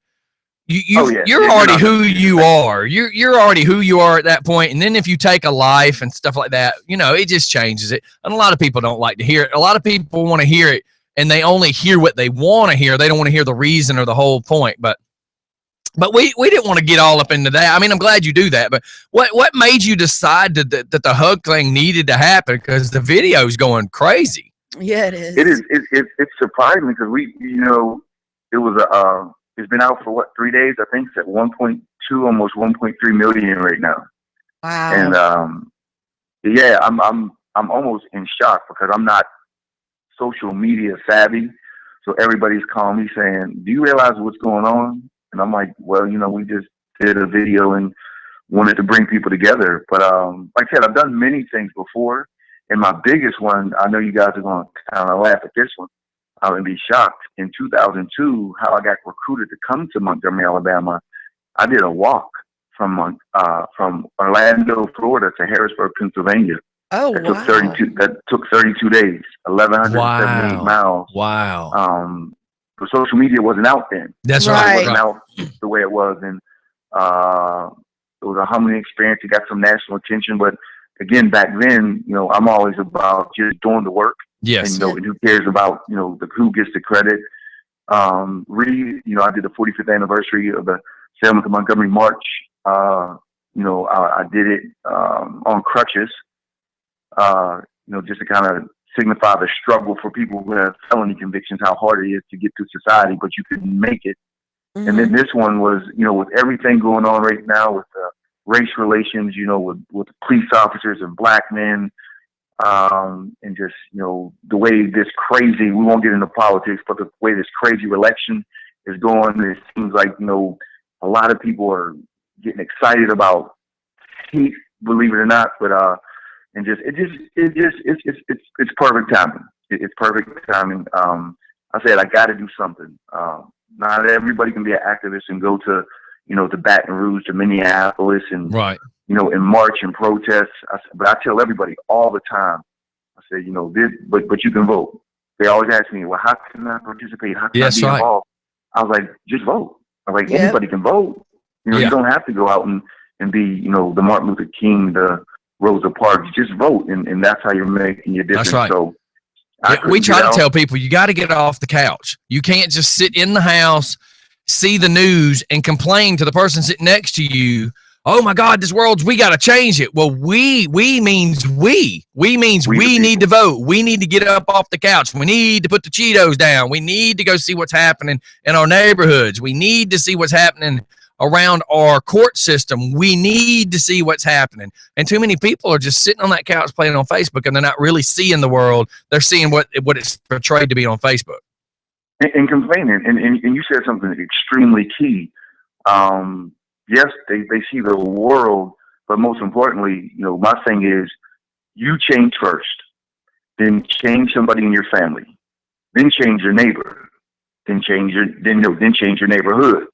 Speaker 2: you're already who you are. You're already who you are at that point. And then if you take a life and stuff like that, it just changes it. And a lot of people don't like to hear it. A lot of people want to hear it, and they only hear what they want to hear. They don't want to hear the reason or the whole point. But we didn't want to get all up into that. I mean, I'm glad you do that. But what made you decide that the hug thing needed to happen? Because the video is going crazy.
Speaker 3: Yeah, it is.
Speaker 5: It is. It's surprising because it was it's been out for 3 days? I think it's at 1.2, almost 1.3 million right now.
Speaker 3: Wow.
Speaker 5: And I'm almost in shock because I'm not social media savvy. So everybody's calling me saying, "Do you realize what's going on?" And I'm like, "Well, we just did a video and wanted to bring people together." But like I said, I've done many things before, and my biggest one, I know you guys are going to kind of laugh at this one. And be shocked. In 2002, how I got recruited to come to Montgomery, Alabama. I did a walk from Orlando, Florida to Harrisburg, Pennsylvania.
Speaker 3: Oh,
Speaker 5: that
Speaker 3: wow.
Speaker 5: That took 32 days, 1,178 miles.
Speaker 2: Wow.
Speaker 5: The social media wasn't out then.
Speaker 2: That's right.
Speaker 5: It wasn't out the way it was, and it was a humbling experience. It got some national attention, but again, back then, I'm always about just doing the work.
Speaker 2: Yes.
Speaker 5: And who cares about, who gets the credit. I did the 45th anniversary of the Selma to Montgomery March. I did it on crutches, just to kind of signify the struggle for people who have felony convictions, how hard it is to get through society, but you can make it. Mm-hmm. And then this one was, with everything going on right now with race relations, with police officers and black men, and just, the way this crazy, we won't get into politics, but the way this crazy election is going, it seems like, a lot of people are getting excited about hate believe it or not, but it's perfect timing. It's perfect timing. I said I got to do something. Not everybody can be an activist and go to, to Baton Rouge, to Minneapolis, and
Speaker 2: Right.
Speaker 5: And march and protest. But I tell everybody all the time. I say, but you can vote. They always ask me, well, how can I participate? How can I be involved? I was like, just vote. I was like, anybody can vote. You don't have to go out and be, the Martin Luther King, the Rosa Parks. Just vote, and that's how you're making your difference.
Speaker 2: That's right.
Speaker 5: So
Speaker 2: we try to tell people, you got to get off the couch. You can't just sit in the house, see the news, and complain to the person sitting next to you. Oh my God, we got to change it. Well, we means we need to vote. We need to get up off the couch. We need to put the Cheetos down. We need to go see what's happening in our neighborhoods. We need to see what's happening around our court system. We need to see what's happening. And too many people are just sitting on that couch playing on Facebook, and they're not really seeing the world. They're seeing what it's portrayed to be on Facebook.
Speaker 5: And complaining. And you said something extremely key. Yes, they see the world, but most importantly, my thing is, you change first, then change somebody in your family, then change your neighbor, then change your neighborhood,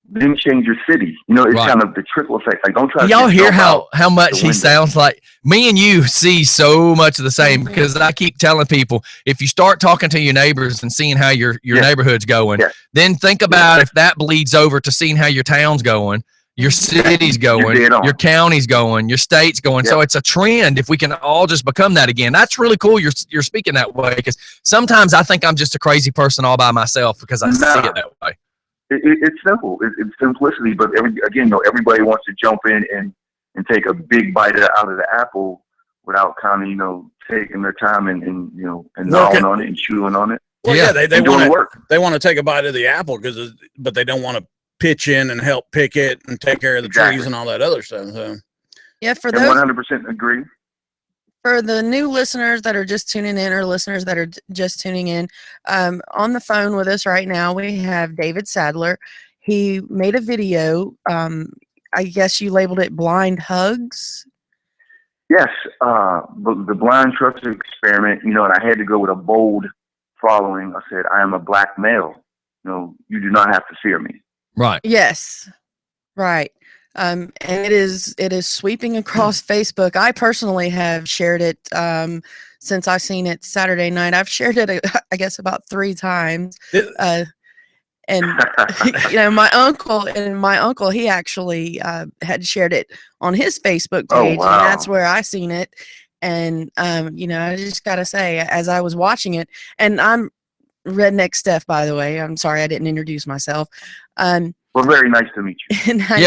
Speaker 5: then change your city. It's kind of the trickle effect. Like, don't try.
Speaker 2: Y'all hear how much he sounds like? Me and you see so much of the same, because I keep telling people, if you start talking to your neighbors and seeing how your neighborhood's going, then think about if that bleeds over to seeing how your town's going, your city's going, your county's going, your state's going. So it's a trend. If we can all just become that again, that's really cool. You're speaking that way, because sometimes I think I'm just a crazy person all by myself because I see it that way.
Speaker 5: It's simple. It's simplicity, but everybody wants to jump in and take a big bite out of the apple without kind of taking their time and gnawing on it and chewing on it.
Speaker 1: Well, they want to take a bite of the apple but they don't want to pitch in and help pick it and take care of the trees and all that other stuff. So
Speaker 3: for those
Speaker 5: 100% agree.
Speaker 3: For the new listeners that are just tuning in, or listeners that are just tuning in, on the phone with us right now, we have David Sadler. He made a video. I guess you labeled it Blind Hugs.
Speaker 5: Yes. The blind trust experiment, and I had to go with a bold following. I said, I am a black male. You do not have to fear me.
Speaker 2: Right.
Speaker 3: Yes. Right. And it is sweeping across Facebook. I personally have shared it since I've seen it Saturday night. I've shared it, I guess, about 3 times. And my uncle, he actually had shared it on his Facebook page, and that's where I seen it. And I just gotta say, as I was watching it, and I'm redneckstep, by the way. I'm sorry I didn't introduce myself.
Speaker 5: Well, very nice to meet you.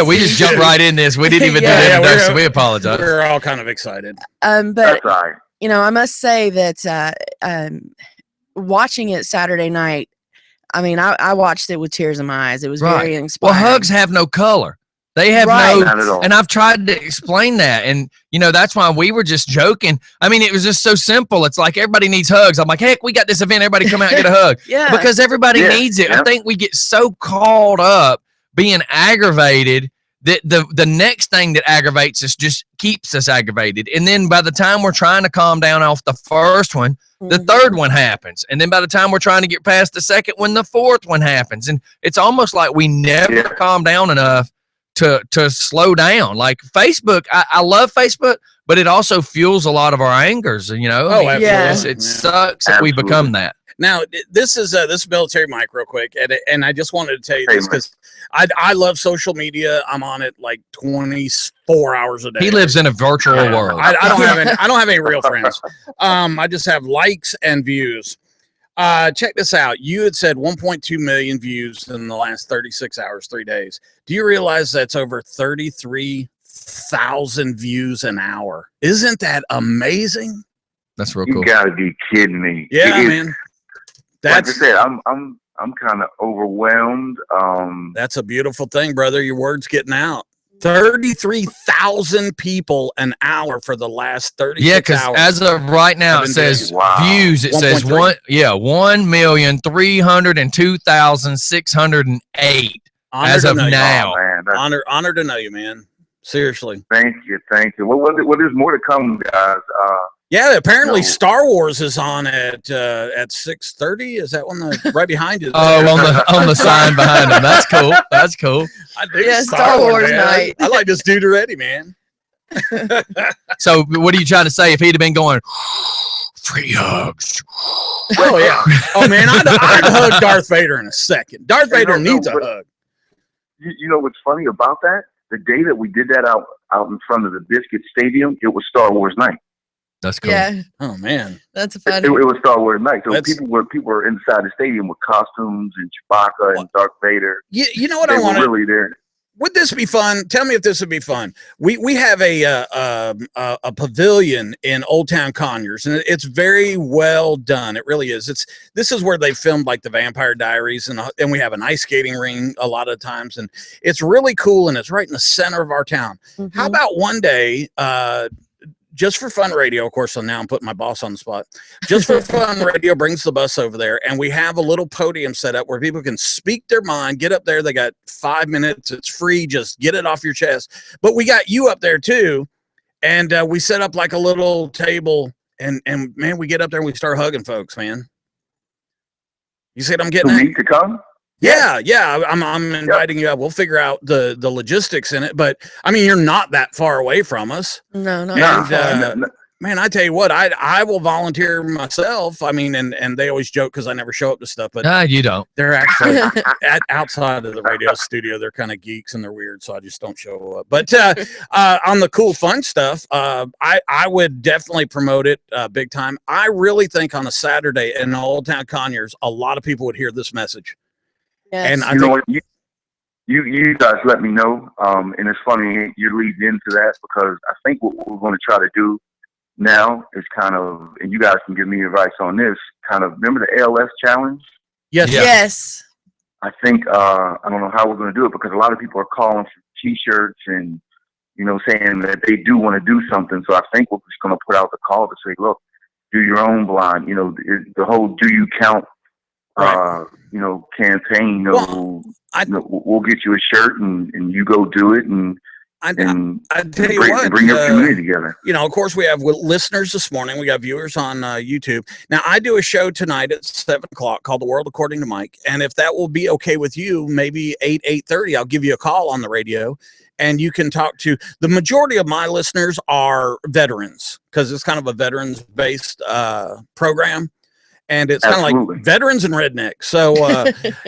Speaker 2: We just jumped right in this. We didn't even do the introduction. We apologize.
Speaker 1: We're all kind of excited.
Speaker 3: But
Speaker 5: that's all right.
Speaker 3: I must say that watching it Saturday night, I mean, I watched it with tears in my eyes. It was very inspiring.
Speaker 2: Well, hugs have no color. They have no, and I've tried to explain that. And, that's why we were just joking. I mean, it was just so simple. It's like, everybody needs hugs. I'm like, heck, we got this event. Everybody come out and get a hug. Because everybody needs it. I think we get so caught up being aggravated that the next thing that aggravates us just keeps us aggravated. And then by the time we're trying to calm down off the first one, the third one happens. And then by the time we're trying to get past the second one, the fourth one happens. And it's almost like we never calm down enough to slow down. Like Facebook, I love Facebook, but it also fuels a lot of our angers,
Speaker 1: absolutely.
Speaker 2: It sucks that we become that.
Speaker 1: Now, this is Military Mike real quick, and I just wanted to tell you this because I love social media. I'm on it like 24 hours a day.
Speaker 2: He lives in a virtual world.
Speaker 1: I don't have any real friends. I just have likes and views. Check this out. You had said 1.2 million views in the last 36 hours, 3 days. Do you realize that's over 33,000 views an hour? Isn't that amazing?
Speaker 2: That's real cool.
Speaker 5: You gotta be kidding me.
Speaker 1: Yeah, man.
Speaker 5: Like I said, I'm kind of overwhelmed.
Speaker 1: That's a beautiful thing, brother. Your word's getting out. 33,000 people an hour for the last 36 hours.
Speaker 2: Yeah, because as of right now, it says views. It says 1,302,608 as of now.
Speaker 1: Honor to know you, man. Seriously.
Speaker 5: Thank you. Well, there's more to come, guys.
Speaker 1: Yeah, apparently
Speaker 5: No.
Speaker 1: Star Wars is on at 6:30. Is that one right behind you?
Speaker 2: Oh, on the sign behind him. That's cool. That's cool.
Speaker 1: I dig
Speaker 3: Yeah, Star Wars
Speaker 1: man.
Speaker 3: night.
Speaker 1: I like this dude already, man.
Speaker 2: So, what are you trying to say? If he'd have been going, free hugs.
Speaker 1: Oh yeah. Oh man, I'd hug Darth Vader in a second. Darth Vader needs a hug.
Speaker 5: You know what's funny about that? The day that we did that out in front of the Biscuit Stadium, it was Star Wars night.
Speaker 2: That's cool.
Speaker 3: Yeah,
Speaker 1: Oh man.
Speaker 3: that's
Speaker 5: It
Speaker 3: funny.
Speaker 5: was Star Wars night. So
Speaker 1: That's-
Speaker 5: people were inside the stadium with costumes and Chewbacca and Darth Vader.
Speaker 1: You know what
Speaker 5: They
Speaker 1: I
Speaker 5: were
Speaker 1: want?
Speaker 5: really there.
Speaker 1: Would this be fun? Tell me if this would be fun. We have a pavilion in Old Town Conyers, and it's very well done. It really is. This is where they filmed like the Vampire Diaries, and we have an ice skating ring a lot of times, and it's really cool, and it's right in the center of our town.
Speaker 3: Mhm.
Speaker 1: How about one day, Just for Fun Radio, of course, so now I'm putting my boss on the spot. Just for Fun Radio brings the bus over there, and we have a little podium set up where people can speak their mind, get up there. They got 5 minutes. It's free. Just get it off your chest. But we got you up there too, and we set up like a little table, and man, we get up there and we start hugging folks, man. You see what I'm getting
Speaker 5: To
Speaker 1: at?
Speaker 5: me to come?
Speaker 1: Yeah. I'm inviting you up. We'll figure out the logistics in it, but I mean, you're not that far away from us.
Speaker 3: No, no.
Speaker 1: And man, I tell you what, I will volunteer myself. I mean, and they always joke because I never show up to stuff, but
Speaker 2: You don't.
Speaker 1: they're actually outside of the radio studio. They're kind of geeks and they're weird, so I just don't show up. But on the cool, fun stuff, I would definitely promote it big time. I really think on a Saturday in Old Town Conyers, a lot of people would hear this message.
Speaker 3: Yes.
Speaker 1: And I
Speaker 5: You know
Speaker 1: think
Speaker 5: what? You guys let me know. And it's funny you're leading into that because I think what we're going to try to do now is kind of, and you guys can give me advice on this, kind of remember the ALS challenge?
Speaker 1: yes,
Speaker 2: Yeah.
Speaker 3: Yes.
Speaker 5: I think, I don't know how we're going to do it because a lot of people are calling for t-shirts and, saying that they do want to do something. So I think we're just going to put out the call to say, look, do your own blind, the whole do you count,
Speaker 1: Right.
Speaker 5: campaign,
Speaker 1: Well,
Speaker 5: we'll get you a shirt and you go do it and
Speaker 1: I tell you what,
Speaker 5: bring your community together.
Speaker 1: Of course, we have listeners this morning. We got viewers on YouTube. Now, I do a show tonight at 7:00 called The World According to Mike. And if that will be okay with you, maybe 8:30, I'll give you a call on the radio and you can talk to the majority of my listeners are veterans because it's kind of a veterans based program. And it's kind of like veterans and rednecks. So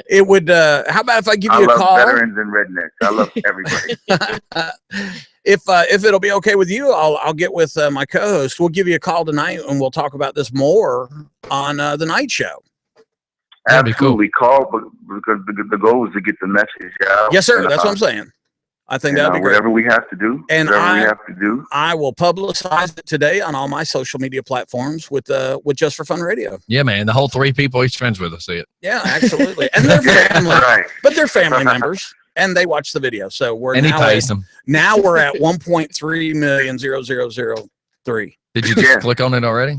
Speaker 1: it would, how about if I give you a call?
Speaker 5: I love veterans and rednecks. I love everybody.
Speaker 1: If it'll be okay with you, I'll get with my co-host. We'll give you a call tonight and we'll talk about this more on the night show.
Speaker 2: That'd be cool.
Speaker 5: Absolutely. Call, because the goal is to get the message out.
Speaker 1: Yes, sir.
Speaker 5: And,
Speaker 1: That's what I'm saying. I think that'd be great.
Speaker 5: Whatever we have to do.
Speaker 1: And
Speaker 5: I
Speaker 1: will publicize it today on all my social media platforms with Just for Fun Radio.
Speaker 2: Yeah, man. The whole 3 people he's friends with will see it.
Speaker 1: Yeah, absolutely. And they're family,
Speaker 5: right.
Speaker 1: but they're family members, and they watch the video. So
Speaker 2: He pays them.
Speaker 1: Now we're at 1.30003.
Speaker 2: Did you just click on it already?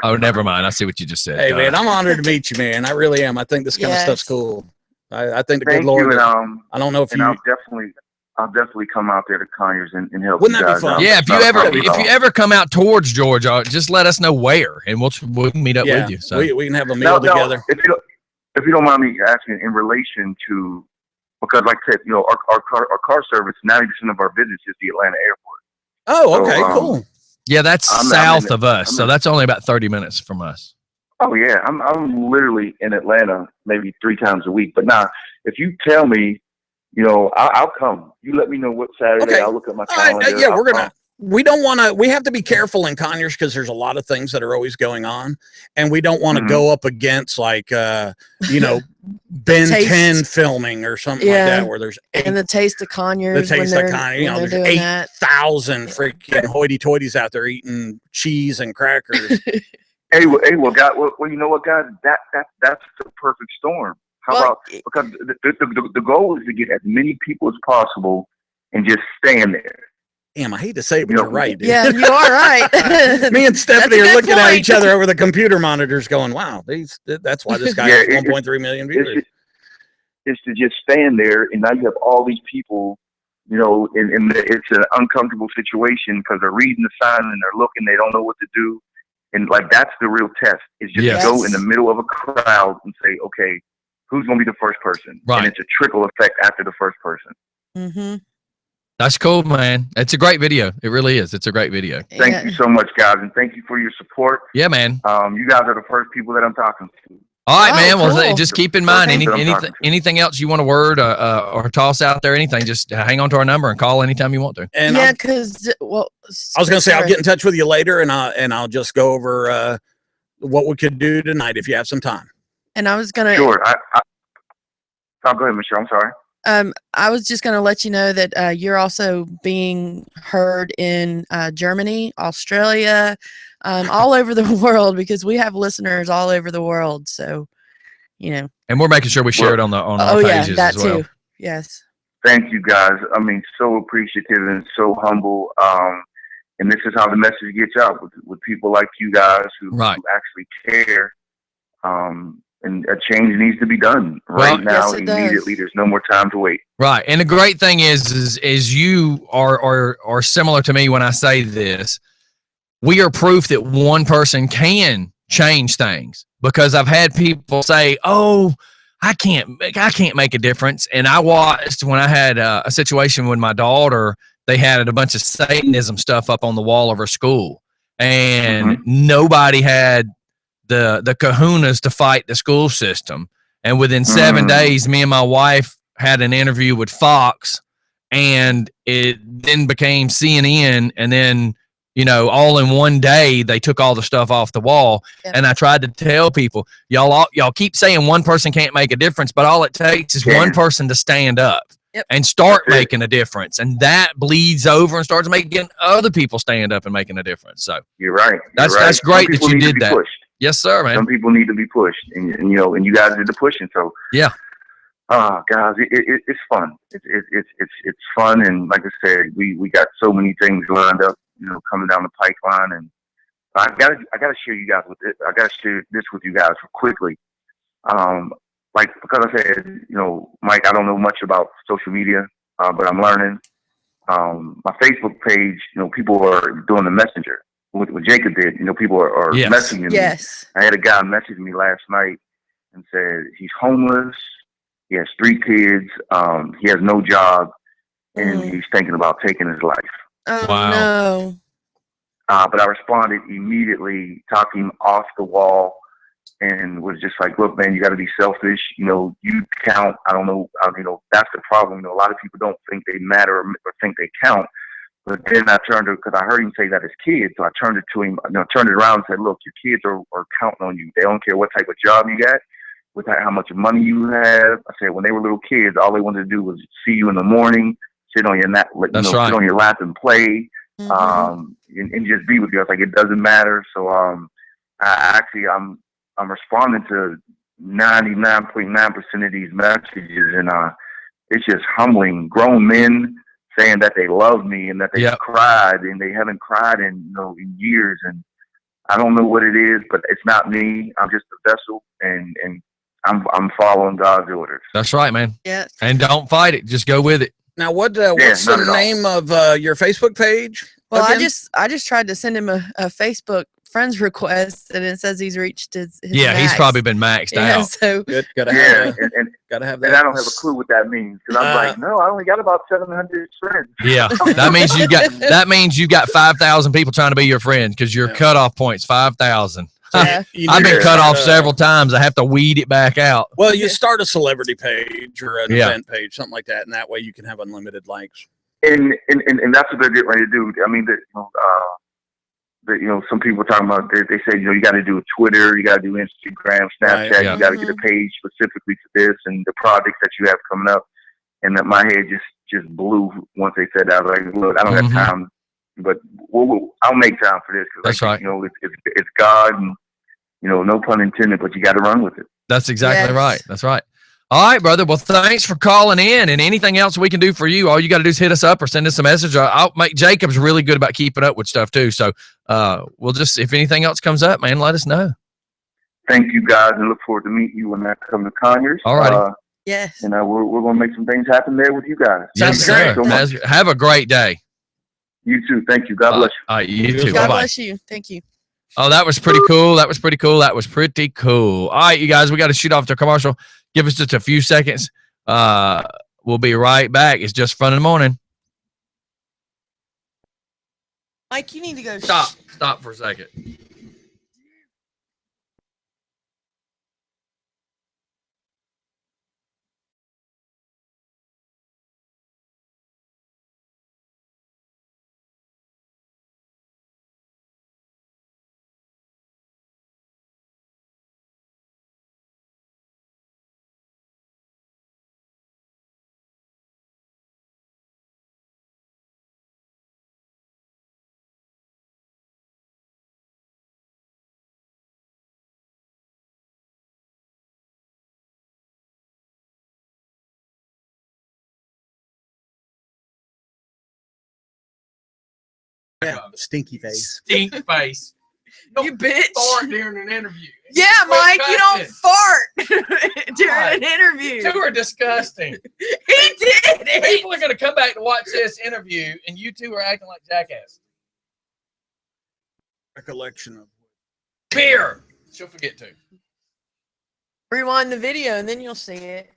Speaker 2: Oh, never mind. I see what you just said.
Speaker 1: Hey, man, I'm honored to meet you, man. I really am. I think this kind of stuff's cool. I think the
Speaker 5: Thank
Speaker 1: good Lord.
Speaker 5: you,
Speaker 1: I don't know if
Speaker 5: and
Speaker 1: you.
Speaker 5: I'll definitely come out there to Conyers and help.
Speaker 1: Wouldn't
Speaker 5: you
Speaker 1: that
Speaker 5: guys
Speaker 1: be fun?
Speaker 5: out.
Speaker 2: Yeah, if you ever come out towards Georgia, just let us know where, and we'll meet up with you. So
Speaker 1: we can have a meal together.
Speaker 5: If you don't mind me asking, in relation to, because like I said, our car service, 90% of our business is the Atlanta airport.
Speaker 1: Oh, okay, cool.
Speaker 2: Yeah, that's south of us, so that's only about 30 minutes from us.
Speaker 5: Oh yeah, I'm literally in Atlanta maybe 3 times a week. But now, if you tell me, I'll come. You let me know what Saturday.
Speaker 1: Okay.
Speaker 5: I'll look at my calendar.
Speaker 1: Yeah, we don't want to. We have to be careful in Conyers because there's a lot of things that are always going on, and we don't want to go up against like Ben 10 filming or something like that, where there's
Speaker 3: and the Taste of Conyers.
Speaker 1: There's 8,000 freaking hoity-toities out there eating cheese and crackers.
Speaker 5: Hey, well, God, well, you know what, guys? That's the perfect storm. How about, because the goal is to get as many people as possible and just stand there.
Speaker 1: Damn, I hate to say it, but you're right, dude.
Speaker 3: Yeah, you are right.
Speaker 1: Me and Stephanie are looking at each other over the computer monitors going, wow, that's why this guy has 1.3 million viewers.
Speaker 5: is to just stand there, and now you have all these people, you know, and it's an uncomfortable situation because they're reading the sign and they're looking, they don't know what to do. And like, that's the real test, is just
Speaker 2: Yes.
Speaker 5: to go in the middle of a crowd and say, okay, who's going to be the first person?
Speaker 2: Right.
Speaker 5: And it's a trickle effect after the first person.
Speaker 3: Mm-hmm.
Speaker 2: That's cool, man. It's a great video. It really is. It's a great video.
Speaker 5: Thank you so much, guys, and thank you for your support.
Speaker 2: Yeah, man.
Speaker 5: You guys are the first people that I'm talking to.
Speaker 2: All right,
Speaker 3: Oh,
Speaker 2: man. Well,
Speaker 3: cool.
Speaker 2: just keep in mind
Speaker 5: Okay.
Speaker 2: anything else you want to word or toss out there, anything, just hang on to our number and call anytime you want to.
Speaker 1: And
Speaker 3: Yeah, because
Speaker 1: I was going to say, I'll get in touch with you later, and I'll just go over what we could do tonight if you have some time.
Speaker 3: And I was gonna.
Speaker 5: Sure. Go ahead, Michelle. I'm sorry.
Speaker 3: I was just gonna let you know that you're also being heard in Germany, Australia, all over the world, because we have listeners all over the world. So, you know.
Speaker 2: And we're making sure we share it on our pages
Speaker 3: that
Speaker 2: as well.
Speaker 3: too. Yes.
Speaker 5: Thank you, guys. I mean, so appreciative and so humble. And this is how the message gets out with people like you guys who actually care. And a change needs to be done right now, immediately. There's no more time to wait.
Speaker 2: Right. And the great thing is you are similar to me when I say this. We are proof that one person can change things, because I've had people say, oh, I can't make a difference. And I watched when I had a situation with my daughter, they had a bunch of Satanism stuff up on the wall of her school, and nobody had the kahunas to fight the school system. And within 7 days, me and my wife had an interview with Fox, and it then became CNN. And then, you know, all in one day, they took all the stuff off the wall. Yep. And I tried to tell people, y'all keep saying one person can't make a difference, but all it takes is one person to stand up and start making a difference. And that bleeds over and starts making other people stand up and making a difference. So
Speaker 5: you're right.
Speaker 2: That's great that you did that.
Speaker 5: Pushed.
Speaker 2: Yes, sir, man.
Speaker 5: Some people need to be pushed, and you know, and you guys did the pushing. So
Speaker 2: yeah,
Speaker 5: guys, it's fun. It's fun, and like I said, we got so many things lined up, you know, coming down the pipeline, and I gotta share you guys with it. I gotta share this with you guys quickly. Like, because I said, you know, Mike, I don't know much about social media, but I'm learning. My Facebook page, you know, people are doing the messenger. What Jacob did, you know, people are messaging me.
Speaker 3: Yes.
Speaker 5: I had a guy message me last night and said he's homeless, he has 3 kids, he has no job, and he's thinking about taking his life.
Speaker 3: Oh, no.
Speaker 5: But I responded immediately, talking off the wall, and was just like, look, man, you got to be selfish. You know, you count. I don't know. You know, that's the problem. You know, a lot of people don't think they matter or think they count. But then I turned to, because I heard him say that his kids, so I turned it to him, you know, turned it around and said, look, your kids are counting on you. They don't care what type of job you got, how much money you have. I said, when they were little kids, all they wanted to do was see you in the morning, sit on your lap, sit on your lap and play, and just be with you. I was like, it doesn't matter. So I'm responding to 99.9% of these messages, and it's just humbling. Grown men saying that they love me and that they cried, and they haven't cried in years, and I don't know what it is, but it's not me. I'm just a vessel, and I'm following God's orders.
Speaker 2: That's right, man.
Speaker 3: Yes.
Speaker 2: And don't fight it. Just go with it.
Speaker 1: Now, what's the name of your Facebook page?
Speaker 3: Well,
Speaker 1: again?
Speaker 3: I just tried to send him a Facebook friends request, and it says he's reached his max.
Speaker 2: He's probably been maxed out.
Speaker 3: So
Speaker 1: good. Gotta have that.
Speaker 5: And I don't have a clue what that means, because I'm like, no, I only got about 700 friends.
Speaker 2: Yeah, that means you got 5,000 people trying to be your friend, because your cutoff point's 5,000.
Speaker 3: Yeah.
Speaker 2: I've been cut off several times. I have to weed it back out.
Speaker 1: Well, you start a celebrity page or an event page, something like that, and that way you can have unlimited likes.
Speaker 5: And that's what they're getting ready to do. I mean, some people are talking about, they say, you got to do Twitter, you got to do Instagram, Snapchat, you got to get a page specifically for this and the projects that you have coming up. And that my head just blew once they said that. I was like, look, I don't have time, but I'll make time for this.
Speaker 2: That's right.
Speaker 5: It's God, and no pun intended, but you got to run with it.
Speaker 2: That's exactly right. That's right. All right, brother. Well, thanks for calling in, and anything else we can do for you, all you got to do is hit us up or send us a message. Jacob's really good about keeping up with stuff too. So we'll just, if anything else comes up, man, let us know.
Speaker 5: Thank you, guys, and look forward to meeting you when I come to Conyers.
Speaker 2: All right.
Speaker 3: Yes.
Speaker 5: And we're going to make some things happen there with you guys.
Speaker 2: Yes,
Speaker 1: Sounds
Speaker 2: sir.
Speaker 5: So much.
Speaker 2: Have a great day.
Speaker 5: You too. Thank you. God bless you.
Speaker 2: All right, you too.
Speaker 3: God
Speaker 2: Bye-bye.
Speaker 3: bless you. Thank you.
Speaker 2: Oh, that was pretty cool. That was pretty cool. All right, you guys, we got to shoot off to commercial. Give us just a few seconds. We'll be right back. It's Just Fun in the Morning.
Speaker 3: Mike, you need to go.
Speaker 2: Stop for a second.
Speaker 1: Stinky face.
Speaker 2: Stink face.
Speaker 3: You bitch.
Speaker 2: Fart during an interview.
Speaker 3: Yeah, Mike, you don't
Speaker 2: cussing.
Speaker 3: fart during
Speaker 2: God.
Speaker 3: an interview.
Speaker 2: You two are disgusting.
Speaker 3: He did it.
Speaker 2: People are going to come back to watch this interview, and you two are acting like jackasses.
Speaker 1: Recollection of
Speaker 2: Beer. She'll forget to.
Speaker 3: Rewind the video and then you'll see it.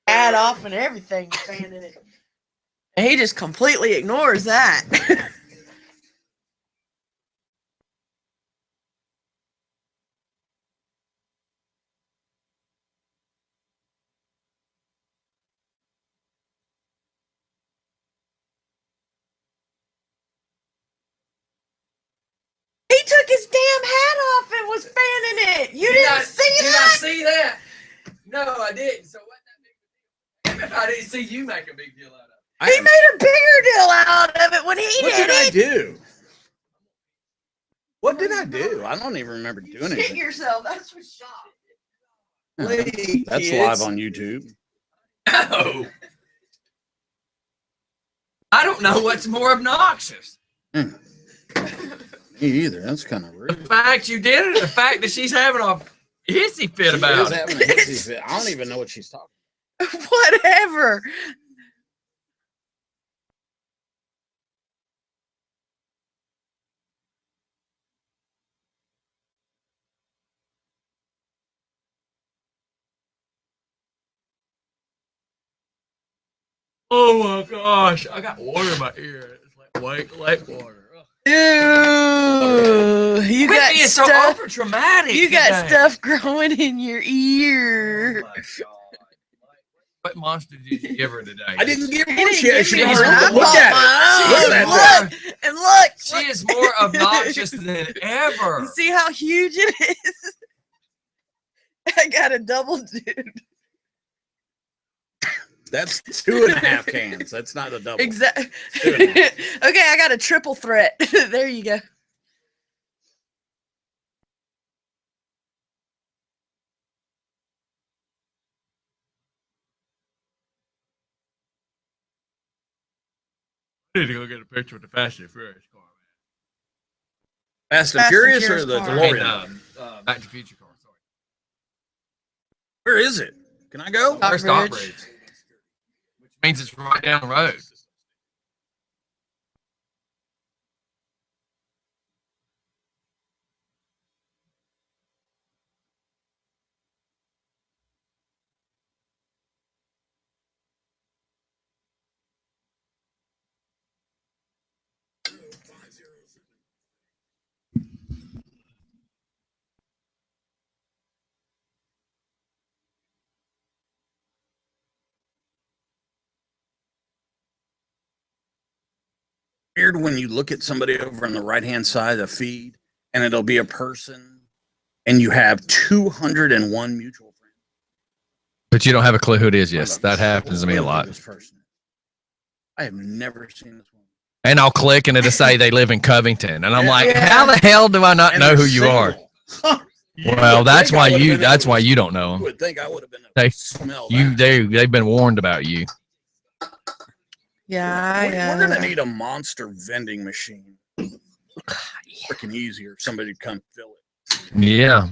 Speaker 3: Add off and everything, fanning it. And he just completely ignores that. He took his damn hat off and was fanning it. You didn't see
Speaker 2: Did I
Speaker 3: that?
Speaker 2: see that? No, I didn't. So what that big deal? If I didn't see you make a big deal out of it.
Speaker 3: He made a bigger deal out of it when he
Speaker 1: What
Speaker 3: did
Speaker 1: did I
Speaker 3: it.
Speaker 1: do? What did I do? I don't even remember doing
Speaker 3: Shit
Speaker 1: anything.
Speaker 3: yourself. That's what's shot.
Speaker 2: Please,
Speaker 1: That's
Speaker 2: kids.
Speaker 1: live on YouTube.
Speaker 2: No. I don't know what's more obnoxious.
Speaker 1: Me either. That's kind of
Speaker 2: The
Speaker 1: rude.
Speaker 2: fact you did it, or the fact that she's having a hissy fit
Speaker 1: She
Speaker 2: about
Speaker 1: is
Speaker 2: it.
Speaker 1: having a hissy fit. I don't even know what she's talking
Speaker 3: Whatever.
Speaker 2: Oh my gosh, I got water in my ear. It's like lake water.
Speaker 3: Ew, you
Speaker 2: Quit
Speaker 3: got
Speaker 2: being so
Speaker 3: stuff.
Speaker 2: over dramatic.
Speaker 3: You got stuff growing in your ear.
Speaker 2: Oh my god! What monster did you give her today?
Speaker 1: I didn't give
Speaker 3: He
Speaker 1: her
Speaker 3: didn't
Speaker 1: shit.
Speaker 3: give
Speaker 1: She
Speaker 3: me
Speaker 1: was
Speaker 3: one. I
Speaker 1: look
Speaker 3: bought
Speaker 1: at
Speaker 3: my
Speaker 1: it.
Speaker 3: own.
Speaker 1: Look at that.
Speaker 3: Look and look.
Speaker 2: She is more obnoxious than ever.
Speaker 3: You see how huge it is? I got a double dude.
Speaker 1: That's 2.5 cans. That's not a double.
Speaker 3: Exactly.
Speaker 1: Two and a half.
Speaker 3: Okay, I got a triple threat. There you go.
Speaker 2: I need to go get a picture with the Fast and Furious car,
Speaker 1: Fast and
Speaker 3: Fast and
Speaker 1: Furious or
Speaker 3: Furious
Speaker 1: the
Speaker 3: car.
Speaker 2: man.
Speaker 1: DeLorean?
Speaker 2: Back to the Future car. Sorry.
Speaker 1: Where is it? Can I go?
Speaker 3: Stockbridge.
Speaker 2: Stockbridge. Which means it's right down the road.
Speaker 1: weird when you look at somebody over on the right-hand side of the feed, and it'll be a person, and you have 201 mutual friends.
Speaker 2: But you don't have a clue who it is. Yes, that happens to me a lot.
Speaker 1: This person. I have never seen this one.
Speaker 2: And I'll click and it'll say they live in Covington, and I'm like, how the hell do I not know who you are? Well, that's why you don't know
Speaker 1: You
Speaker 2: them.
Speaker 1: would think I would have been able
Speaker 2: They-
Speaker 1: to smell that.
Speaker 2: They've been warned about you.
Speaker 3: Yeah,
Speaker 1: We're gonna need a monster vending machine. Freaking easy, or somebody to come fill it.
Speaker 2: Yeah.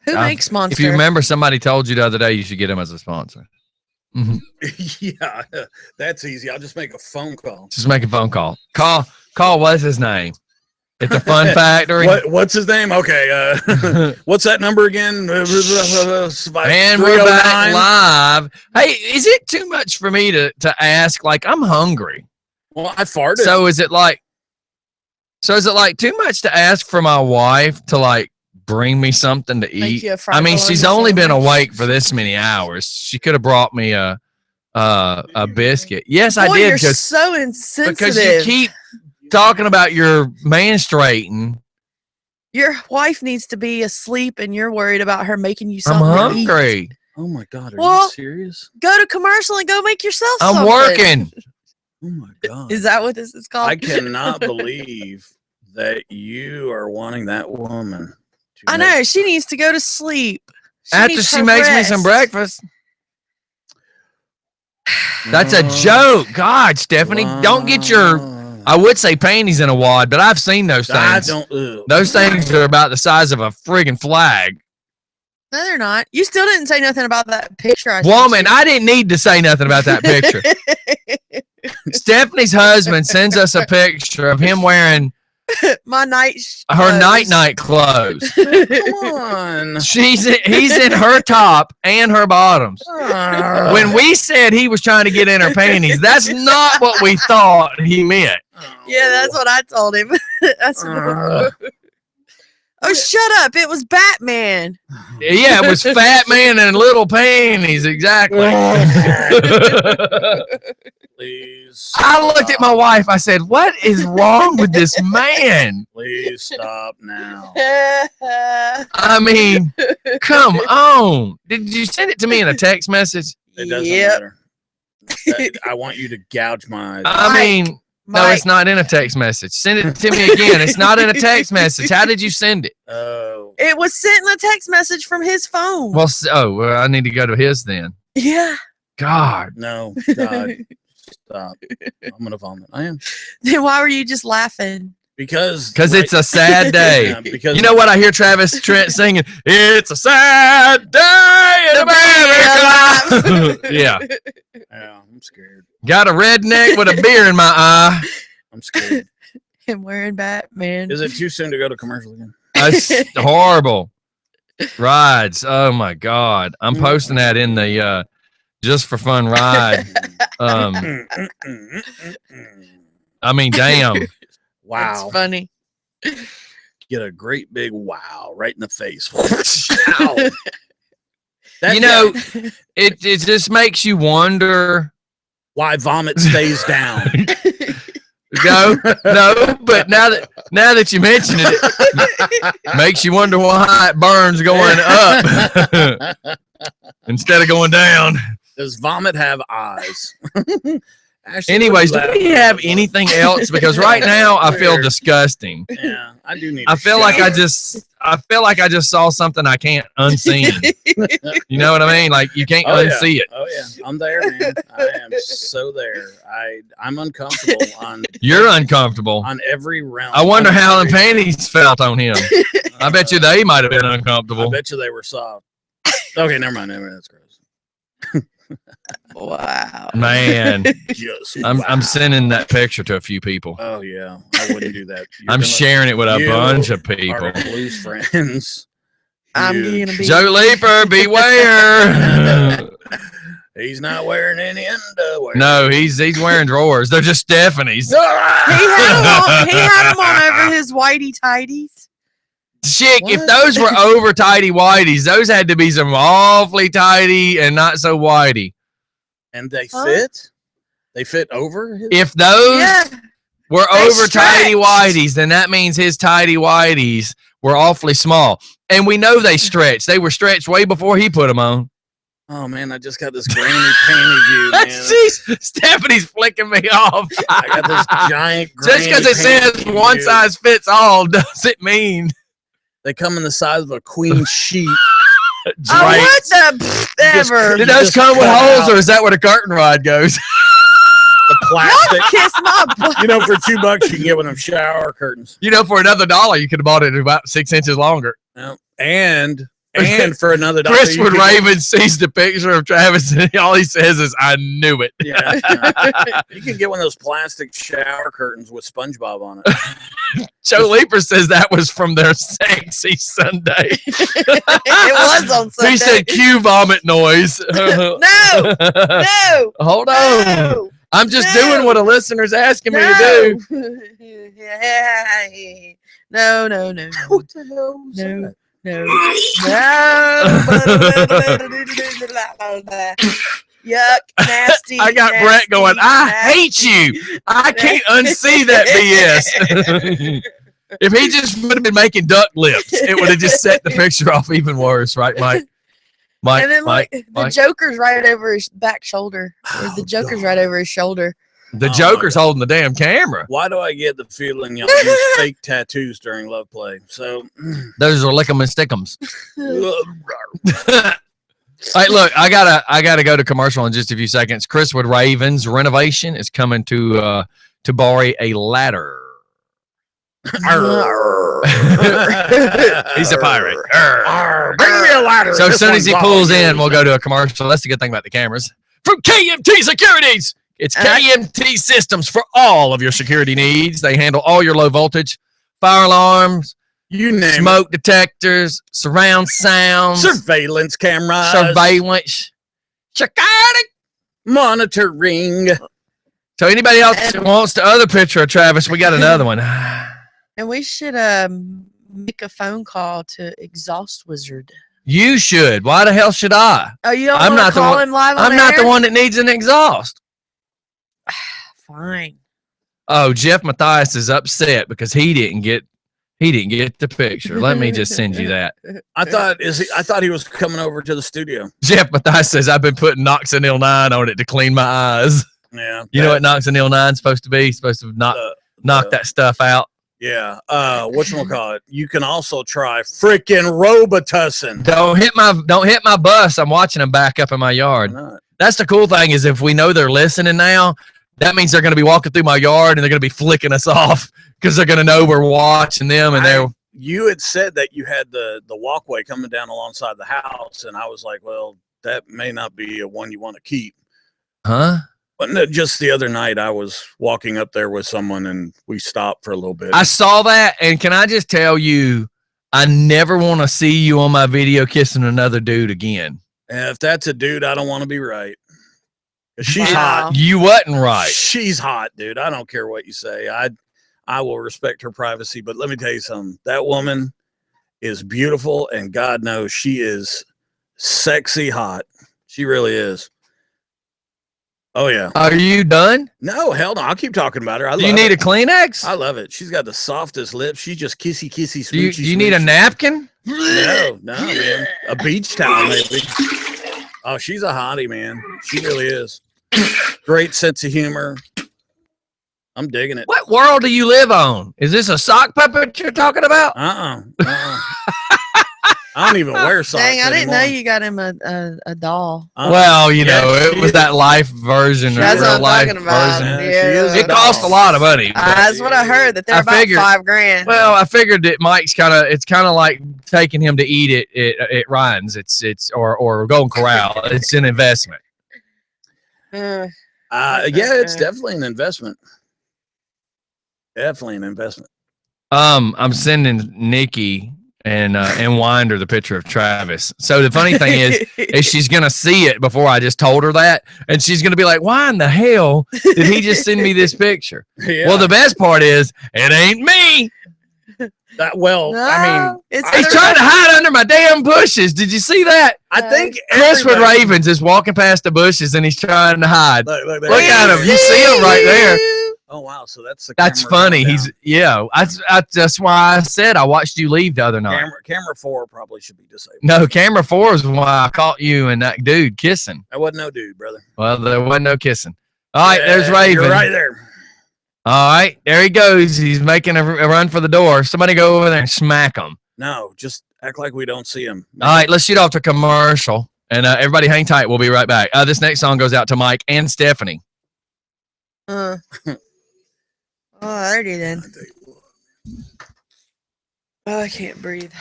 Speaker 3: Who makes Monster?
Speaker 2: If you remember, somebody told you the other day you should get him as a sponsor. Mhm.
Speaker 1: Yeah, that's easy. I'll just make a phone call.
Speaker 2: Just make a phone call. Call. What's his name? It's a Fun Factory.
Speaker 1: What's his name? Okay. What's that number again?
Speaker 2: And we're back live. Hey, is it too much for me to ask? Like, I'm hungry.
Speaker 1: Well, I farted.
Speaker 2: So is it like too much to ask for my wife to like bring me something to
Speaker 3: Make
Speaker 2: eat?
Speaker 3: you a fried
Speaker 2: I mean, she's
Speaker 3: bologna
Speaker 2: only been
Speaker 3: sandwich?
Speaker 2: awake for this many hours. She could have brought me a biscuit. Yes, I
Speaker 3: Boy,
Speaker 2: did.
Speaker 3: you're so insensitive.
Speaker 2: Because you keep talking about your menstruating.
Speaker 3: Your wife needs to be asleep, and you're worried about her making you
Speaker 2: I'm
Speaker 3: something. to eat.
Speaker 2: hungry.
Speaker 1: Oh my God, are
Speaker 3: Well,
Speaker 1: you serious?
Speaker 3: Go to commercial and go make yourself
Speaker 2: I'm
Speaker 3: something.
Speaker 2: working.
Speaker 1: Oh my God.
Speaker 3: Is that what this is called?
Speaker 1: I cannot believe that you are wanting that woman.
Speaker 3: I know. She needs to go to sleep.
Speaker 2: After
Speaker 3: needs
Speaker 2: she
Speaker 3: her
Speaker 2: makes me some
Speaker 3: rest.
Speaker 2: breakfast. That's a joke. God, Stephanie, don't get your, I would say panties in a wad, but I've seen those
Speaker 1: I
Speaker 2: things.
Speaker 1: don't.
Speaker 2: Those things are about the size of a friggin' flag.
Speaker 3: No, they're not. You still didn't say nothing about that picture. I sent
Speaker 2: Woman,
Speaker 3: you.
Speaker 2: I didn't need to say nothing about that picture. Stephanie's husband sends us a picture of him wearing
Speaker 3: My
Speaker 2: her night clothes.
Speaker 1: Come on.
Speaker 2: He's in her top and her bottoms. When we said he was trying to get in her panties, that's not what we thought he meant.
Speaker 3: Yeah, that's what I told him. That's Oh, shut up. It was Batman.
Speaker 2: Yeah, it was Fat Man and Little Panties, exactly.
Speaker 1: Please.
Speaker 2: I looked at my wife. I said, "What is wrong with this man?"
Speaker 1: Please stop now.
Speaker 2: I mean, come on. Did you send it to me in a text message?
Speaker 1: It doesn't
Speaker 3: Yep.
Speaker 1: matter. I want you to gouge my eyes.
Speaker 2: I mean, no,
Speaker 3: Mike.
Speaker 2: it's not in a text message. Send it to me again. It's not in a text message. How did you send it?
Speaker 1: Oh.
Speaker 3: It was sent in a text message from his phone.
Speaker 2: Well, I need to go to his then.
Speaker 3: Yeah.
Speaker 2: God.
Speaker 1: No. God. Stop. I'm going to vomit. I am.
Speaker 3: Then why were you just laughing?
Speaker 1: Because
Speaker 2: It's a sad day.
Speaker 1: Yeah, because
Speaker 2: You know what I hear Travis Trent singing? It's a sad day in America. Yeah.
Speaker 1: Yeah, I'm scared.
Speaker 2: Got a redneck with a beer in my eye.
Speaker 1: I'm scared.
Speaker 3: Him wearing Batman.
Speaker 1: Is it too soon to go to commercial again?
Speaker 2: That's horrible. Rides. Oh my God. I'm posting that in the Just for Fun ride. I mean, damn.
Speaker 1: Wow.
Speaker 3: That's funny.
Speaker 1: Get a great big wow right in the face. Ow.
Speaker 2: You know, it just makes you wonder.
Speaker 1: Why vomit stays down.
Speaker 2: No, but now that you mention it, makes you wonder why it burns going up instead of going down.
Speaker 1: Does vomit have eyes? Ashley,
Speaker 2: Anyways, do
Speaker 1: what
Speaker 2: we
Speaker 1: is that?
Speaker 2: have anything else? Because right now I feel disgusting.
Speaker 1: Yeah, I do need.
Speaker 2: I feel like I just saw something I can't unseen. You know what I mean? Like you can't unsee it.
Speaker 1: Oh yeah, I'm there, man. I am so there. I'm uncomfortable on.
Speaker 2: You're uncomfortable.
Speaker 1: On every round.
Speaker 2: I wonder how the panties felt on him. I bet you they might have been
Speaker 1: I
Speaker 2: uncomfortable.
Speaker 1: bet you they were soft. Okay, never mind. That's gross.
Speaker 3: Wow.
Speaker 2: Man,
Speaker 1: Just
Speaker 2: I'm
Speaker 1: wow.
Speaker 2: sending that picture to a few people.
Speaker 1: Oh yeah, I wouldn't do that.
Speaker 2: I'm sharing it with a
Speaker 1: you
Speaker 2: bunch of
Speaker 1: Our
Speaker 2: people.
Speaker 1: loose friends.
Speaker 3: I'm
Speaker 1: You-
Speaker 3: gonna be.
Speaker 2: Joe Leaper, beware.
Speaker 1: He's not wearing any underwear.
Speaker 2: No, he's wearing drawers. They're just Stephanie's.
Speaker 3: He had him on over his whitey tighties.
Speaker 2: Chick, if
Speaker 1: What?
Speaker 2: those were over tidy whities, those had to be some awfully tidy and not so whitey.
Speaker 1: And they
Speaker 3: Huh?
Speaker 1: fit. They fit over his.
Speaker 2: If those,
Speaker 3: Yeah.
Speaker 2: were
Speaker 3: They
Speaker 2: over tidy
Speaker 3: stretched.
Speaker 2: whities, then that means his tidy whities were awfully small. And we know they stretched. They were stretched way before he put them on.
Speaker 1: Oh man, I just got this granny panty view, man.
Speaker 2: Jeez, Stephanie's flicking me off.
Speaker 1: I got this giant
Speaker 2: Just
Speaker 1: granny
Speaker 2: because it says
Speaker 1: panty
Speaker 2: one
Speaker 1: view.
Speaker 2: size fits all doesn't mean.
Speaker 1: They come in the size of a queen sheet.
Speaker 3: Oh, what the ever?
Speaker 2: Did those
Speaker 1: just
Speaker 2: come with
Speaker 1: cut
Speaker 2: holes,
Speaker 1: out.
Speaker 2: or is that where the curtain rod goes?
Speaker 1: The plastic.
Speaker 3: Kiss my butt.
Speaker 1: You know, for $2 you can get one of them shower curtains.
Speaker 2: You know, for another $1, you could have bought it about 6 inches longer.
Speaker 1: Yeah. And for another $1,
Speaker 2: Chris
Speaker 1: you
Speaker 2: would
Speaker 1: can get-
Speaker 2: Raven sees the picture of Travis, and all he says is, "I knew it."
Speaker 1: Yeah, you can get one of those plastic shower curtains with SpongeBob on it.
Speaker 2: Joe Leaper says that was from their sexy Sunday.
Speaker 3: It was on Sunday.
Speaker 2: He said, "Cue vomit noise."
Speaker 3: No, no,
Speaker 2: Hold on.
Speaker 3: no.
Speaker 2: I'm just
Speaker 3: No.
Speaker 2: doing what a listener's asking me to do.
Speaker 3: No, no, no,
Speaker 1: What the hell was
Speaker 3: no,
Speaker 1: that?
Speaker 3: no, no. Yuck, nasty.
Speaker 2: I got
Speaker 3: nasty,
Speaker 2: Brett going, "I
Speaker 3: nasty.
Speaker 2: hate you. I can't unsee that BS." If he just would have been making duck lips, it would have just set the picture off even worse, right, Mike? Mike,
Speaker 3: And then
Speaker 2: Mike,
Speaker 3: look,
Speaker 2: Mike.
Speaker 3: the Joker's right over his back shoulder. Or the
Speaker 1: Oh,
Speaker 3: Joker's
Speaker 1: God.
Speaker 3: right over his shoulder.
Speaker 2: The
Speaker 1: Oh,
Speaker 2: Joker's holding the damn camera.
Speaker 1: Why do I get the feeling y'all use fake tattoos during love play? So,
Speaker 2: Those are lick'em and stick'ems. Hey, look, I gotta go to commercial in just a few seconds. Chriswood Ravens renovation is coming to Bari a ladder. He's a pirate.
Speaker 1: Bring me a ladder.
Speaker 2: So as
Speaker 1: This
Speaker 2: soon as he
Speaker 1: one's
Speaker 2: pulls
Speaker 1: all
Speaker 2: in,
Speaker 1: yours.
Speaker 2: we'll go to a commercial. That's the good thing about the cameras. From KMT Securities. It's KMT Systems for all of your security needs. They handle all your low voltage, fire alarms,
Speaker 1: You name
Speaker 2: smoke detectors, surround
Speaker 1: it.
Speaker 2: sounds,
Speaker 1: Surveillance cameras.
Speaker 2: surveillance, security.
Speaker 1: Monitoring.
Speaker 2: So anybody else who wants the other picture of Travis, we got another one.
Speaker 3: And we should make a phone call to Exhaust Wizard.
Speaker 2: You should. Why the hell should I?
Speaker 3: Oh, you don't
Speaker 2: I'm
Speaker 3: want
Speaker 2: not
Speaker 3: to
Speaker 2: the
Speaker 3: call
Speaker 2: one-
Speaker 3: him live on
Speaker 2: I'm not
Speaker 3: air?
Speaker 2: the one that needs an exhaust.
Speaker 3: Fine.
Speaker 2: Oh, Jeff Mathias is upset because he didn't get the picture. Let me just send you that.
Speaker 1: I thought he was coming over to the studio.
Speaker 2: Jeff Mathias says I've been putting Noxanil 9 on it to clean my eyes.
Speaker 1: Yeah.
Speaker 2: You know what Noxanil 9 is supposed to be? It's supposed to knock that stuff out.
Speaker 1: Yeah. Whatchamacallit? You can also try freaking Robitussin.
Speaker 2: Don't hit my bus. I'm watching them back up in my yard.
Speaker 1: Why not?
Speaker 2: That's the cool thing is if we know they're listening now, that means they're going to be walking through my yard and they're going to be flicking us off because they're going to know we're watching them and they're.
Speaker 1: You had said that you had the walkway coming down alongside the house, and I was like, well, that may not be a one you want to keep.
Speaker 2: Huh?
Speaker 1: But no, just the other night, I was walking up there with someone, and we stopped for a little bit.
Speaker 2: I saw that, and can I just tell you, I never want to see you on my video kissing another dude again.
Speaker 1: And if that's a dude, I don't want to be right. She's
Speaker 3: Wow.
Speaker 1: hot.
Speaker 2: You wasn't right.
Speaker 1: She's hot, dude. I don't care what you say. I will respect her privacy, but let me tell you something. That woman is beautiful, and God knows she is sexy hot. She really is. Oh yeah.
Speaker 2: Are you done?
Speaker 1: No, hell no. I'll keep talking about her. I
Speaker 2: Do
Speaker 1: love
Speaker 2: you need
Speaker 1: it.
Speaker 2: a Kleenex?
Speaker 1: I love it. She's got the softest lips. She's just kissy, kissy,
Speaker 2: Do
Speaker 1: smoochy.
Speaker 2: you need a
Speaker 1: smoochy.
Speaker 2: napkin?
Speaker 1: No, man. A beach towel, maybe. Oh, she's a hottie, man. She really is. Great sense of humor. I'm digging it.
Speaker 2: What world do you live on? Is this a sock puppet you're talking about?
Speaker 1: I don't even wear socks.
Speaker 3: Dang, I didn't know
Speaker 1: anymore.
Speaker 3: you got him a doll.
Speaker 2: Well, you
Speaker 1: Yeah,
Speaker 2: know, it
Speaker 1: she
Speaker 2: was
Speaker 1: is-
Speaker 2: that life version. or
Speaker 3: That's what
Speaker 2: real
Speaker 3: I'm
Speaker 2: life
Speaker 3: talking about.
Speaker 2: version.
Speaker 1: Yeah, she is a
Speaker 2: It cost a
Speaker 1: doll.
Speaker 2: lot of money. but-
Speaker 3: That's what I heard. That they're
Speaker 2: I
Speaker 3: about
Speaker 2: figured-
Speaker 3: $5,000.
Speaker 2: Well, I figured that Mike's it's kind of like taking him to eat at Ryan's. It's or Golden Corral. It's an investment.
Speaker 3: Uh,
Speaker 1: Yeah, it's definitely an investment. Definitely an investment.
Speaker 2: I'm sending Nikki and Winder the picture of Travis. So the funny thing is she's gonna see it before I just told her that, and she's gonna be like, "Why in the hell did he just send me this picture?"
Speaker 1: Yeah.
Speaker 2: Well, the best part is it ain't me.
Speaker 1: I mean,
Speaker 3: it's
Speaker 2: He's trying to hide under my damn bushes. Did you see that?
Speaker 1: I think
Speaker 2: Chriswood
Speaker 1: everybody-
Speaker 2: Ravens is walking past the bushes and he's trying to hide.
Speaker 1: Look
Speaker 2: Look at him. You see him right there.
Speaker 1: Oh wow, so that's the.
Speaker 2: That's
Speaker 1: camera
Speaker 2: funny.
Speaker 1: going
Speaker 2: He's
Speaker 1: down.
Speaker 2: that's why I said I watched you leave the other night.
Speaker 1: Camera 4 probably should be disabled.
Speaker 2: No, camera 4 is why I caught you and that dude kissing.
Speaker 1: That wasn't no dude, brother.
Speaker 2: Well, there wasn't no kissing. All right, there's
Speaker 1: Yeah,
Speaker 2: Raven.
Speaker 1: You're right there.
Speaker 2: All right, there he goes. He's making a run for the door. Somebody go over there and smack him.
Speaker 1: No, just act like we don't see him.
Speaker 2: All right, let's shoot off to commercial. And everybody hang tight. We'll be right back. This next song goes out to Mike and Stephanie.
Speaker 3: Alrighty then. Oh, I can't breathe.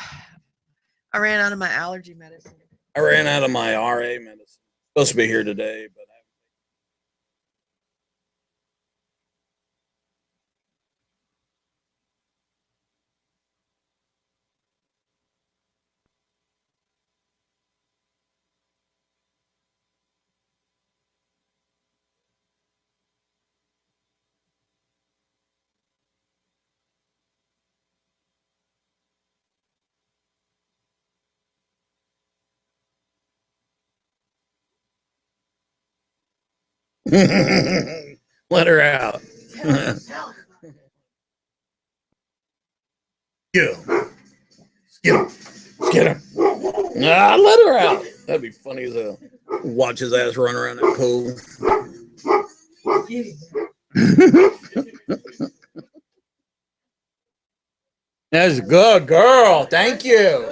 Speaker 3: I ran out of my allergy medicine.
Speaker 1: I ran out of my RA medicine. Supposed to be here today, but let her out. Get him. Let her out. That'd be funny as hell. Watch his ass run around that pool. That's a good girl. Thank you.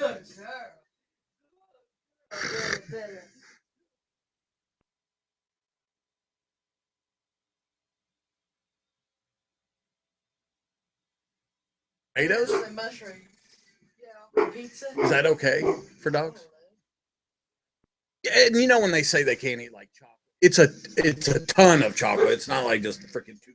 Speaker 1: Tomatoes?
Speaker 3: Mushroom. Yeah, pizza.
Speaker 1: Is that okay for dogs? Yeah, and you know when they say they can't eat like chocolate, it's a ton of chocolate. It's not like just freaking two.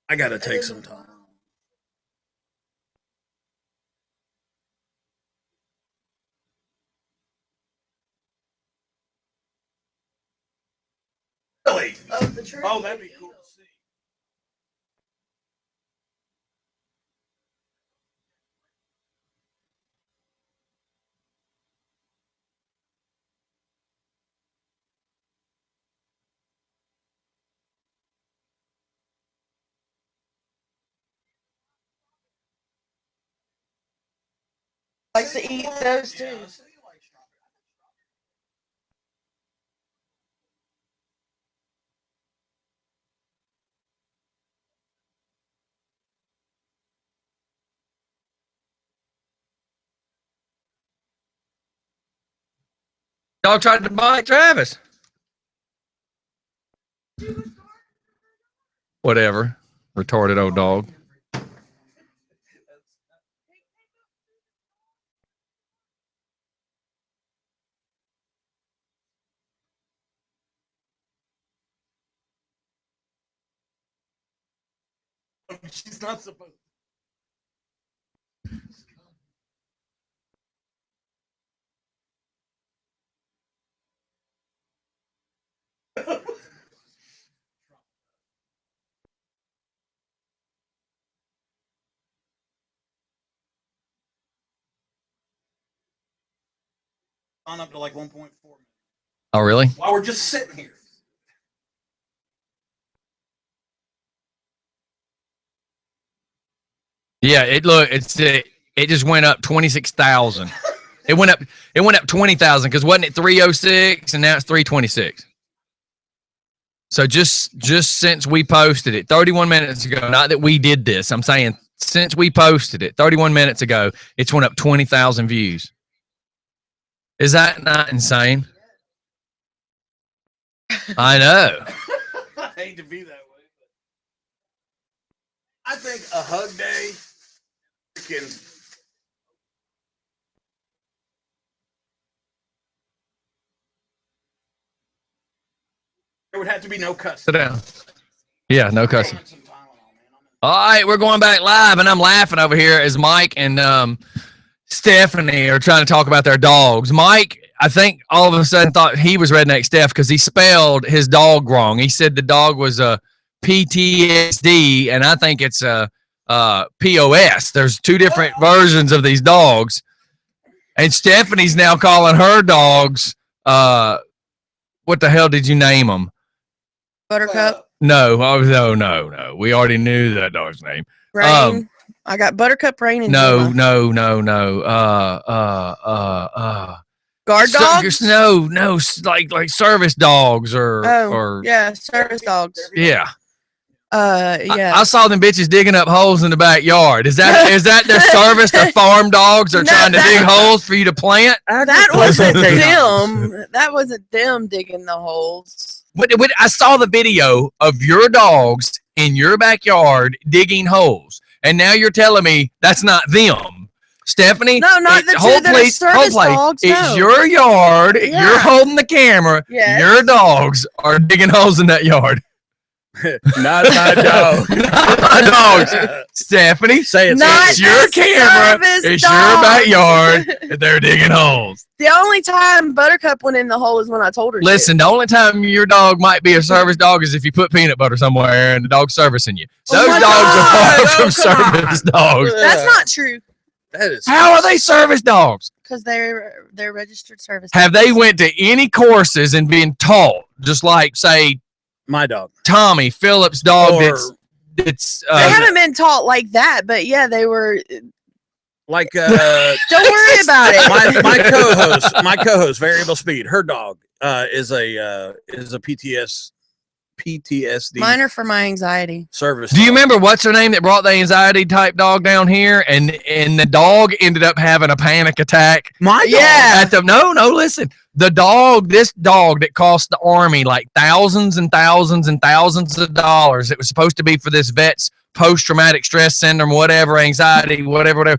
Speaker 1: I gotta take some time. Really?
Speaker 3: Of the tree.
Speaker 1: Oh, that'd be cool to see.
Speaker 3: Likes to eat those too.
Speaker 2: Dog tried to bite Travis. Whatever. Retarded old dog.
Speaker 1: She's not supposed. On up to like 1.4 minutes.
Speaker 2: Oh, really?
Speaker 1: While we're just sitting here.
Speaker 2: Yeah, it just went up 26,000. It went up 20,000 because wasn't it 306 and now it's 326. So just since we posted it 31 minutes ago, not that we did this, I'm saying since we posted it 31 minutes ago, it's went up 20,000 views. Is that not insane? I know.
Speaker 1: I hate to be that way, but I think a hug day can. There would have to be no cussing.
Speaker 2: Sit down. Yeah, no cussing. All right, we're going back live, and I'm laughing over here as Mike and Stephanie are trying to talk about their dogs. Mike, I think all of a sudden thought he was Redneck Steph because he spelled his dog wrong. He said the dog was PTSD, and I think it's POS. There's two different versions of these dogs, and Stephanie's now calling her dogs. What the hell did you name them?
Speaker 3: Buttercup.
Speaker 2: No. No. We already knew that dog's name.
Speaker 3: Rain. I got Buttercup, Rain, and
Speaker 2: No.
Speaker 3: Guard dogs.
Speaker 2: No. Like service dogs or
Speaker 3: yeah, service dogs.
Speaker 2: Yeah.
Speaker 3: Yeah.
Speaker 2: I saw them bitches digging up holes in the backyard. Is that their service? Their farm dogs are trying to dig holes for you to plant?
Speaker 3: That wasn't them. That wasn't them digging the holes.
Speaker 2: But I saw the video of your dogs in your backyard digging holes, and now you're telling me that's not them, Stephanie.
Speaker 3: No, not the two that are service dogs.
Speaker 2: It's your yard.
Speaker 3: Yeah.
Speaker 2: You're holding the camera.
Speaker 3: Yes.
Speaker 2: Your dogs are digging holes in that yard.
Speaker 1: Not my dog.
Speaker 2: Not my dogs. Stephanie,
Speaker 1: say it.
Speaker 2: It's your camera. It's your backyard. And they're digging holes.
Speaker 3: The only time Buttercup went in the hole is when I told her.
Speaker 2: Listen, the only time your dog might be a service dog is if you put peanut butter somewhere and the dog's servicing you. Those dogs are far from service dogs.
Speaker 3: That's not true.
Speaker 1: That is.
Speaker 2: How are they service dogs?
Speaker 3: Because they're registered service.
Speaker 2: Have they went to any courses and been taught, just like, say,
Speaker 1: my dog,
Speaker 2: Tommy Phillips' dog?
Speaker 1: Or,
Speaker 2: that's
Speaker 3: they haven't been taught like that, but yeah, they were.
Speaker 1: Like,
Speaker 3: don't worry about it.
Speaker 1: My co-host, Variable Speed, her dog is a PTSD.
Speaker 3: Mine are for my anxiety.
Speaker 1: Service.
Speaker 2: Do you remember what's her name that brought the anxiety type dog down here, and the dog ended up having a panic attack?
Speaker 1: My dog.
Speaker 3: Yeah.
Speaker 2: Listen. This dog that cost the Army like thousands and thousands and thousands of dollars. It was supposed to be for this vet's post-traumatic stress syndrome, whatever, anxiety, whatever.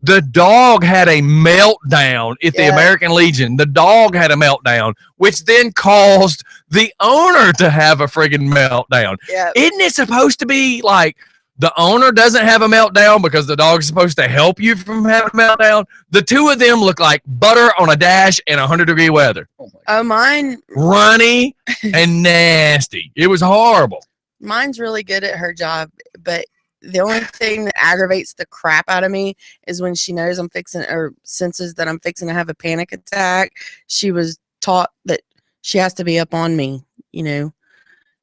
Speaker 2: The dog had a meltdown at the American Legion. The dog had a meltdown, which then caused the owner to have a friggin' meltdown.
Speaker 3: Yeah.
Speaker 2: Isn't it supposed to be like the owner doesn't have a meltdown because the dog's supposed to help you from having a meltdown? The two of them look like butter on a dash in 100-degree weather.
Speaker 3: Oh, mine.
Speaker 2: Runny and nasty. It was horrible.
Speaker 3: Mine's really good at her job, but the only thing that aggravates the crap out of me is when she knows I'm fixing, or senses that I'm fixing to have a panic attack. She was taught that she has to be up on me,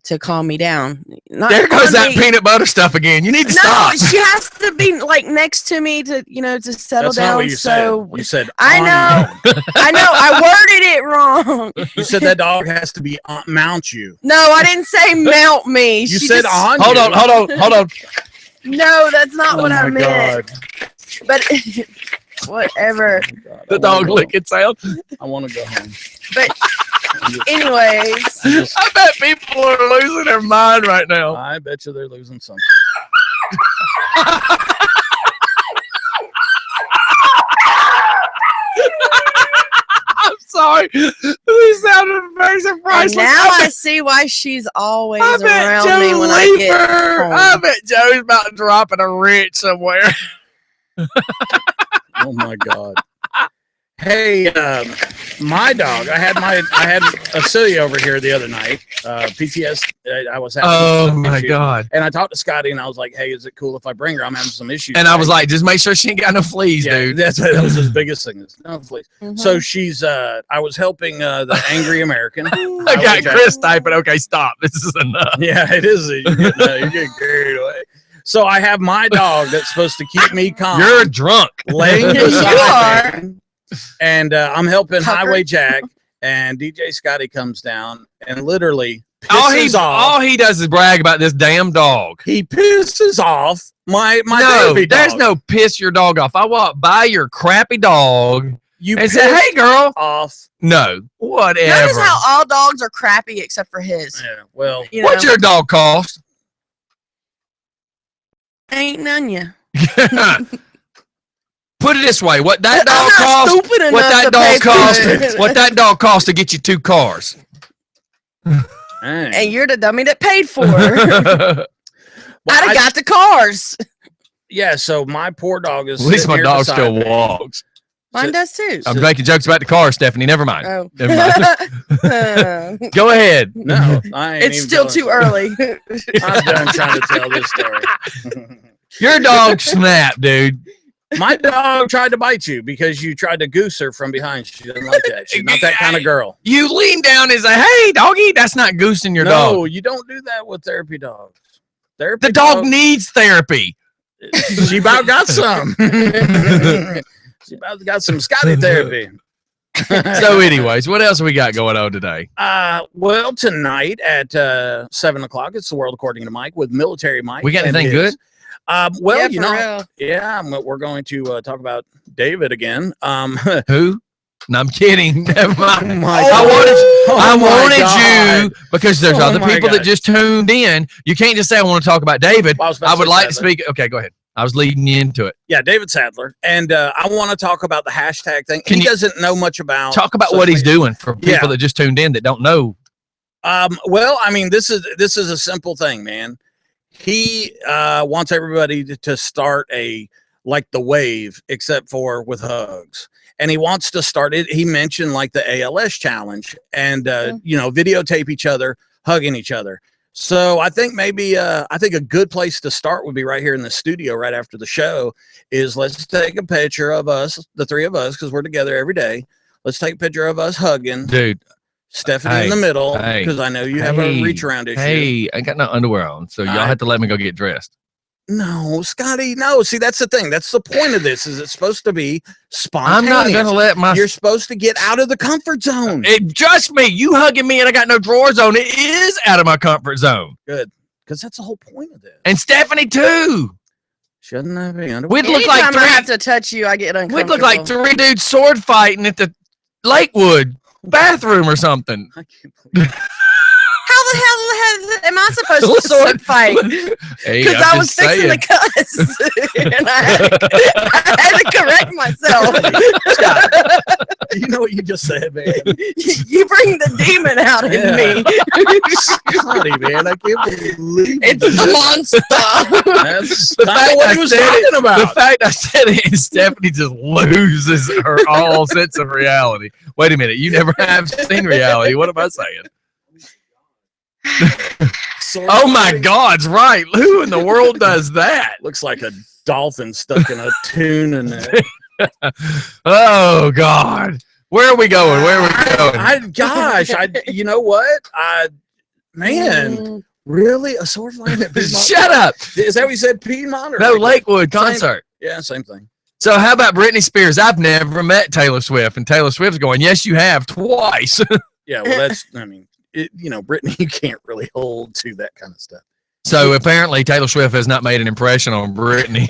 Speaker 3: to calm me down.
Speaker 2: There goes that peanut butter stuff again. You need to stop.
Speaker 3: No, she has to be like next to me to, to settle
Speaker 1: That's
Speaker 3: down.
Speaker 1: Not what you said. You said.
Speaker 3: I know. I worded it wrong.
Speaker 1: You said that dog has to be mount you.
Speaker 3: No, I didn't say mount me.
Speaker 1: You said on.
Speaker 2: Hold on.
Speaker 3: No, that's not what I meant.
Speaker 1: God.
Speaker 3: But whatever.
Speaker 2: The dog licking sound.
Speaker 1: I want to go home.
Speaker 3: But anyways,
Speaker 2: I bet people are losing their mind right now.
Speaker 1: I bet you they're losing something.
Speaker 2: I'm sorry. We sounded very surprised.
Speaker 3: And now I see why she's always around me when I get home.
Speaker 2: I bet Joe's about to drop in a wrench somewhere.
Speaker 1: Oh my God. Hey, my dog. I had Celia over here the other night. PTS. I was having.
Speaker 2: Oh my God!
Speaker 1: And I talked to Scotty, and I was like, "Hey, is it cool if I bring her? I'm having some issues."
Speaker 2: And I was like, "Just make sure she ain't got no fleas, dude."
Speaker 1: That was his biggest thing. No fleas. Mm-hmm. So she's. I was helping the angry American.
Speaker 2: I got Chris typing. Okay, stop. This is enough.
Speaker 1: Yeah, it is. You're getting carried away. So I have my dog that's supposed to keep me calm.
Speaker 2: You're drunk.
Speaker 1: Laying beside me. And I'm helping
Speaker 3: Tucker.
Speaker 1: Highway Jack, and djscottie comes down and literally pisses off.
Speaker 2: All he does is brag about this damn dog.
Speaker 1: He pisses off my baby dog.
Speaker 2: There's no piss your dog off. I walk by your crappy dog and say, "Hey, girl."
Speaker 1: Off.
Speaker 2: No, whatever.
Speaker 3: Notice how all dogs are crappy except for his.
Speaker 1: Yeah, well.
Speaker 2: What's your dog cost?
Speaker 3: Ain't none ya.
Speaker 2: Put it this way: what that dog cost? What that dog cost to get you 2 cars?
Speaker 3: And you're the dummy that paid for it. I'd have got the cars.
Speaker 1: Yeah, so my poor dog is.
Speaker 2: At least my dog still walks.
Speaker 3: Mine does too.
Speaker 2: I'm making jokes about the car, Stephanie. Never mind.
Speaker 3: Oh.
Speaker 2: Never mind. Go ahead.
Speaker 1: No, I ain't
Speaker 3: It's
Speaker 1: even
Speaker 3: still
Speaker 1: telling
Speaker 3: too
Speaker 1: the
Speaker 3: early.
Speaker 1: story. I'm done trying to tell this story.
Speaker 2: Your dog snapped, dude.
Speaker 1: My dog tried to bite you because you tried to goose her from behind. She doesn't like that. She's not that kind of girl.
Speaker 2: You lean down and say, "Hey, doggy," that's not goosing your dog.
Speaker 1: No, you don't do that with therapy dogs. Therapy
Speaker 2: The dog needs therapy.
Speaker 1: She about got some. She about got some Scottie therapy.
Speaker 2: So, anyways, what else we got going on today?
Speaker 1: Well, tonight at 7:00, it's the World According to Mike with Militarymike.
Speaker 2: We got anything good?
Speaker 1: Well,
Speaker 3: Yeah,
Speaker 1: you
Speaker 3: for
Speaker 1: know,
Speaker 3: real.
Speaker 1: we're going to talk about David again.
Speaker 2: Who? No, I'm kidding. Never mind.
Speaker 1: my
Speaker 2: I
Speaker 1: God.
Speaker 2: wanted you because there's
Speaker 1: Oh
Speaker 2: other
Speaker 1: my
Speaker 2: people that
Speaker 1: God.
Speaker 2: just tuned in. You can't just say I want to talk about David.
Speaker 1: Well, I was about
Speaker 2: I
Speaker 1: to
Speaker 2: would
Speaker 1: say
Speaker 2: like to
Speaker 1: Sadler.
Speaker 2: speak. Okay, go ahead. I was leading you into it.
Speaker 1: Yeah, David Sadler. And I want to talk about the hashtag thing.
Speaker 2: Can
Speaker 1: He
Speaker 2: you
Speaker 1: doesn't know much about
Speaker 2: Talk about
Speaker 1: social
Speaker 2: what he's
Speaker 1: media.
Speaker 2: doing for people
Speaker 1: Yeah.
Speaker 2: that just tuned in that don't know.
Speaker 1: Well, I mean, this is a simple thing, man. He wants everybody to start like the wave, except for with hugs. And he wants to start it. He mentioned like the ALS challenge and, videotape each other, hugging each other. So I think maybe, I think a good place to start would be right here in the studio, right after the show is let's take a picture of us, the three of us, cause we're together every day. Let's take a picture of us hugging.
Speaker 2: Dude,
Speaker 1: Stephanie in the middle,
Speaker 2: hey,
Speaker 1: because I know you have a reach around issue.
Speaker 2: Hey, I got no underwear on, so y'all have to let me go get dressed.
Speaker 1: No, Scotty, no. See, that's the thing. That's the point of this. Is it's supposed to be spontaneous.
Speaker 2: I'm not gonna let my.
Speaker 1: You're supposed to get out of the comfort zone.
Speaker 2: Trust me, you hugging me and I got no drawers on. It is out of my comfort zone.
Speaker 1: Good, because that's the whole point of this.
Speaker 2: And Stephanie too.
Speaker 1: Shouldn't have any underwear.
Speaker 2: We'd look like
Speaker 3: Anytime I have to touch you, I get uncomfortable.
Speaker 2: We'd look like three dudes sword fighting at the Lakewood bathroom or something.
Speaker 1: I can't believe it.
Speaker 3: How the hell am I supposed to sword fight?
Speaker 2: Hey,
Speaker 3: Because
Speaker 2: I'm
Speaker 3: I was
Speaker 2: just
Speaker 3: fixing
Speaker 2: saying.
Speaker 3: to cuss, and I had to correct myself.
Speaker 1: You know what you just said, man.
Speaker 3: You bring the demon out in me.
Speaker 1: Scotty, man, I can't believe
Speaker 3: It's the monster.
Speaker 1: That's
Speaker 2: The
Speaker 1: kind
Speaker 2: fact
Speaker 1: of what
Speaker 2: I
Speaker 1: he was
Speaker 2: said
Speaker 1: talking
Speaker 2: The
Speaker 1: about.
Speaker 2: fact I said it and Stephanie just loses her all sense of reality. Wait a minute, you never have seen reality. What am I saying? Oh my God's right. Who in the world does that?
Speaker 1: Looks like a dolphin stuck in a tune and.
Speaker 2: Oh God. Where are we going? Where are we going?
Speaker 1: You know what? Man, really? A sword fight at Piedmont?
Speaker 2: Shut up.
Speaker 1: Is that what you said, Piedmont? Or
Speaker 2: No, Lakewood concert.
Speaker 1: Yeah, same thing.
Speaker 2: So how about Britney Spears? I've never met Taylor Swift, and Taylor Swift's going, yes, you have twice.
Speaker 1: Yeah, well, that's, I mean, Brittany, you can't really hold to that kind of stuff.
Speaker 2: So apparently Taylor Swift has not made an impression on Britney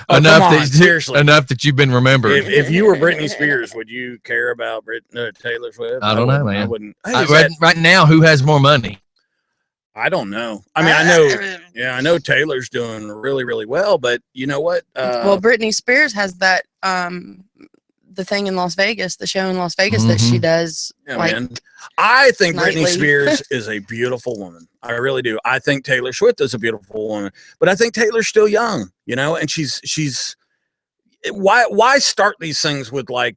Speaker 1: Oh,
Speaker 2: enough
Speaker 1: come on,
Speaker 2: that
Speaker 1: seriously.
Speaker 2: enough that you've been remembered.
Speaker 1: If you were Britney Spears, would you care about Taylor Swift?
Speaker 2: I don't know, man.
Speaker 1: I wouldn't.
Speaker 2: Right now, who has more money?
Speaker 1: I don't know. I mean, I know. Yeah, I know Taylor's doing really, really well, but you know what?
Speaker 3: Well, Britney Spears has that the thing in Las Vegas, the show in Las Vegas that she does.
Speaker 1: Yeah,
Speaker 3: like,
Speaker 1: man. I think
Speaker 3: nightly.
Speaker 1: Britney Spears is a beautiful woman. I really do. I think Taylor Swift is a beautiful woman, but I think Taylor's still young, and she's why start these things with like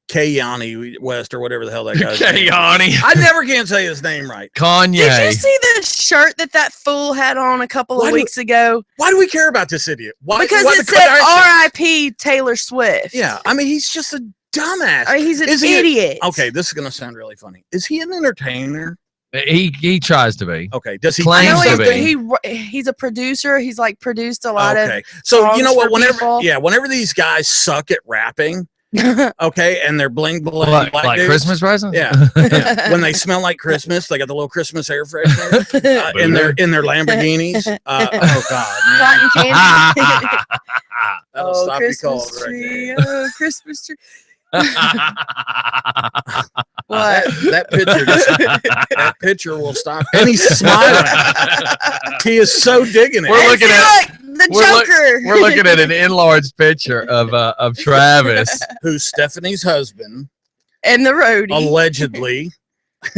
Speaker 1: Kanye West or whatever the hell that guy's name is.
Speaker 2: Kanye.
Speaker 1: I never can say his name right.
Speaker 2: Kanye.
Speaker 3: Did you see the shirt that fool had on a couple of weeks ago?
Speaker 1: Why do we care about this idiot? Why?
Speaker 3: Because
Speaker 1: why
Speaker 3: it
Speaker 1: the
Speaker 3: said
Speaker 1: Kardashians?
Speaker 3: R.I.P. Taylor Swift.
Speaker 1: Yeah, I mean, he's just a dumbass.
Speaker 3: I mean, he's an
Speaker 1: Is he
Speaker 3: idiot.
Speaker 1: Okay, this is gonna sound really funny. Is he an entertainer?
Speaker 2: He tries to be.
Speaker 1: Okay, does he
Speaker 2: Claims
Speaker 3: No,
Speaker 1: do
Speaker 2: to
Speaker 1: something?
Speaker 2: be.
Speaker 3: he's a producer. He's like produced a lot
Speaker 1: Okay, so you know
Speaker 3: songs
Speaker 1: what?
Speaker 3: for people.
Speaker 1: Whenever these guys suck at rapping,
Speaker 3: of.
Speaker 1: okay, and they're bling bling
Speaker 2: Like
Speaker 1: black dudes,
Speaker 2: Christmas presents?
Speaker 1: Yeah. When they smell like Christmas, they got the little Christmas air freshener in their Lamborghinis. Oh God, man.
Speaker 3: Cotton candy.
Speaker 1: That'll stop you cold
Speaker 3: Christmas
Speaker 1: right
Speaker 3: tree.
Speaker 1: there.
Speaker 3: Oh, Christmas tree. What?
Speaker 1: That picture will stop. And he's smiling. He is so digging it.
Speaker 2: We're looking at
Speaker 3: the Joker.
Speaker 2: We're looking at an enlarged picture of Travis.
Speaker 1: Who's Stephanie's husband,
Speaker 3: and the roadie.
Speaker 1: allegedly.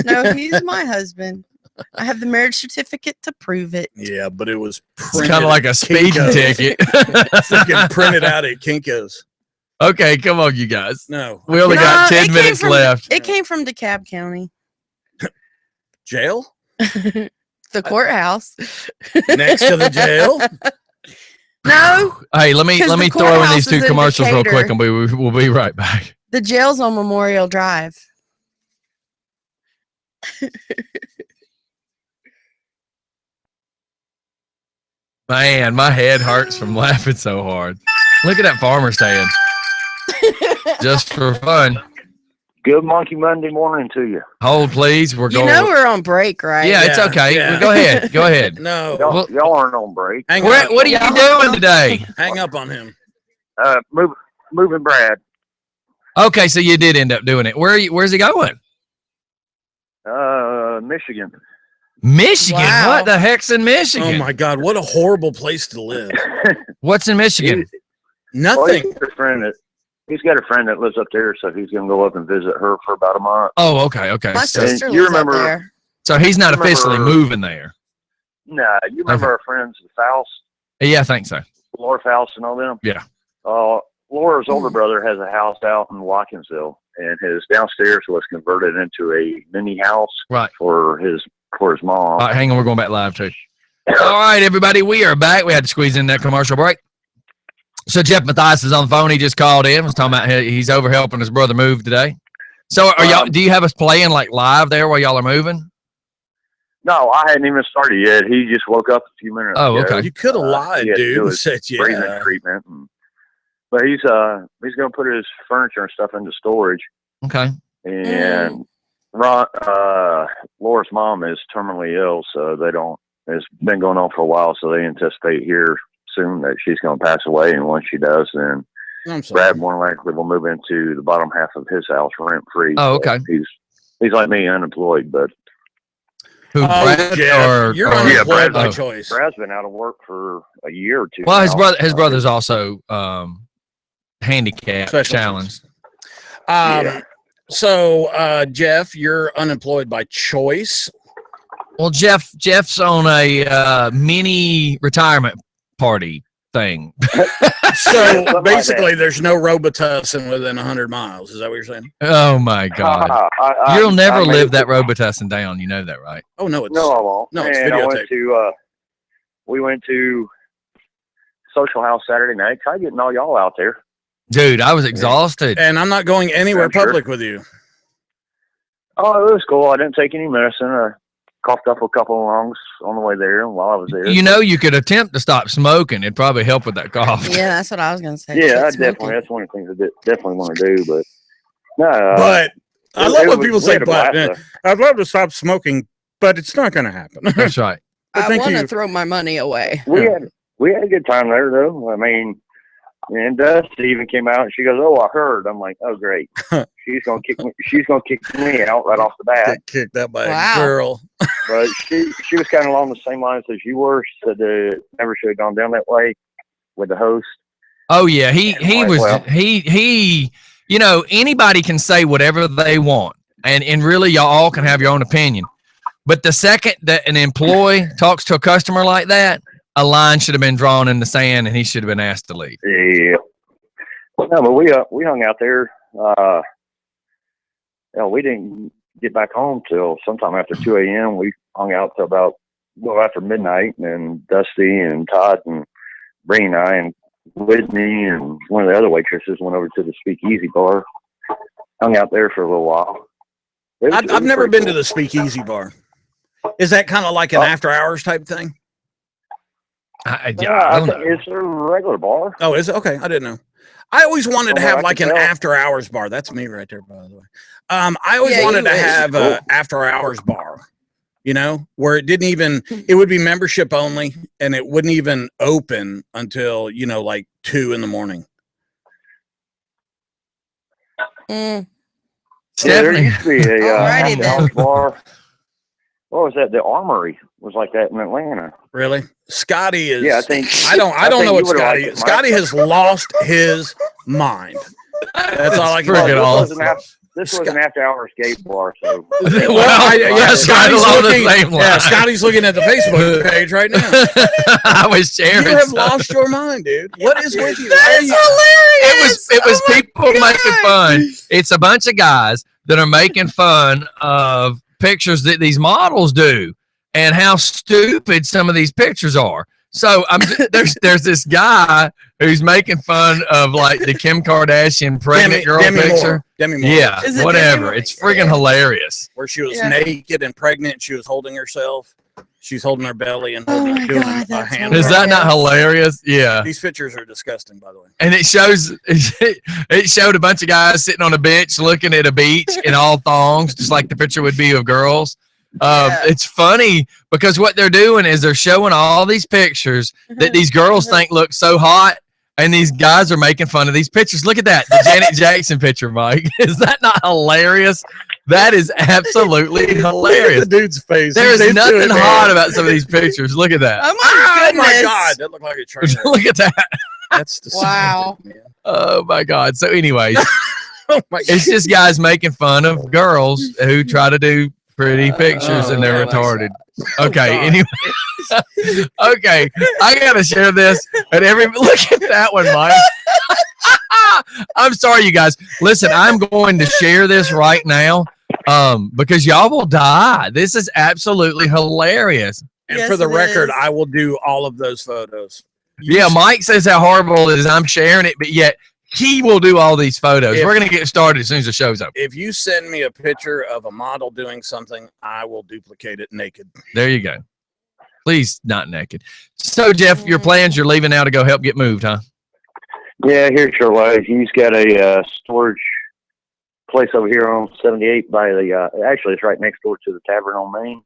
Speaker 3: No, he's my husband. I have the marriage certificate to prove it.
Speaker 1: Yeah, but it was
Speaker 2: It's kind of like a speeding
Speaker 1: Kinko's.
Speaker 2: ticket.
Speaker 1: Freaking printed out at Kinko's.
Speaker 2: Okay, come on, you guys.
Speaker 1: No.
Speaker 2: We only
Speaker 3: No,
Speaker 2: got 10
Speaker 3: it came
Speaker 2: minutes
Speaker 3: from-
Speaker 2: left.
Speaker 3: It came from DeKalb County,
Speaker 1: Jail?
Speaker 3: the courthouse.
Speaker 1: Next to the jail?
Speaker 3: No,
Speaker 2: Hey, let me
Speaker 3: 'Cause the
Speaker 2: throw in
Speaker 3: courthouse
Speaker 2: these two
Speaker 3: is in
Speaker 2: commercials real
Speaker 3: Decatur.
Speaker 2: quick, and we'll be right back.
Speaker 3: the jail's on Memorial Drive.
Speaker 2: Man, my head hurts from laughing so hard. Look at that farmer stand. Just for fun.
Speaker 6: Good Monkey Monday morning to you.
Speaker 2: Hold, please. We're
Speaker 3: You
Speaker 2: going.
Speaker 3: know we're on break, right?
Speaker 2: Yeah, it's
Speaker 1: Yeah,
Speaker 2: okay.
Speaker 1: yeah.
Speaker 2: Well, go ahead. Go ahead.
Speaker 1: No.
Speaker 6: Y'all,
Speaker 2: Well-
Speaker 6: y'all aren't on break.
Speaker 1: Hang
Speaker 2: What
Speaker 1: up.
Speaker 2: are you doing today?
Speaker 1: Hang up on him.
Speaker 6: Moving Brad.
Speaker 2: Okay, so you did end up doing it. Where's he going?
Speaker 6: Michigan.
Speaker 2: Michigan.
Speaker 3: Wow.
Speaker 2: What the heck's in Michigan?
Speaker 1: Oh my God, what a horrible place to live.
Speaker 2: What's in Michigan?
Speaker 6: Well,
Speaker 1: Nothing.
Speaker 6: he's got a friend that lives up there, so he's gonna go up and visit her for about a month.
Speaker 2: Oh, okay.
Speaker 3: My
Speaker 2: So,
Speaker 3: sister
Speaker 6: you
Speaker 3: lives
Speaker 6: remember-
Speaker 3: up there.
Speaker 2: so he's not
Speaker 6: remember-
Speaker 2: officially moving there.
Speaker 6: Nah, you remember our friends, the Faust,
Speaker 2: Yeah, I think so.
Speaker 6: Laura Faust, and all them?
Speaker 2: Yeah.
Speaker 6: Laura's older brother has a house out in Watkinsville, and his downstairs was converted into a mini house
Speaker 2: Right.
Speaker 6: for his mom.
Speaker 2: All right, hang on. We're going back live too. All right, everybody. We are back. We had to squeeze in that commercial break. So Jeff Mathias is on the phone. He just called in. Was talking about he's over helping his brother move today. So are y'all? Do you have us playing like live there while y'all are moving?
Speaker 6: No, I hadn't even started yet. He just woke up a few minutes
Speaker 2: Oh,
Speaker 6: ago.
Speaker 2: okay.
Speaker 1: You could have lied,
Speaker 6: he had to
Speaker 1: dude,
Speaker 6: do
Speaker 1: and
Speaker 6: his
Speaker 1: said,
Speaker 6: breathing
Speaker 1: yeah.
Speaker 6: treatment. But he's gonna put his furniture and stuff into storage.
Speaker 2: Okay.
Speaker 6: And Laura's mom is terminally ill, so it's been going on for a while, so they anticipate here soon that she's going to pass away. And once she does, then
Speaker 1: I'm sorry.
Speaker 6: Brad more likely will move into the bottom half of his house rent free.
Speaker 2: Oh, okay.
Speaker 6: He's like me, unemployed, but
Speaker 2: Who?
Speaker 1: Oh,
Speaker 2: Brad
Speaker 1: Jeff, you're
Speaker 2: or-
Speaker 1: unemployed
Speaker 6: Brad-
Speaker 1: by
Speaker 2: oh.
Speaker 1: choice.
Speaker 6: Brad's been out of work for a year or two.
Speaker 2: Well, his
Speaker 6: now.
Speaker 2: brother's also handicapped,
Speaker 1: Special
Speaker 2: challenged.
Speaker 6: Yeah.
Speaker 1: So, Jeff, you're unemployed by choice.
Speaker 2: Well, Jeff's on a mini retirement party thing.
Speaker 1: So
Speaker 6: Something like
Speaker 1: basically, there's no Robitussin within 100 miles. Is that what you're saying?
Speaker 2: Oh my God! You'll never
Speaker 6: I made
Speaker 2: live
Speaker 6: it
Speaker 2: that
Speaker 6: to-
Speaker 2: Robitussin down. You know that, right?
Speaker 1: Oh no, it's
Speaker 6: No, I won't.
Speaker 1: No, it's
Speaker 6: and I
Speaker 1: videotape.
Speaker 6: went to we went to Social House Saturday night. Try getting all y'all out there.
Speaker 2: Dude, I was exhausted.
Speaker 1: and I'm not going anywhere
Speaker 6: I'm sure.
Speaker 1: public with you.
Speaker 6: Oh, it was cool. I didn't take any medicine. I coughed up a couple of lungs on the way there while I was there.
Speaker 2: You know, you could attempt to stop smoking. It'd probably help with that cough.
Speaker 3: Yeah, that's what I was gonna say.
Speaker 6: Yeah,
Speaker 3: Quit
Speaker 6: I
Speaker 3: smoking.
Speaker 6: definitely. That's one of the things I definitely want to do. But no,
Speaker 1: But I love when people
Speaker 6: we
Speaker 1: say,
Speaker 6: had a
Speaker 1: "But
Speaker 6: blast,
Speaker 1: I'd love to stop smoking, but it's not going to happen."
Speaker 2: That's right.
Speaker 1: But
Speaker 3: I
Speaker 1: thank
Speaker 3: want to
Speaker 1: you.
Speaker 3: throw my money away.
Speaker 6: though. We had a good time there though. I mean, and Dusty even came out and she goes, "Oh, I heard." I'm like, "Oh, great." She's gonna kick me. She's gonna kick me out right off the bat.
Speaker 1: Get kicked out by
Speaker 3: Wow.
Speaker 1: a girl.
Speaker 6: But she was kind of along the same lines as you were. She said that never should have gone down that way with the host.
Speaker 2: Oh yeah, he was
Speaker 6: Well.
Speaker 2: he. You know, anybody can say whatever they want, and really, y'all all can have your own opinion. But the second that an employee talks to a customer like that, a line should have been drawn in the sand, and he should have been asked to leave.
Speaker 6: Yeah. No, but we hung out there. We didn't get back home till sometime after 2 a.m. We hung out till about after midnight, and Dusty and Todd and Bree and I and Whitney and one of the other waitresses went over to the Speakeasy bar. Hung out there for a little while.
Speaker 1: I've never been to the Speakeasy bar. Is that kind of like an after hours type thing?
Speaker 2: I
Speaker 6: I
Speaker 2: don't
Speaker 6: think
Speaker 2: know.
Speaker 6: it's a regular bar.
Speaker 1: Oh, is it? Okay, I didn't know. I always wanted to
Speaker 6: From what
Speaker 1: have
Speaker 6: I
Speaker 1: like
Speaker 6: can
Speaker 1: an
Speaker 6: tell.
Speaker 1: after hours bar. That's me right there, by the way. I always
Speaker 3: Yeah,
Speaker 1: wanted
Speaker 3: you
Speaker 1: to
Speaker 3: wish.
Speaker 1: have a after hours bar, you know, where it didn't even, it would be membership only and it wouldn't even open until, you know, like 2 a.m.
Speaker 3: Mm.
Speaker 6: Yeah, there
Speaker 2: Stephanie,
Speaker 6: used to be a
Speaker 3: Alrighty
Speaker 6: after
Speaker 3: then.
Speaker 6: hours bar. What was that? The Armory was like that in Atlanta.
Speaker 1: Really? Scottie is,
Speaker 6: Yeah, I think.
Speaker 1: I don't
Speaker 6: think
Speaker 1: know what
Speaker 6: you would've liked
Speaker 1: Scottie,
Speaker 6: it, Mike.
Speaker 1: Scottie has lost his mind. That's all I can
Speaker 2: Friggin'
Speaker 1: tell you.
Speaker 2: awesome.
Speaker 6: This was an after-hours gay bar, so.
Speaker 1: Scotty's looking at the Facebook page right now.
Speaker 2: I was sharing.
Speaker 1: You have lost your mind, dude. What is with you?
Speaker 3: That is hilarious.
Speaker 2: It was people making fun. It's a bunch of guys that are making fun of pictures that these models do and how stupid some of these pictures are. So there's this guy who's making fun of like the Kim Kardashian pregnant girl picture.
Speaker 1: Demi Moore.
Speaker 2: Yeah, whatever. It's friggin' hilarious.
Speaker 1: Where she was naked and pregnant. She was holding herself. She's holding her belly and doing a hand.
Speaker 2: Is that not hilarious? Yeah.
Speaker 1: These pictures are disgusting, by the way.
Speaker 2: And it showed a bunch of guys sitting on a bench looking at a beach in all thongs, just like the picture would be of girls. It's funny because what they're doing is they're showing all these pictures that these girls think look so hot, and these guys are making fun of these pictures. Look at that, the Janet Jackson picture, Mike. Is that not hilarious? That is absolutely hilarious.
Speaker 1: The dude's face.
Speaker 2: There is nothing hot about some of these pictures. Look at that.
Speaker 3: Oh my
Speaker 1: God, that looked like a train.
Speaker 2: Look at that.
Speaker 1: That's disgusting.
Speaker 3: Wow.
Speaker 1: Man.
Speaker 2: Oh my God. So anyways,
Speaker 1: Oh my God.
Speaker 2: it's just guys making fun of girls who try to do pretty pictures and they're retarded. Okay, anyway. Okay, I gotta share this. And look at that one, Mike. I'm sorry, you guys. Listen, I'm going to share this right now because y'all will die. This is absolutely hilarious.
Speaker 1: And for the record, I will do all of those photos.
Speaker 2: Mike says how horrible it is. I'm sharing it, but yet he will do all these photos. We're going to get started as soon as the show's over.
Speaker 1: If you send me a picture of a model doing something, I will duplicate it naked.
Speaker 2: There you go. Please, not naked. So, Jeff, your plans, you're leaving now to go help get moved, huh?
Speaker 6: Yeah, here sure was. He's got a storage place over here on 78 by the, actually it's right next door to the Tavern on Main.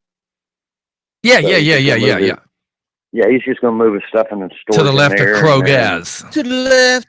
Speaker 2: Yeah.
Speaker 6: Yeah, he's just going to move his stuff in the storage.
Speaker 2: To the left of Krogaz.
Speaker 1: To the left.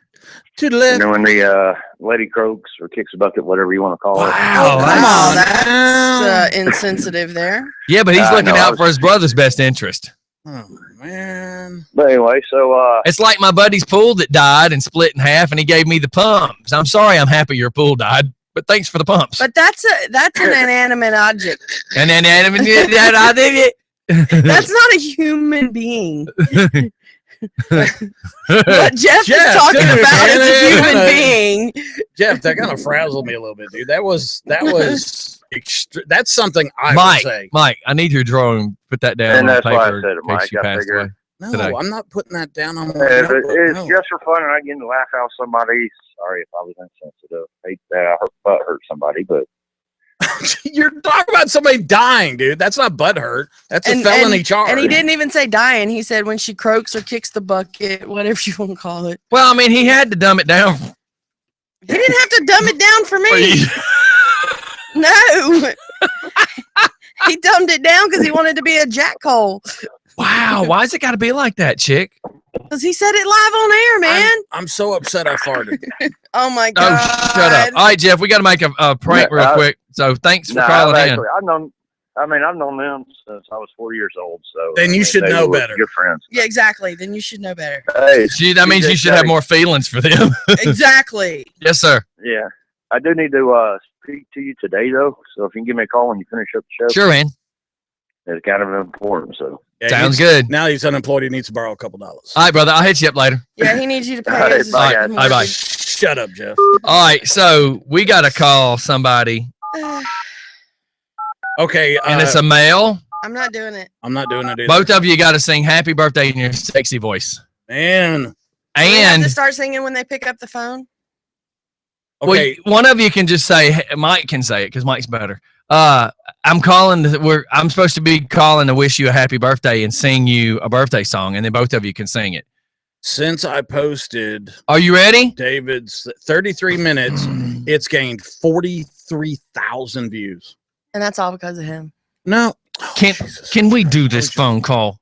Speaker 1: To the left.
Speaker 6: You know, when the lady croaks or kicks a bucket, whatever you want to call it.
Speaker 2: Wow,
Speaker 3: come on, that's insensitive there.
Speaker 2: Yeah, but he's looking out for his brother's best interest.
Speaker 1: Oh, man.
Speaker 6: But anyway, so...
Speaker 2: it's like my buddy's pool that died and split in half, and he gave me the pumps. I'm sorry I'm happy your pool died, but thanks for the pumps.
Speaker 3: But that's an inanimate object.
Speaker 2: An inanimate object?
Speaker 3: That's not a human being. What Jeff is talking about is a human being.
Speaker 1: Jeff, that kind of frazzled me a little bit, dude. That was that's something I
Speaker 2: Mike,
Speaker 1: would say.
Speaker 2: Mike, I need your drawing. Put that down.
Speaker 6: And
Speaker 2: on
Speaker 6: that's
Speaker 2: paper
Speaker 6: why I said it, Mike. I figured.
Speaker 1: No,
Speaker 2: today.
Speaker 1: I'm not putting that down on my
Speaker 6: notebook. It's just for fun, and I get to laugh out somebody. Sorry if I was insensitive. Hate that I hurt somebody, but
Speaker 1: you're talking about somebody dying, dude. That's not butt hurt. That's a felony charge.
Speaker 3: And he didn't even say dying. He said when she croaks or kicks the bucket, whatever you want to call it.
Speaker 2: Well, I mean, he had to dumb it down.
Speaker 3: He didn't have to dumb it down for me. No. He dumbed it down because he wanted to be a jackhole.
Speaker 2: Wow. Why's it got to be like that, chick?
Speaker 3: Because he said it live on air, man.
Speaker 1: I'm so upset I farted.
Speaker 3: Oh, my God.
Speaker 2: Oh, shut up. All right, Jeff, we got to make a prank real quick. So thanks for calling in.
Speaker 6: I've known them since I was 4 years old. So
Speaker 1: then you should know better.
Speaker 6: Good friends.
Speaker 3: Yeah, exactly. Then you should know better.
Speaker 6: Hey,
Speaker 2: that means you should have more feelings for them.
Speaker 3: Exactly.
Speaker 2: Yes, sir.
Speaker 6: Yeah. I do need to speak to you today, though. So if you can give me a call when you finish up the show.
Speaker 2: Sure, man.
Speaker 6: It's kind of important. So
Speaker 2: sounds good.
Speaker 1: Now he's unemployed. He needs to borrow a couple dollars.
Speaker 2: All right, brother. I'll hit you up later.
Speaker 3: Yeah, he needs you to pay.
Speaker 6: All right, bye, guys.
Speaker 2: Bye.
Speaker 1: Shut up, Jeff.
Speaker 2: All right, so we got to call somebody.
Speaker 1: Okay.
Speaker 2: And it's a male.
Speaker 3: I'm not doing it.
Speaker 1: I'm not doing it either.
Speaker 2: Both of you got to sing happy birthday in your sexy voice.
Speaker 1: Man.
Speaker 3: And you have
Speaker 2: And
Speaker 3: to start singing when they pick up the phone.
Speaker 1: Okay.
Speaker 2: well, one of you can just say, Mike can say it because Mike's better. I'm supposed to be calling to wish you a happy birthday and sing you a birthday song, and then both of you can sing it.
Speaker 1: Since I posted
Speaker 2: Are you ready?
Speaker 1: David's 33 minutes, it's gained 43,000 views.
Speaker 3: And that's all because of him.
Speaker 1: No.
Speaker 2: Can we do this phone call?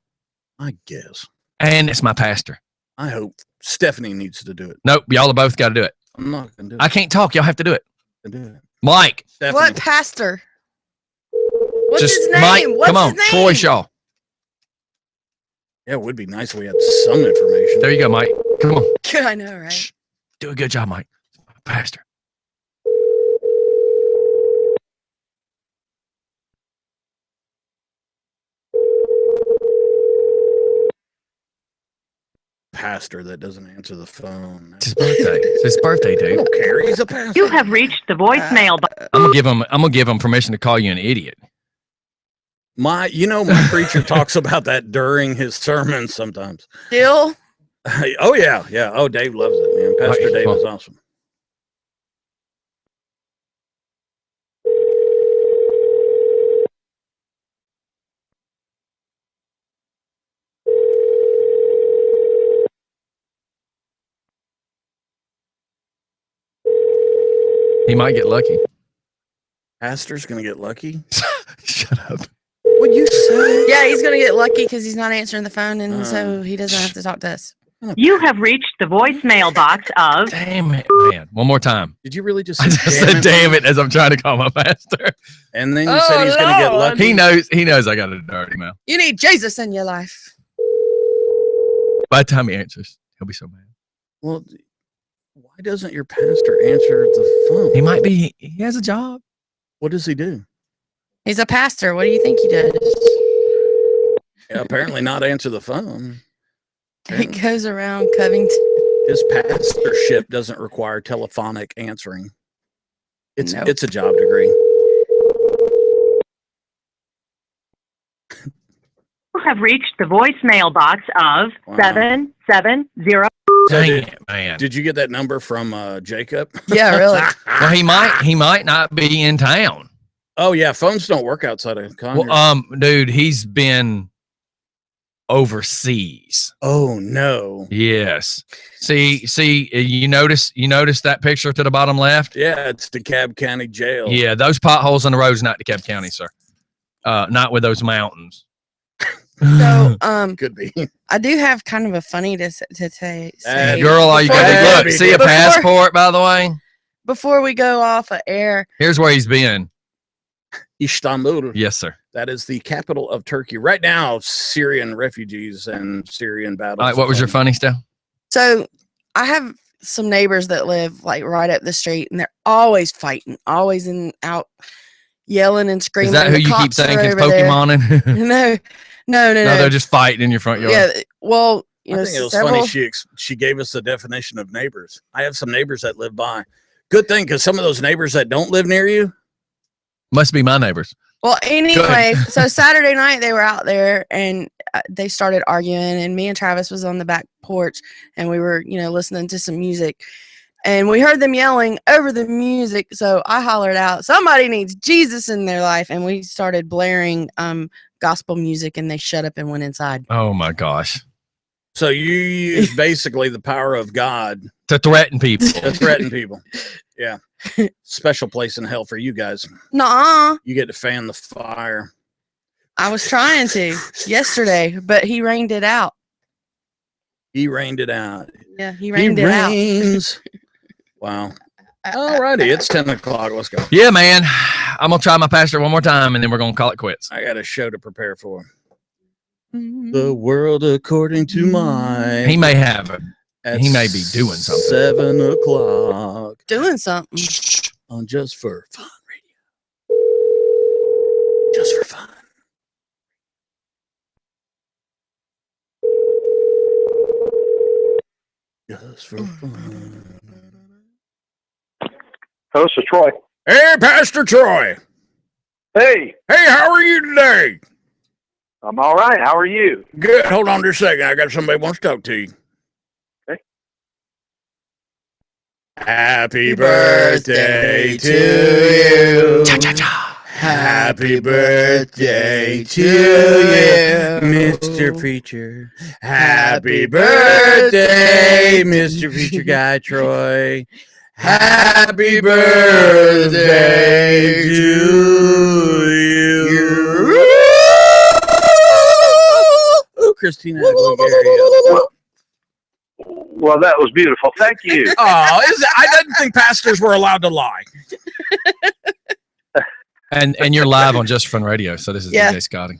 Speaker 1: I guess.
Speaker 2: And it's my pastor.
Speaker 1: I hope Stephanie needs to do it.
Speaker 2: Nope, y'all have both got to do it.
Speaker 1: I'm not going to do it.
Speaker 2: I can't talk. Y'all have to do it.
Speaker 1: I can do it.
Speaker 2: Mike.
Speaker 1: Stephanie.
Speaker 3: What pastor? What's
Speaker 2: Just
Speaker 3: his name?
Speaker 2: Mike,
Speaker 3: What's
Speaker 2: come on.
Speaker 3: his name?
Speaker 2: Troy Shaw.
Speaker 1: Yeah, it would be nice if we had some information.
Speaker 2: There you go, Mike. Come on.
Speaker 3: I know, right?
Speaker 2: Shh. Do a good job, Mike. Pastor.
Speaker 1: pastor that doesn't answer the phone.
Speaker 2: It's his birthday. It's his birthday,
Speaker 1: I
Speaker 2: dude.
Speaker 1: don't care. He's a pastor.
Speaker 7: You have reached the voicemail box.
Speaker 2: I'm gonna give him permission to call you an idiot.
Speaker 1: My preacher talks about that during his sermons sometimes.
Speaker 3: Still,
Speaker 1: Oh yeah. Oh, Dave loves it, man. Pastor Dave is awesome.
Speaker 2: He might get lucky.
Speaker 1: Pastor's gonna get lucky.
Speaker 2: Shut up.
Speaker 1: What'd you say?
Speaker 3: yeah, he's gonna get lucky because he's not answering the phone, and so he doesn't have to talk to us.
Speaker 7: You have reached the voicemail box of.
Speaker 2: Damn it, man. One more time.
Speaker 1: Did you really just
Speaker 2: I
Speaker 1: say
Speaker 2: just said damn it as I'm trying to call my pastor.
Speaker 1: And then you said he's gonna get
Speaker 3: Lord.
Speaker 1: lucky.
Speaker 2: He knows I got a dirty mouth.
Speaker 3: You need Jesus in your life.
Speaker 2: By the time he answers, he'll be so mad.
Speaker 1: Well, why doesn't your pastor answer the phone?
Speaker 2: He might be, he has a job.
Speaker 1: What does he do?
Speaker 3: He's a pastor. What do you think he does?
Speaker 1: Yeah, apparently not answer the phone.
Speaker 3: He goes around Covington.
Speaker 1: His pastorship doesn't require telephonic answering. It's
Speaker 3: Nope.
Speaker 1: it's a job degree.
Speaker 7: You have reached the voicemail box of
Speaker 1: Wow.
Speaker 7: 770.
Speaker 1: So
Speaker 2: Dang
Speaker 1: did,
Speaker 2: it, man.
Speaker 1: did you get that number from Jacob?
Speaker 3: Yeah, really.
Speaker 2: Well, he might not be in town.
Speaker 1: Oh yeah, phones don't work outside of Congress.
Speaker 2: Well, dude, he's been overseas.
Speaker 1: Oh no.
Speaker 2: Yes. See, you notice that picture to the bottom left?
Speaker 1: Yeah, it's DeKalb County Jail.
Speaker 2: Yeah, those potholes on the road is not DeKalb County, sir. Not with those mountains.
Speaker 3: So,
Speaker 1: Could be.
Speaker 3: I do have kind of a funny to say.
Speaker 2: Girl, all you
Speaker 3: before-
Speaker 2: got to look. See a
Speaker 3: Before-
Speaker 2: passport, by the way.
Speaker 3: Before we go off of air,
Speaker 2: Here's where he's been.
Speaker 1: Istanbul.
Speaker 2: Yes, sir.
Speaker 1: That is the capital of Turkey. Right now, Syrian refugees and Syrian battles.
Speaker 2: All right, what was your funny stuff?
Speaker 3: so I have some neighbors that live like right up the street, and they're always fighting, always out yelling and screaming.
Speaker 2: Is that
Speaker 3: and
Speaker 2: who
Speaker 3: the
Speaker 2: you keep
Speaker 3: cops are
Speaker 2: saying is
Speaker 3: over there.
Speaker 2: Pokemoning?
Speaker 3: No,
Speaker 2: No, they're just fighting in your front yard.
Speaker 3: Yeah, well, you
Speaker 1: I
Speaker 3: know,
Speaker 1: think it was
Speaker 3: several,
Speaker 1: funny. She gave us the definition of neighbors. I have some neighbors that live by. Good thing, because some of those neighbors that don't live near you.
Speaker 2: Must be my neighbors.
Speaker 3: Well, anyway, so Saturday night they were out there and they started arguing, and me and Travis was on the back porch, and we were, listening to some music, and we heard them yelling over the music. So I hollered out, "Somebody needs Jesus in their life," and we started blaring gospel music, and they shut up and went inside.
Speaker 2: Oh my gosh.
Speaker 1: So you use basically the power of God
Speaker 2: To threaten people.
Speaker 1: to threaten people. Yeah. Special place in hell for you guys.
Speaker 3: Nuh-uh.
Speaker 1: You get to fan the fire.
Speaker 3: I was trying to yesterday, but he rained it out.
Speaker 1: He rained it out.
Speaker 3: Yeah, he rained it out.
Speaker 1: rains. Wow. Alrighty, it's 10 o'clock. Let's go.
Speaker 2: Yeah, man. I'm gonna try my pastor one more time and then we're gonna call it quits.
Speaker 1: I got a show to prepare for. The world according to my.
Speaker 2: He may have it.
Speaker 1: At
Speaker 2: He may be doing something.
Speaker 1: 7 o'clock
Speaker 3: Doing something.
Speaker 1: on Just for Fun Radio. Just for fun. Just for fun.
Speaker 6: Hello, this is Troy.
Speaker 1: Hey, Pastor Troy.
Speaker 6: Hey,
Speaker 1: Hey, how are you today?
Speaker 6: I'm all right. How are you?
Speaker 1: Good. Hold on just a second. I got somebody who wants to talk to you.
Speaker 6: Okay.
Speaker 1: Happy birthday to you.
Speaker 2: Cha-cha-cha.
Speaker 1: Happy birthday to you, Mr. Preacher. Happy birthday, Mr. Preacher Guy Troy. Happy birthday to you. Ooh, Christina Aguilera.
Speaker 6: Well, that was beautiful. Thank you.
Speaker 1: Oh, I didn't think pastors were allowed to lie.
Speaker 2: And you're live on Just for Fun Radio, so this is
Speaker 3: Yeah.
Speaker 2: DJ Scottie.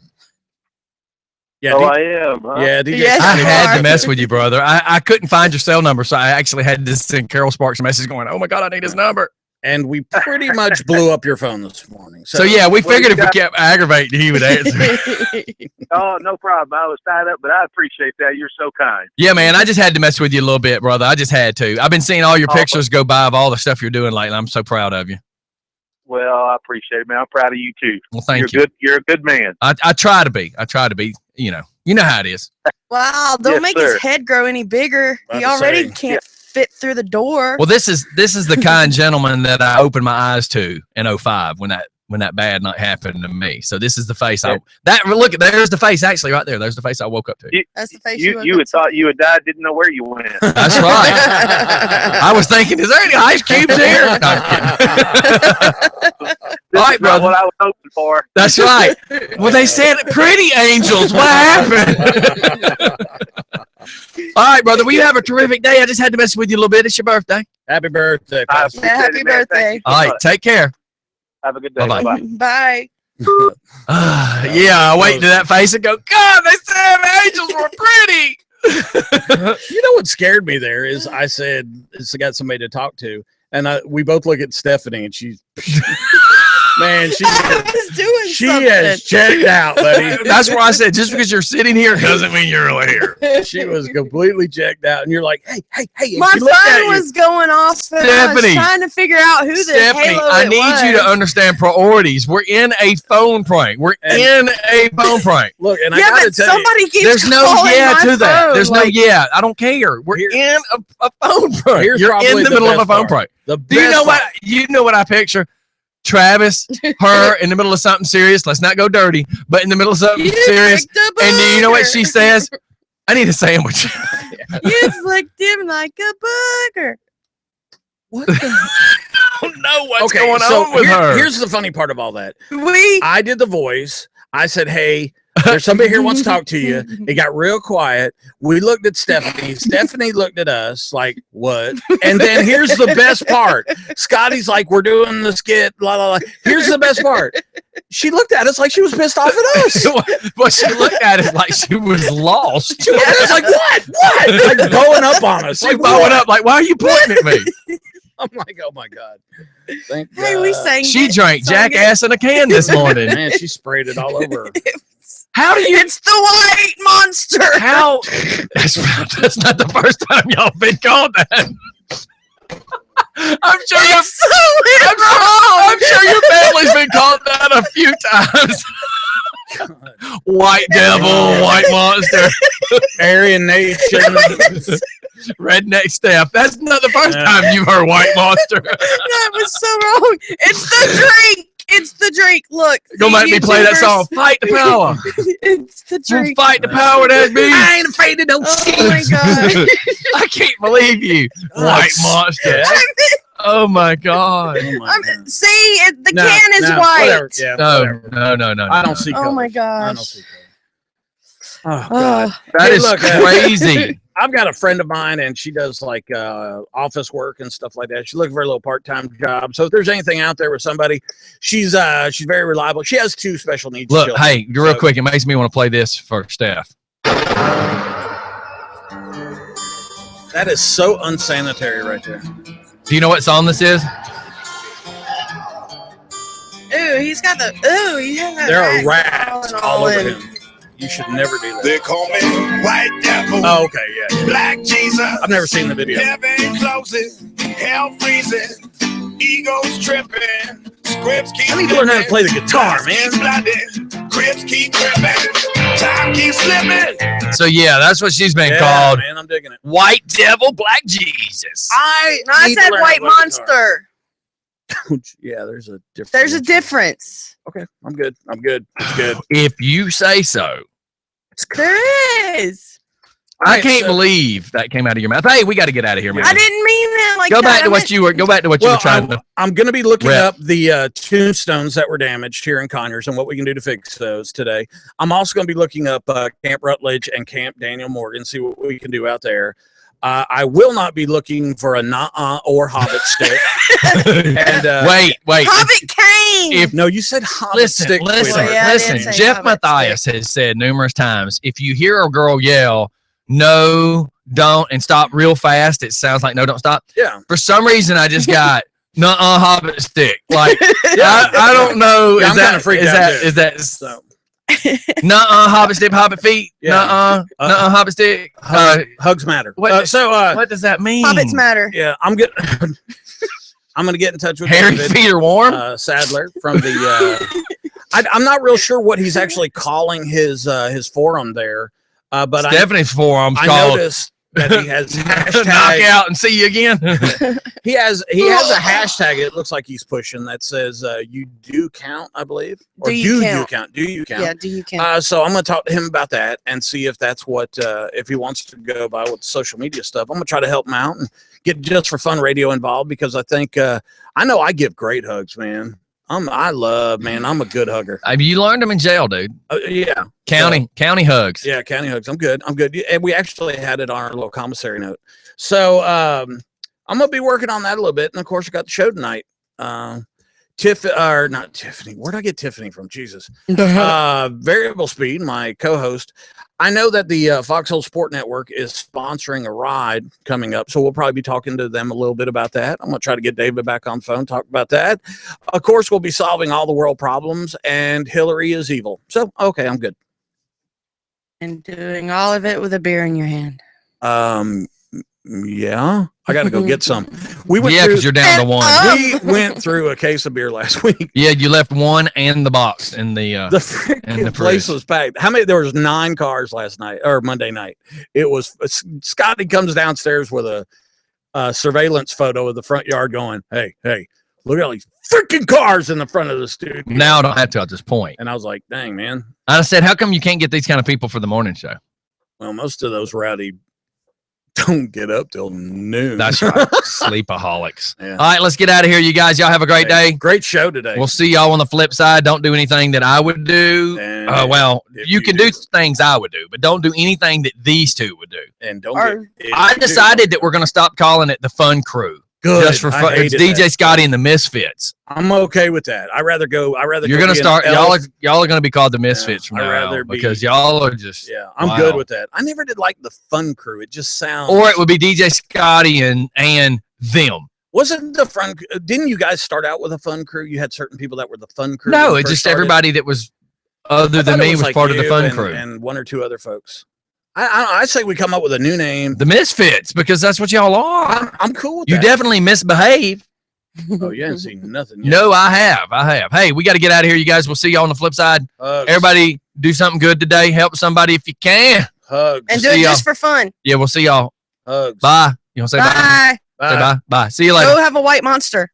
Speaker 1: Yeah,
Speaker 6: Oh, I am. Huh?
Speaker 1: yeah, DJ.
Speaker 3: Yes,
Speaker 2: I
Speaker 3: you
Speaker 2: had
Speaker 3: are.
Speaker 2: to mess with you, brother. I couldn't find your cell number, so I actually had to send Carol Sparks a message going, "Oh my God, I need his number."
Speaker 1: and we pretty much blew up your phone this morning.
Speaker 2: So yeah, we figured if we kept aggravating, he would answer.
Speaker 8: Oh, no problem. I was tied up, but I appreciate that. You're so kind.
Speaker 2: Yeah, man, I just had to mess with you a little bit, brother. I just had to. I've been seeing all your pictures go by of all the stuff you're doing lately. I'm so proud of you.
Speaker 8: Well, I appreciate it, man. I'm proud of you too.
Speaker 2: Well, thank
Speaker 8: you. You're a good man.
Speaker 2: I try to be. I try to be. You know how it is.
Speaker 3: Wow, don't
Speaker 8: Yes,
Speaker 3: make
Speaker 8: sir.
Speaker 3: his head grow any bigger.
Speaker 1: About
Speaker 3: He
Speaker 1: to
Speaker 3: already
Speaker 1: say.
Speaker 3: can't fit through the door.
Speaker 2: Well, this is the kind gentleman that I opened my eyes to in 2005 when that bad night happened to me. So this is the face look, there's the face actually right there. There's the face I woke up to.
Speaker 3: That's the face
Speaker 8: You had thought you had died, didn't know where you went.
Speaker 2: That's right. I was thinking, is there any ice cubes here? No, I'm kidding.
Speaker 8: This
Speaker 2: All right,
Speaker 8: is not
Speaker 2: brother.
Speaker 8: what I was hoping for.
Speaker 2: That's right. Well, they said pretty angels. What happened? All right, brother. Well, you have a terrific day. I just had to mess with you a little bit. It's your birthday.
Speaker 1: Happy birthday.
Speaker 8: I
Speaker 1: Pastor.
Speaker 8: appreciate
Speaker 3: Happy
Speaker 8: it, man. Thank
Speaker 3: birthday.
Speaker 8: you so
Speaker 2: All right,
Speaker 8: much.
Speaker 2: take care.
Speaker 8: Have a good day.
Speaker 2: Bye-bye.
Speaker 8: Bye-bye.
Speaker 3: Bye.
Speaker 2: Yeah, I wait to that face and go, God, they said angels were pretty.
Speaker 1: You know what scared me there is I said, I got somebody to talk to. And we both look at Stephanie and she's, man,
Speaker 3: I was doing
Speaker 1: she
Speaker 3: something.
Speaker 1: has checked out, buddy.
Speaker 2: That's why I said, just because you're sitting here doesn't mean you're really here.
Speaker 1: She was completely checked out. And you're like, hey. And
Speaker 3: My
Speaker 1: she looked at
Speaker 3: phone
Speaker 1: you.
Speaker 3: was going off, and I was
Speaker 2: Stephanie.
Speaker 3: trying to figure out who the
Speaker 2: Stephanie,
Speaker 3: halo
Speaker 2: I
Speaker 3: it
Speaker 2: need you to
Speaker 3: was.
Speaker 2: understand priorities. We're in a phone prank. Look, and I
Speaker 3: Yeah,
Speaker 1: gotta
Speaker 3: but
Speaker 1: tell
Speaker 3: somebody keeps
Speaker 2: there's no
Speaker 3: calling
Speaker 2: yeah
Speaker 3: my
Speaker 2: to that.
Speaker 3: phone,
Speaker 2: There's
Speaker 3: like,
Speaker 2: no yeah. I don't care. We're
Speaker 1: Here-
Speaker 2: in a phone prank.
Speaker 1: Here's
Speaker 2: You're
Speaker 1: probably
Speaker 2: in the
Speaker 1: the
Speaker 2: middle of a
Speaker 1: best
Speaker 2: phone
Speaker 1: part.
Speaker 2: prank.
Speaker 1: The
Speaker 2: Do you
Speaker 1: best
Speaker 2: know
Speaker 1: part.
Speaker 2: what I picture? Travis, her in the middle of something serious. Let's not go dirty, but in the middle of something
Speaker 3: You
Speaker 2: serious.
Speaker 3: flicked a
Speaker 2: And do you know what
Speaker 3: booger.
Speaker 2: she says? I need a sandwich.
Speaker 3: You flicked him like a booger.
Speaker 2: What the? I don't know what's going
Speaker 1: so
Speaker 2: on with her.
Speaker 1: Here's the funny part of all that.
Speaker 3: We
Speaker 1: I did the voice. I said, hey, there's somebody here who wants to talk to you. It got real quiet. We looked at Stephanie. Stephanie looked at us like, what? And then here's the best part. Scottie's like, we're doing the skit. La, la, la. Here's the best part. She looked at us like she was pissed off at us.
Speaker 2: Well, she looked at it like she was lost.
Speaker 1: She looked at us like, what? What? Like blowing up on us.
Speaker 2: She
Speaker 1: Like,
Speaker 2: blowing
Speaker 1: what?
Speaker 2: up like, why are you pointing at me?
Speaker 1: I'm like, oh my God. Thank
Speaker 3: hey,
Speaker 1: God.
Speaker 3: we sang.
Speaker 2: She
Speaker 3: it,
Speaker 2: drank
Speaker 3: sung it.
Speaker 2: jackass in a can this morning.
Speaker 1: Man, she sprayed it all over.
Speaker 2: How do you?
Speaker 3: It's the white monster.
Speaker 2: How? That's not the first time y'all been called that. I'm sure your
Speaker 3: It's so wrong.
Speaker 2: I'm sure your family's been called that a few times. White devil, white monster,
Speaker 1: Aryan Nation.
Speaker 2: redneckstep. That's not the first time you've heard white monster.
Speaker 3: That was so wrong. It's the drink. It's the drink. Look.
Speaker 2: Go make me play that
Speaker 3: YouTubers.
Speaker 2: song. Fight the power.
Speaker 3: It's the drink.
Speaker 2: Fight the power that be.
Speaker 1: I ain't afraid of no
Speaker 3: Oh my god.
Speaker 2: I can't believe you, white monster. Oh my god.
Speaker 3: See, the can is white.
Speaker 1: Whatever. Yeah, whatever.
Speaker 2: No.
Speaker 1: I don't see color.
Speaker 3: Oh my
Speaker 1: I don't
Speaker 3: gosh.
Speaker 1: see color. Oh, God.
Speaker 3: Oh,
Speaker 2: That
Speaker 1: Hey,
Speaker 2: is
Speaker 1: look,
Speaker 2: crazy.
Speaker 1: I've got a friend of mine, and she does like office work and stuff like that. She's looking for a little part-time job. So if there's anything out there with somebody, she's very reliable. She has 2 special needs
Speaker 2: Look,
Speaker 1: children.
Speaker 2: hey, real
Speaker 1: So-
Speaker 2: quick, it makes me want to play this for Steph.
Speaker 1: That is so unsanitary right there.
Speaker 2: Do you know what song this is?
Speaker 3: ooh, he's got the. Ooh, he has that.
Speaker 1: There are
Speaker 3: rat
Speaker 1: rats
Speaker 3: crawling
Speaker 1: all over
Speaker 3: in.
Speaker 1: him. You should never do that.
Speaker 9: They call me White Devil,
Speaker 1: Oh, okay, yeah.
Speaker 9: Black Jesus.
Speaker 1: I've never seen the video.
Speaker 9: Heaven closes, hell freezes, egos tripping, scripts keep
Speaker 1: I need to learn how to play the guitar, man.
Speaker 9: man. Crips keep tripping, time keeps slipping.
Speaker 2: So yeah, that's what she's been
Speaker 1: Yeah,
Speaker 2: called.
Speaker 1: man, I'm digging it.
Speaker 2: White Devil, Black Jesus.
Speaker 3: I
Speaker 1: need to
Speaker 3: said
Speaker 1: learn
Speaker 3: white
Speaker 1: how to play guitar.
Speaker 3: monster.
Speaker 1: Yeah, there's a difference.
Speaker 3: There's a difference.
Speaker 1: Okay, I'm good. It's good.
Speaker 2: If you say so.
Speaker 3: There is.
Speaker 2: I can't believe that came out of your mouth. Hey, we got to get out of here, man.
Speaker 3: I didn't mean that like
Speaker 2: Go
Speaker 3: that.
Speaker 2: back
Speaker 3: I
Speaker 2: to what
Speaker 3: meant-
Speaker 2: you were. Go back to what you were trying to.
Speaker 1: I'm going to be looking
Speaker 2: Rep.
Speaker 1: up the tombstones that were damaged here in Conyers and what we can do to fix those today. I'm also going to be looking up Camp Rutledge and Camp Daniel Morgan, see what we can do out there. I will not be looking for a Nah or Hobbit stick. And
Speaker 2: Wait.
Speaker 3: Hobbit Kane.
Speaker 2: If
Speaker 1: no, you said Hobbit
Speaker 2: listen,
Speaker 1: stick.
Speaker 2: listen,
Speaker 3: Well, yeah, I
Speaker 2: listen.
Speaker 3: did say
Speaker 2: Jeff
Speaker 3: Hobbit
Speaker 2: Matthias has said numerous times, if you hear a girl yell, "No, don't," and stop real fast, it sounds like "No, don't stop."
Speaker 1: Yeah.
Speaker 2: For some reason, I just got nuh-uh hobbit stick. Like I don't know.
Speaker 1: Yeah,
Speaker 2: is
Speaker 1: I'm
Speaker 2: that
Speaker 1: kinda freaked
Speaker 2: is
Speaker 1: out,
Speaker 2: that
Speaker 1: too.
Speaker 2: is that
Speaker 1: So
Speaker 2: nuh-uh hobbit stick, hobbit feet?
Speaker 1: Yeah.
Speaker 2: Nuh-uh hobbit stick.
Speaker 1: hugs matter.
Speaker 2: What what does that mean?
Speaker 3: Hobbits matter.
Speaker 1: Yeah, I'm gonna get in touch with
Speaker 2: Hairy
Speaker 1: David
Speaker 2: feet are warm.
Speaker 1: Sadler from the. I'm not real sure what he's actually calling his forum there, but
Speaker 2: Stephanie's forearms
Speaker 1: I
Speaker 2: called
Speaker 1: noticed that he has hashtag.
Speaker 2: knock out and see you again.
Speaker 1: He has a hashtag. It looks like he's pushing that says "you do count," I believe, or
Speaker 3: Do you
Speaker 1: you
Speaker 3: count?
Speaker 1: Do you count?
Speaker 3: Yeah, do you count?
Speaker 1: So I'm gonna talk to him about that and see if that's what if he wants to go by with social media stuff. I'm gonna try to help him out and get Just for Fun Radio involved because I think I know I give great hugs, man. I'm a good hugger.
Speaker 2: I mean, you learned them in jail, dude.
Speaker 1: Yeah.
Speaker 2: County hugs.
Speaker 1: Yeah, county hugs. I'm good. And we actually had it on our little commissary note. So I'm gonna be working on that a little bit. And of course, I got the show tonight. Not Tiffany. Where'd I get Tiffany from? Jesus. Variable Speed, my co-host. I know that the Foxhole Sport Network is sponsoring a ride coming up, so we'll probably be talking to them a little bit about that. I'm going to try to get David back on the phone, talk about that. Of course, we'll be solving all the world problems, and Hillary is evil. So, okay, I'm good.
Speaker 3: And doing all of it with a beer in your hand.
Speaker 1: Yeah, I got to go get some. We went
Speaker 2: because you're down to one.
Speaker 1: We went through a case of beer last week.
Speaker 2: Yeah, you left one and the box in the
Speaker 1: freaking place was packed. There was 9 cars last night or Monday night. It was Scotty comes downstairs with a surveillance photo of the front yard going, hey, look at all these freaking cars in the front of the studio.
Speaker 2: Now I don't have to at this point.
Speaker 1: And I was like, dang, man.
Speaker 2: I said, how come you can't get these kind of people for the morning show?
Speaker 1: Well, most of those rowdy don't get up till noon.
Speaker 2: That's right. Sleepaholics.
Speaker 1: Yeah.
Speaker 2: All right, let's get out of here, you guys. Y'all have a great day.
Speaker 1: Great show today.
Speaker 2: We'll see y'all on the flip side. Don't do anything that I would do. You can do things I would do, but don't do anything that these two would do.
Speaker 1: And don't.
Speaker 2: I decided that we're going to stop calling it the Fun Crew.
Speaker 1: Good.
Speaker 2: Just for fun. It's DJ Scottie and the Misfits.
Speaker 1: I'm okay with that. I'd rather go.
Speaker 2: You're going to start. Y'all are going to be called the Misfits from now on because y'all are just.
Speaker 1: Yeah, I'm good with that. I never did like the Fun Crew. It just sounds.
Speaker 2: Or it would be DJ Scottie and them.
Speaker 1: Wasn't the Fun? Didn't you guys start out with a Fun Crew? You had certain people that were the Fun Crew.
Speaker 2: No, it's just everybody that was other than me was part of the Fun Crew
Speaker 1: and 1 or 2 other folks. I say we come up with a new name,
Speaker 2: the Misfits, because that's what y'all are.
Speaker 1: I'm cool with
Speaker 2: that. You definitely misbehave.
Speaker 1: Oh, you haven't seen nothing yet.
Speaker 2: No, I have. Hey, we got to get out of here, you guys. We'll see y'all on the flip side.
Speaker 1: Hugs.
Speaker 2: Everybody do something good today. Help somebody if you can.
Speaker 1: Hugs.
Speaker 3: And do it just for fun.
Speaker 2: Yeah, we'll see y'all.
Speaker 1: Hugs.
Speaker 2: Bye. You want to say bye?
Speaker 3: Bye.
Speaker 2: Say bye. Bye. See you later.
Speaker 3: Go have a white monster.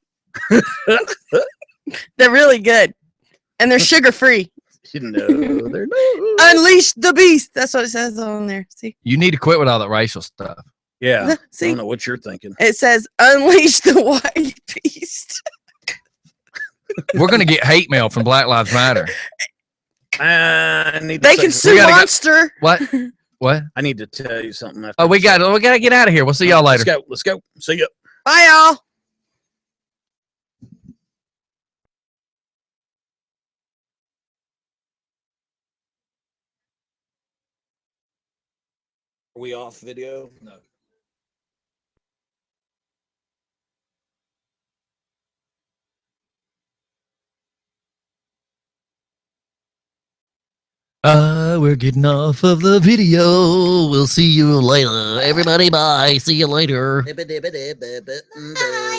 Speaker 3: They're really good. And they're sugar-free.
Speaker 1: They're
Speaker 3: Unleash the beast. That's what it says on there. See?
Speaker 2: You need to quit with all that racial stuff.
Speaker 1: Yeah.
Speaker 3: See?
Speaker 1: I don't know what you're thinking.
Speaker 3: It says unleash the white beast.
Speaker 2: We're going to get hate mail from Black Lives Matter.
Speaker 3: They can sue Monster.
Speaker 2: What? What?
Speaker 1: I need to tell you something.
Speaker 2: We got to get out of here. We'll see y'all later.
Speaker 1: Let's go. See ya.
Speaker 3: Bye, y'all.
Speaker 1: Are we off video? No.
Speaker 2: We're getting off of the video. We'll see you later. Everybody, bye. See you later.
Speaker 1: Bye.